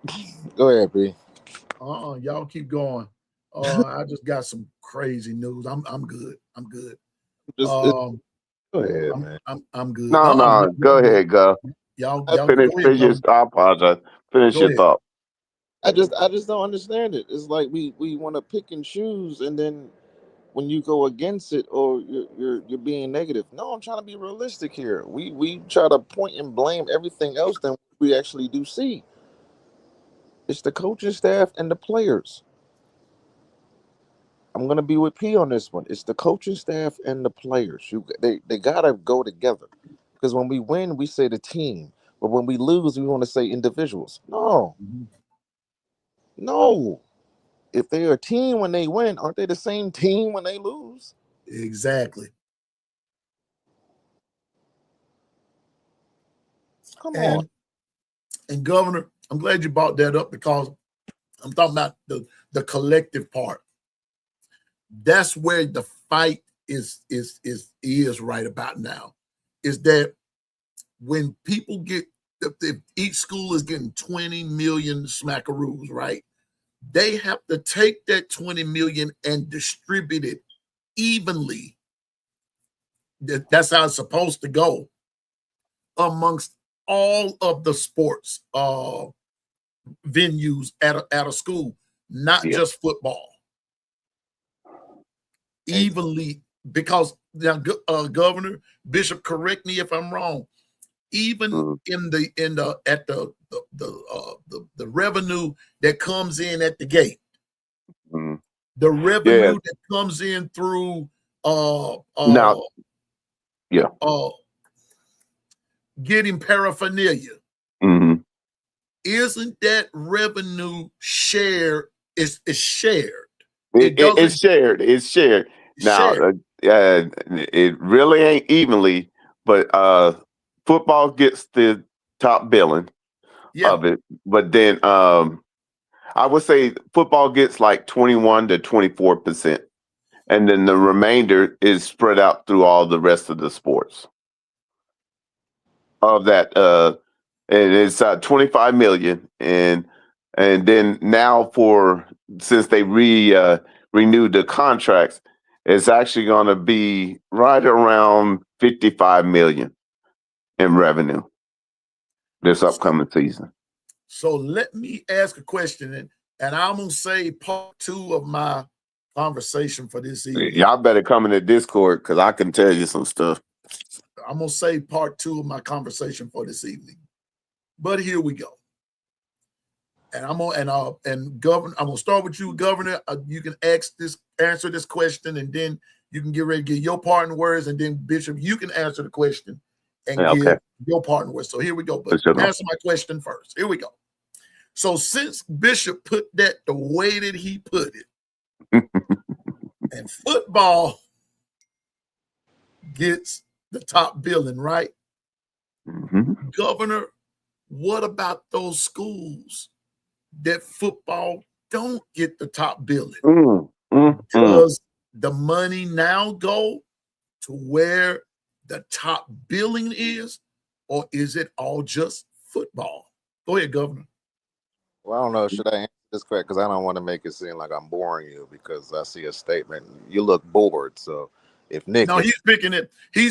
P. Go ahead, P. Y'all keep going. I just got some crazy news. I'm good. I'm good. Just Um, go ahead, man. I'm good. No. Go ahead, go. Y'all Finish. go ahead, Finish. Governor. I apologize. Finish Go your ahead. thought. I just don't understand it. It's like we want to pick and choose, and then when you go against it, or you're being negative. No, I'm trying to be realistic here. We try to point and blame everything else than we actually do see. It's the coaching staff and the players. I'm gonna be with P on this one. It's the coaching staff and the players. They gotta go together. Because when we win, we say the team, but when we lose, we want to say individuals. No, no. If they're a team when they win, aren't they the same team when they lose? Exactly. Come on. And Governor, I'm glad you brought that up because I'm talking about the collective part. That's where the fight is right about now. Is that when people get, if each school is getting 20 million smackaroos, right? They have to take that 20 million and distribute it evenly. That's how it's supposed to go amongst all of the sports venues at a school, not Yeah. just football. Evenly, because now, Governor Bishop, correct me if I'm wrong. Even in the revenue that comes in at the gate, the revenue that comes in through Now, yeah. Getting paraphernalia, isn't that revenue shared? Is shared. It's shared. It's shared. Now, it really ain't evenly, but football gets the top billing of it. But then I would say football gets like 21 to 24%. And then the remainder is spread out through all the rest of the sports. Of that, and it's 25 million, and then now since they renewed the contracts, it's actually going to be right around 55 million in revenue this upcoming season. So let me ask a question, and I'm gonna say part 2 of my conversation for this evening. Y'all better come in the Discord because I can tell you some stuff. I'm gonna say part 2 of my conversation for this evening. But here we go. And I'm gonna start with you, Governor. You can answer this question, and then you can get ready to get your part in words, and then Bishop, you can answer the question and give your part in words. So here we go. But answer my question first. Here we go. So since Bishop put that the way that he put it, and football gets the top billing, right? Governor, what about those schools that football don't get the top billing? Does the money now go to where the top billing is, or is it all just football? Go ahead, Governor. Well, I don't know. Should I answer this correct? Because I don't want to make it seem like I'm boring you because I see a statement. You look bored. So if Nick, he's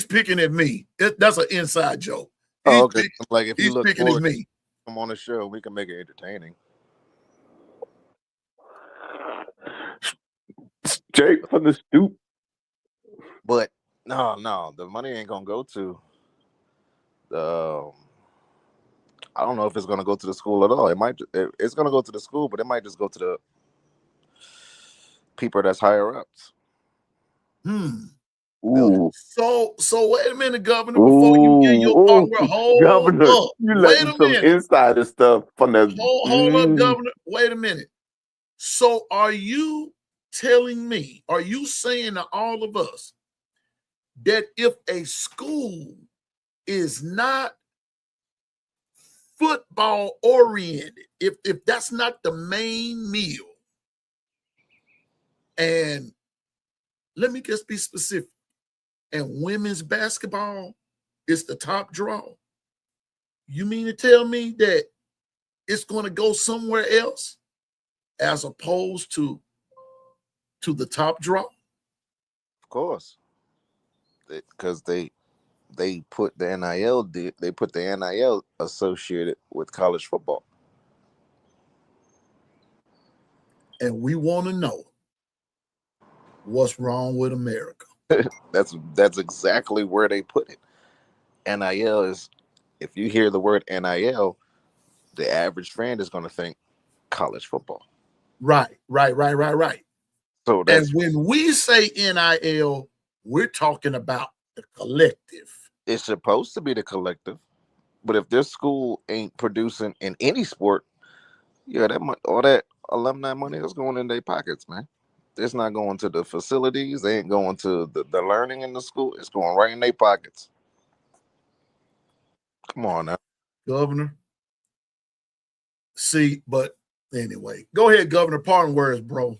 picking at me. That's an inside joke. Okay. Like if you look picking bored, at me. Come on the show. We can make it entertaining. Jake from the stoop. But no, the money ain't gonna go to I don't know if it's going to go to the school at all. It's going to go to the school, but it might just go to the people that's higher ups. Ooh. So wait a minute, Governor, before you get your part, hold Governor, up. you Wait letting a some minute. insider stuff from the Hold up, Governor. Wait a minute. So are you telling me, are you saying to all of us that if a school is not football oriented, if that's not the main meal, and let me just be specific, and women's basketball is the top draw, you mean to tell me that it's going to go somewhere else as opposed to the top draw? Of course, because they put the NIL associated with college football, and we want to know what's wrong with America. That's exactly where they put it. NIL is, if you hear the word NIL, the average fan is going to think college football. Right. So and when we say NIL, we're talking about the collective. It's supposed to be the collective, but if their school ain't producing in any sport, yeah, all that alumni money is going in their pockets, man. It's not going to the facilities. They ain't going to the learning in the school. It's going right in their pockets. Come on now, Governor. See, but anyway, go ahead, Governor. Pardon words, bro.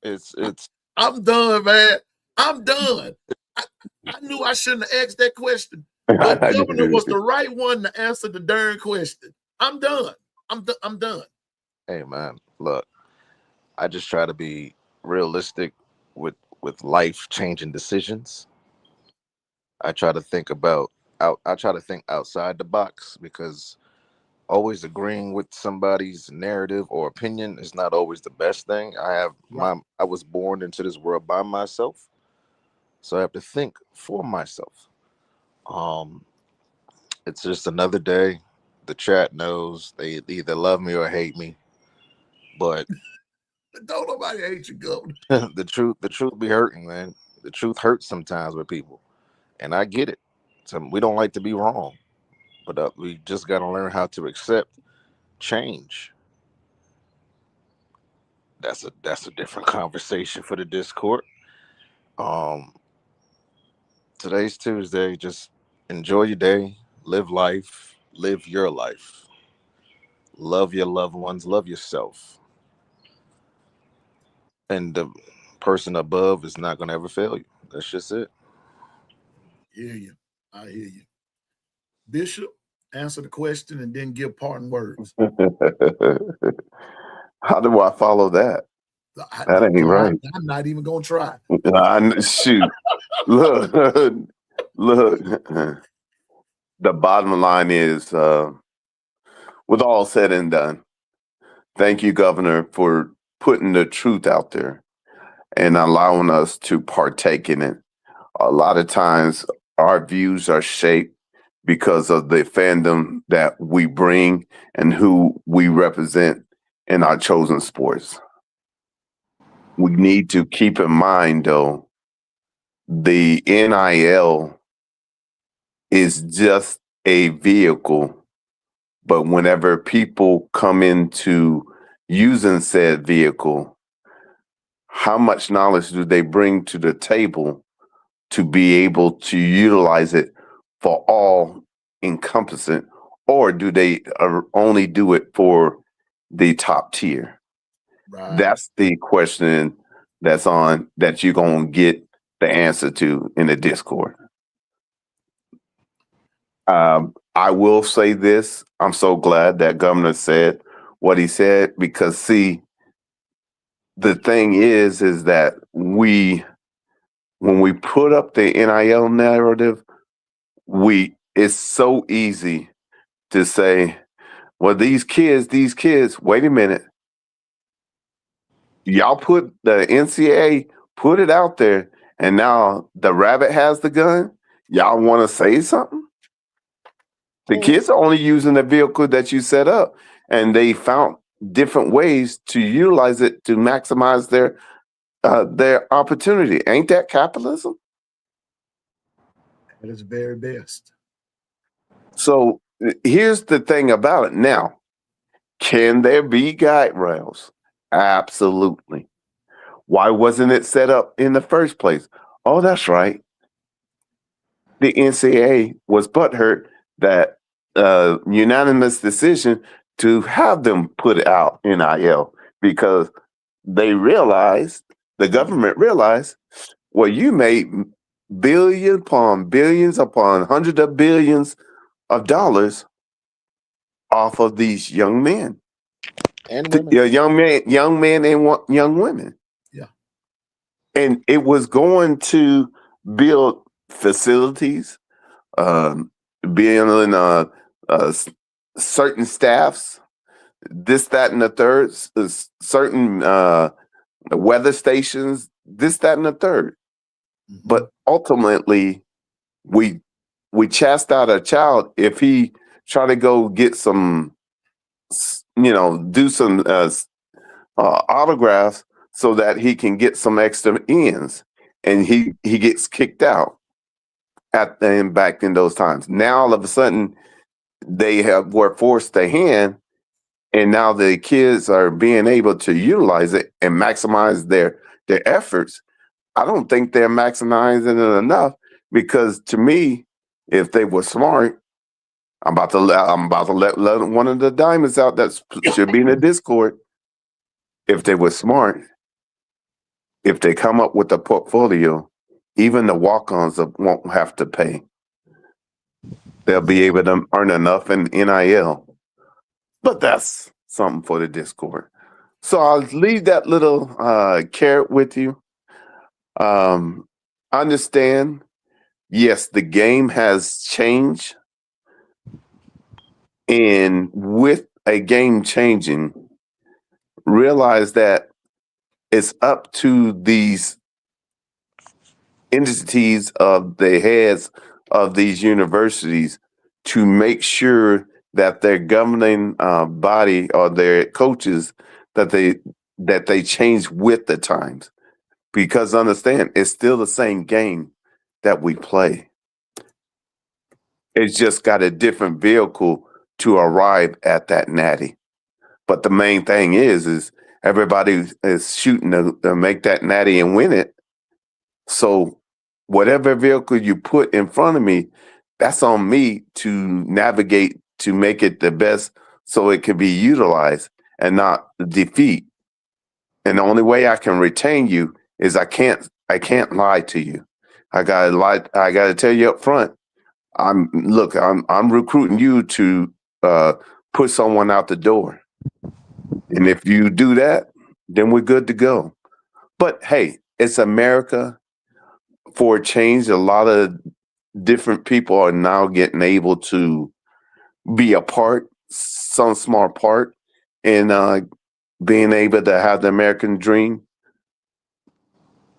it's. I'm done, man. I'm done. I knew I shouldn't have asked that question, but Governor was the right one to answer the darn question. I'm done. I'm done. Hey, man, look, I just try to be realistic with life-changing decisions. I try to think outside the box, because always agreeing with somebody's narrative or opinion is not always the best thing. I was born into this world by myself, so I have to think for myself. It's just another day. The chat knows they either love me or hate me, but don't nobody hate you, Governor. the truth be hurting, man. The truth hurts sometimes with people, and I get it. So we don't like to be wrong, but we just got to learn how to accept change. That's a different conversation for the Discord. Today's Tuesday. Just enjoy your day, live life, live your life, love your loved ones, love yourself, and the person above is not going to ever fail you. That's just it. I hear you. Bishop, answer the question and then give parting words. How do I follow that? That ain't right. I'm not even gonna try. Shoot. Look. The bottom line is, with all said and done, thank you, Governor, for putting the truth out there and allowing us to partake in it. A lot of times our views are shaped because of the fandom that we bring and who we represent in our chosen sports. We need to keep in mind, though, the NIL is just a vehicle, but whenever people come into using said vehicle, how much knowledge do they bring to the table to be able to utilize it for all encompassing, or do they only do it for the top tier? Right. That's the question that you're going to get the answer to in the Discord. I will say this. I'm so glad that Governor said what he said, because see, the thing is that when we put up the NIL narrative, it's so easy to say, well, these kids, wait a minute. Y'all put the NCAA, put it out there, and now the rabbit has the gun. Y'all want to say something? The kids are only using the vehicle that you set up, and they found different ways to utilize it to maximize their opportunity. Ain't that capitalism? At its very best. So here's the thing about it now. Can there be guide rails? Absolutely. Why wasn't it set up in the first place? Oh, that's right. The NCAA was butthurt that unanimous decision to have them put out NIL because they realized, the government realized, well, you made billions upon hundreds of billions of dollars off of these young men. And women. Young men and young women. Yeah. And it was going to build facilities, being certain staffs, this, that, and the third, certain weather stations, this, that, and the third. Mm-hmm. But ultimately, we chastised a child if he try to go get some, do some autographs so that he can get some extra ends, and he gets kicked out back in those times. Now all of a sudden they were forced their hand, and now the kids are being able to utilize it and maximize their efforts. I don't think they're maximizing it enough, because to me, if they were smart, I'm about to let one of the diamonds out that should be in the Discord. If they were smart, if they come up with a portfolio, even the walk-ons won't have to pay. They'll be able to earn enough in NIL. But that's something for the Discord. So I'll leave that little carrot with you. Understand, yes, the game has changed. And with a game changing, realize that it's up to these entities of the heads of these universities to make sure that their governing body or their coaches, that they change with the times. Because understand, it's still the same game that we play. It's just got a different vehicle to arrive at that natty. But the main thing is everybody is shooting to make that natty and win it. So whatever vehicle you put in front of me, that's on me to navigate to make it the best so it can be utilized and not defeat. And the only way I can retain you is I can't lie to you. I gotta tell you up front, I'm recruiting you to push someone out the door. And if you do that, then we're good to go. But hey, it's America. For a change, a lot of different people are now getting able to be a part, some small part, in being able to have the American dream.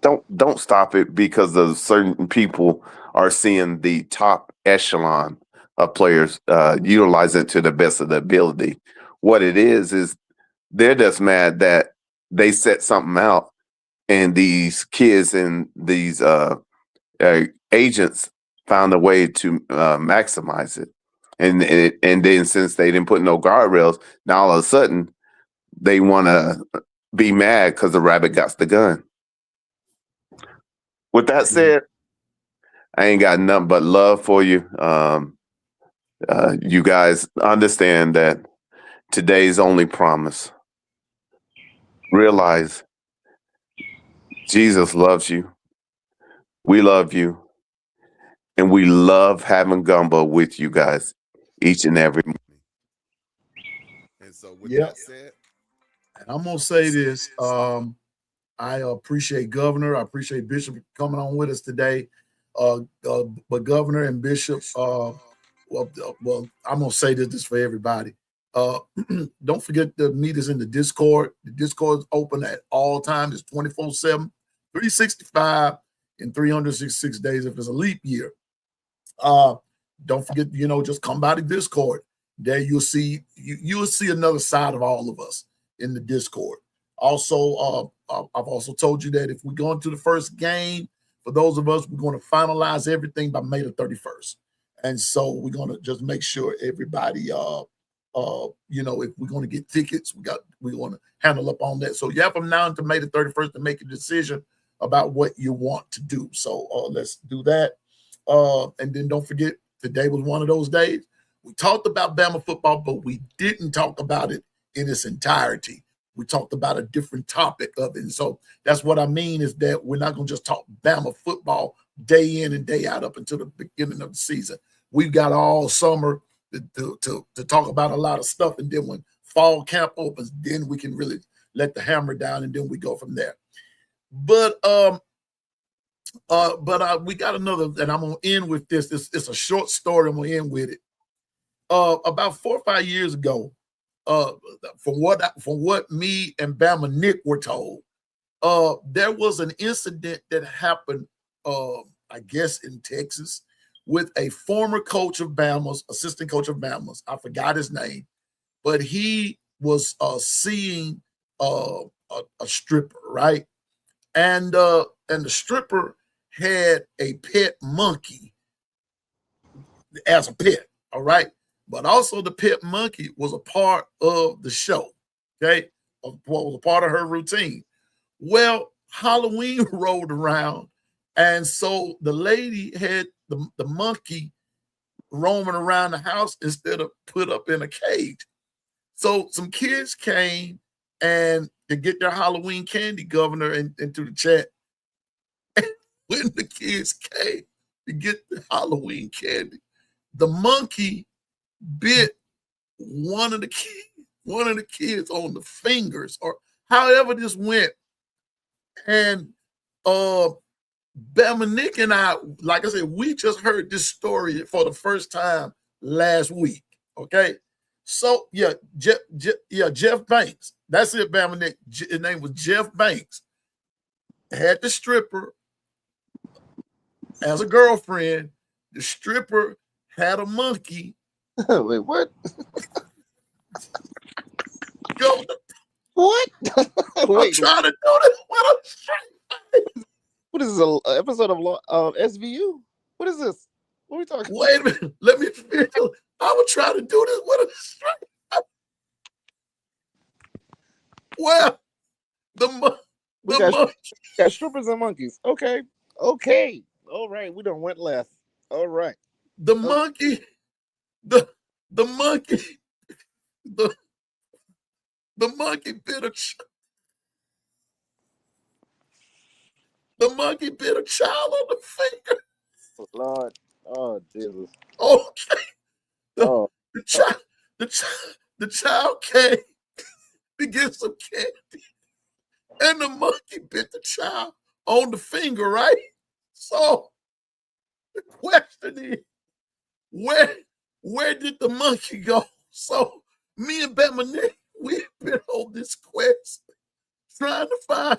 Don't stop it because of certain people are seeing the top echelon of players utilize it to the best of their ability. What it is they're just mad that they set something out and these kids and these agents found a way to maximize it. And then since they didn't put no guardrails, now all of a sudden they want to be mad because the rabbit got the gun. With that said, I ain't got nothing but love for you. You guys understand that today's only promise. Realize Jesus loves you. We love you. And we love having gumbo with you guys each and every morning. And so with that said, and I'm gonna say this. I appreciate Governor. I appreciate Bishop coming on with us today. But Governor and Bishop, well, I'm gonna say this for everybody. Don't forget to meet us in the Discord. The Discord is open at all times. It's 24/7, 365, and 366 days if it's a leap year. Don't forget, just come by the Discord. There you'll see another side of all of us in the Discord. Also, I've also told you that if we go into the first game, for those of us, we're going to finalize everything by May the 31st. And so we're going to just make sure everybody, if we're going to get tickets, we're going to handle up on that. So you have from now until May the 31st to make a decision about what you want to do. So let's do that. And then don't forget, today was one of those days. We talked about Bama football, but we didn't talk about it in its entirety. We talked about a different topic of it. And so that's what I mean is that we're not going to just talk Bama football day in and day out up until the beginning of the season. We've got all summer to talk about a lot of stuff. And then when fall camp opens, then we can really let the hammer down, and then we go from there. But we got another, and I'm gonna end with this. It's a short story. I'm gonna end with it. About 4 or 5 years ago, from what me and Bama Nick were told, there was an incident that happened, I guess in Texas, with a former coach of Bama's, assistant coach of Bama's. I forgot his name, but he was seeing a stripper, right? And the stripper had a pet monkey as a pet, all right? But also the pet monkey was a part of the show, okay? What was a part of her routine. Well, Halloween rolled around, and so the lady had the monkey roaming around the house instead of put up in a cage. So some kids came and to get their Halloween candy, Governor, into the chat. And when the kids came to get the Halloween candy, the monkey bit one of the kids on the fingers, or however this went. And Bama Nick and I, like I said, we just heard this story for the first time last week. Okay. So Jeff Banks. That's it, Bama Nick. His name was Jeff Banks. Had the stripper as a girlfriend. The stripper had a monkey. Wait, what? Go. What? I'm trying to do this with a stripper. What is this, an episode of SVU? What is this? What are we talking about? Wait a minute. Let me feel. I would try to do this with a stripper. Well, we got strippers and monkeys. Okay. All right. We done went left. All right. The monkey bit a child on the finger. Oh, Lord. Oh, Jesus. Okay. Oh. The child came to get some candy, and the monkey bit the child on the finger, right? So the question is, where did the monkey go? So me and Bama Nick, we've been on this quest trying to find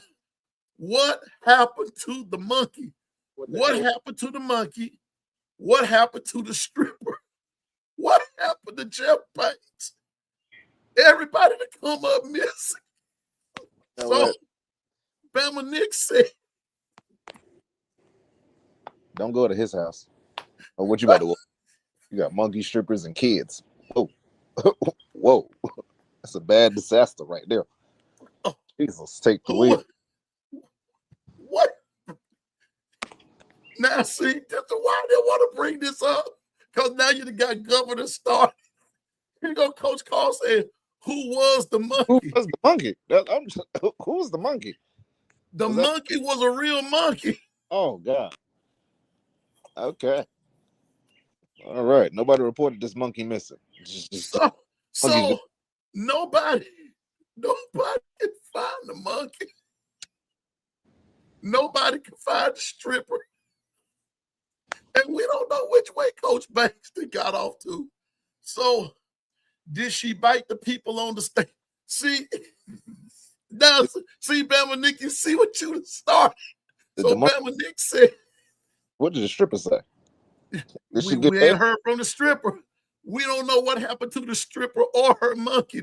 what happened to the monkey. What happened to the monkey? What happened to the stripper? What happened to Jeff Banks? Everybody to come up missing. So Bama Nick said, don't go to his house. Oh, what you about to do? You got monkey strippers and kids. Whoa. Whoa. That's a bad disaster right there. Oh, Jesus, take the wheel. What? Now, see, that's why they want to bring this up. Because now you got Governor Starr. Here you go, Coach Carl saying, who was the monkey? Who was the monkey? Who was the monkey? The monkey was a real monkey. Oh, God. Okay. All right. Nobody reported this monkey missing. So nobody can find the monkey. Nobody can find the stripper. And we don't know which way Coach Banks got off to. So did she bite the people on the stage? See, now, Bama Nick, you see what you started. So Bama Nick said. What did the stripper say? Did she We, get we paid? ain't heard from the stripper. We don't know what happened to the stripper or her monkey.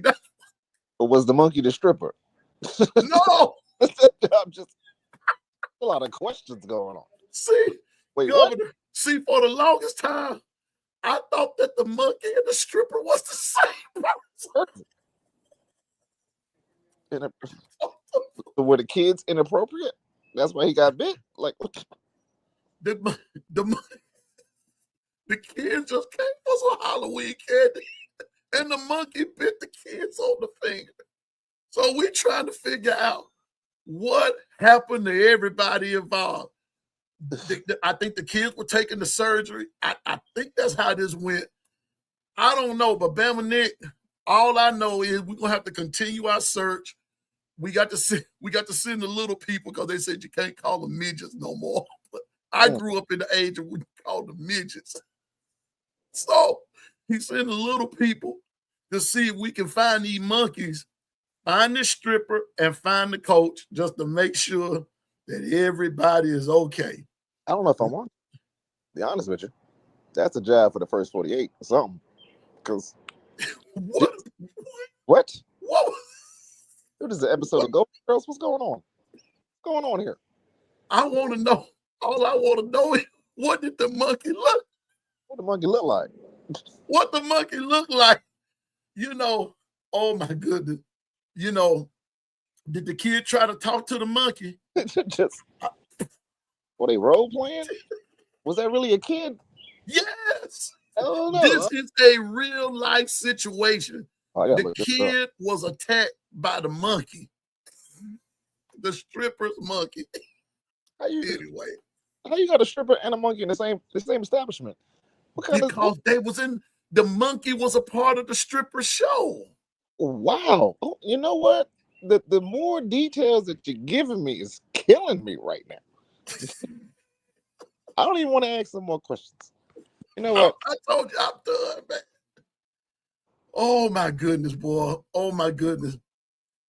Or was the monkey the stripper? No. I'm just a lot of questions going on. See, Wait, what? Governor, see, for the longest time, I thought that the monkey and the stripper was the same person. Were the kids inappropriate? That's why he got bit? Like, what? The, the kid just came for some Halloween candy, and the monkey bit the kids on the finger. So we're trying to figure out what happened to everybody involved. I think the kids were taking the surgery. I think that's how this went. I don't know, but Bama Nick, all I know is we're gonna have to continue our search. We got to send the little people because they said you can't call them midgets no more. But I grew up in the age of we called them midgets. So he sent the little people to see if we can find these monkeys, find the stripper, and find the coach just to make sure that everybody is okay. I don't know if I want to be honest with you. That's a job for the first 48 or something. Because What? what? What? What is the episode of Gumbo Girls? What's going on? What's going on here? I want to know. All I want to know is what did the monkey look? What the monkey look like? What the monkey look like? You know, oh my goodness. You know, did the kid try to talk to the monkey? Just were they role playing? Was that really a kid? Yes. I don't know. This is a real life situation. The kid was attacked by the monkey, the stripper's monkey. Anyway, how you got a stripper and a monkey in the same establishment? Because they was in the monkey was a part of the stripper show. Wow. Oh, you know what? The more details that you're giving me is killing me right now. I don't even want to ask some more questions. You know what? I told you I'm done, man. Oh my goodness, boy. Oh my goodness.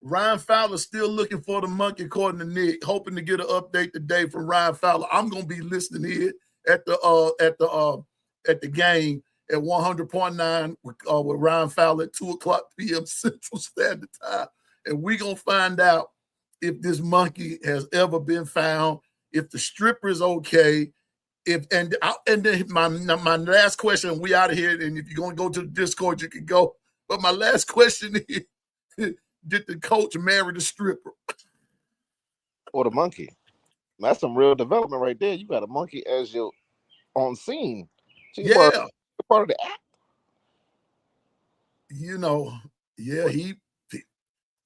Ryan Fowler still looking for the monkey, according to Nick, hoping to get an update today from Ryan Fowler. I'm gonna be listening here at the game at 100.9 with Ryan Fowler at 2:00 p.m. Central Standard Time. And we're gonna find out if this monkey has ever been found, if the stripper is okay. And then my last question, we out of here. And if you're gonna go to the Discord, you can go. But my last question is, did the coach marry the stripper? Or the monkey? That's some real development right there. You got a monkey as your on scene. She's part of the act. You know, yeah, he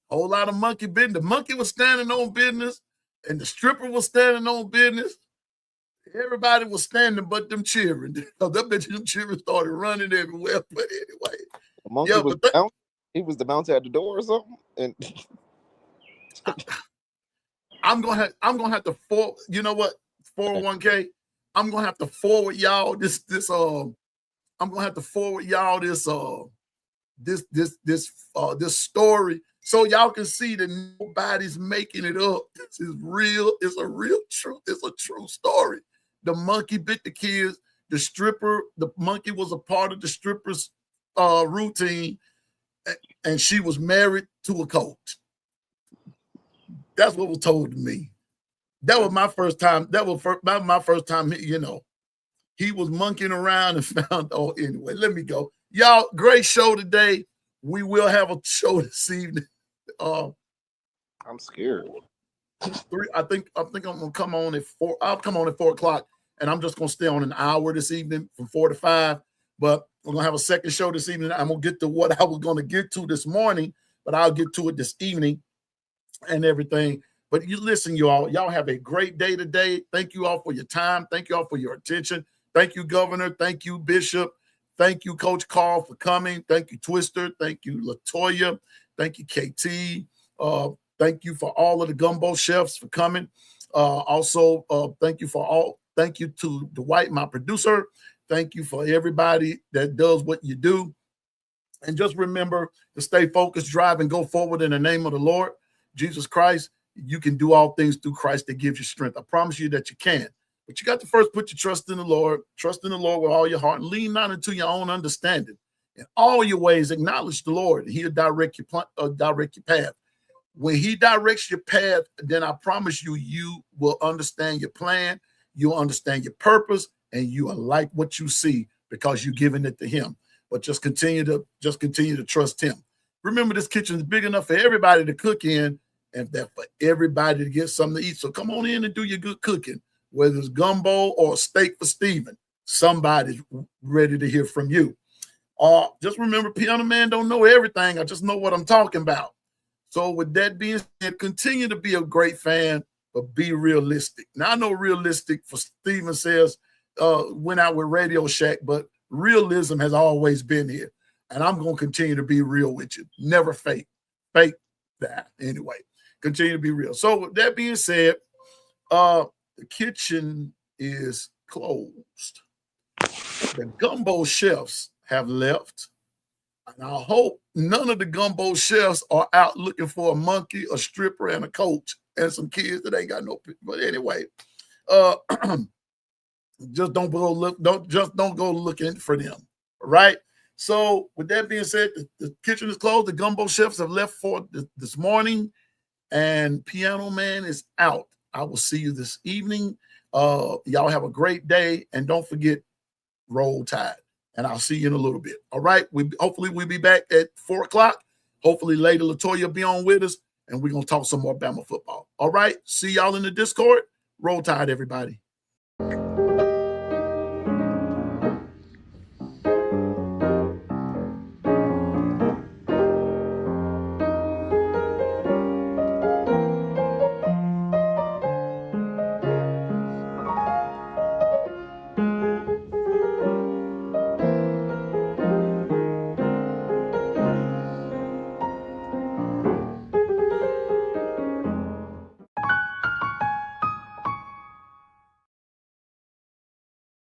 whole lot of monkey business. The monkey was standing on business, and the stripper was standing on business. Everybody was standing but them cheering. Them cheering started running everywhere. But anyway, the monkey he was the bouncer at the door or something. And I'm gonna have to forward. You know what? 401k. I'm gonna have to forward y'all this. I'm gonna have to forward y'all this story so y'all can see that nobody's making it up. This is real. It's a real truth. It's a true story. The monkey bit the kids. The monkey was a part of the stripper's routine, and she was married to a coach. That's what was told to me. That was my first time. That was my first time. You know, he was monkeying around and found. Oh, anyway, let me go. Y'all, great show today. We will have a show this evening. I'm scared. I think I'm gonna come on at 4. I'll come on at 4:00, and I'm just gonna stay on an hour this evening from 4 to 5. But we're gonna have a second show this evening. I'm gonna get to what I was gonna get to this morning, but I'll get to it this evening and everything. But you listen, y'all have a great day today. Thank you all for your time. Thank you all for your attention. Thank you, Governor. Thank you, Bishop. Thank you, Coach Carl, for coming. Thank you, Twister. Thank you, Latoya. Thank you, KT. Thank you for all of the Gumbo Chefs for coming. Also, thank you to Dwight, my producer. Thank you for everybody that does what you do. And just remember to stay focused, drive, and go forward in the name of the Lord Jesus Christ. You can do all things through Christ that gives you strength. I promise you that you can. But you got to first put your trust in the Lord. Trust in the Lord with all your heart, and lean not into your own understanding. In all your ways, acknowledge the Lord. He'll direct your path. When he directs your path, then I promise you, you will understand your plan. You'll understand your purpose, and you will like what you see because you're giving it to him. But just continue to trust him. Remember, this kitchen is big enough for everybody to cook in, and that for everybody to get something to eat. So come on in and do your good cooking, whether it's gumbo or steak for Stephen. Somebody's ready to hear from you. Just remember, Piano Man don't know everything. I just know what I'm talking about. So with that being said, continue to be a great fan, but be realistic. Now, I know realistic for Stephen says went out with Radio Shack, but realism has always been here. And I'm going to continue to be real with you. Never fake. Fake that. Anyway, continue to be real. So with that being said, the kitchen is closed. The Gumbo Chefs have left. And I hope none of the Gumbo Chefs are out looking for a monkey, a stripper, and a coach, and some kids that ain't got no. But anyway, just don't go looking for them. Right? So with that being said, the kitchen is closed. The Gumbo Chefs have left for this morning, and Piano Man is out. I will see you this evening. Y'all have a great day, and don't forget, Roll Tide. And I'll see you in a little bit. All right. Hopefully we'll be back at 4 o'clock. Hopefully later Latoya will be on with us, and we're gonna talk some more Bama football. All right. See y'all in the Discord. Roll Tide, everybody.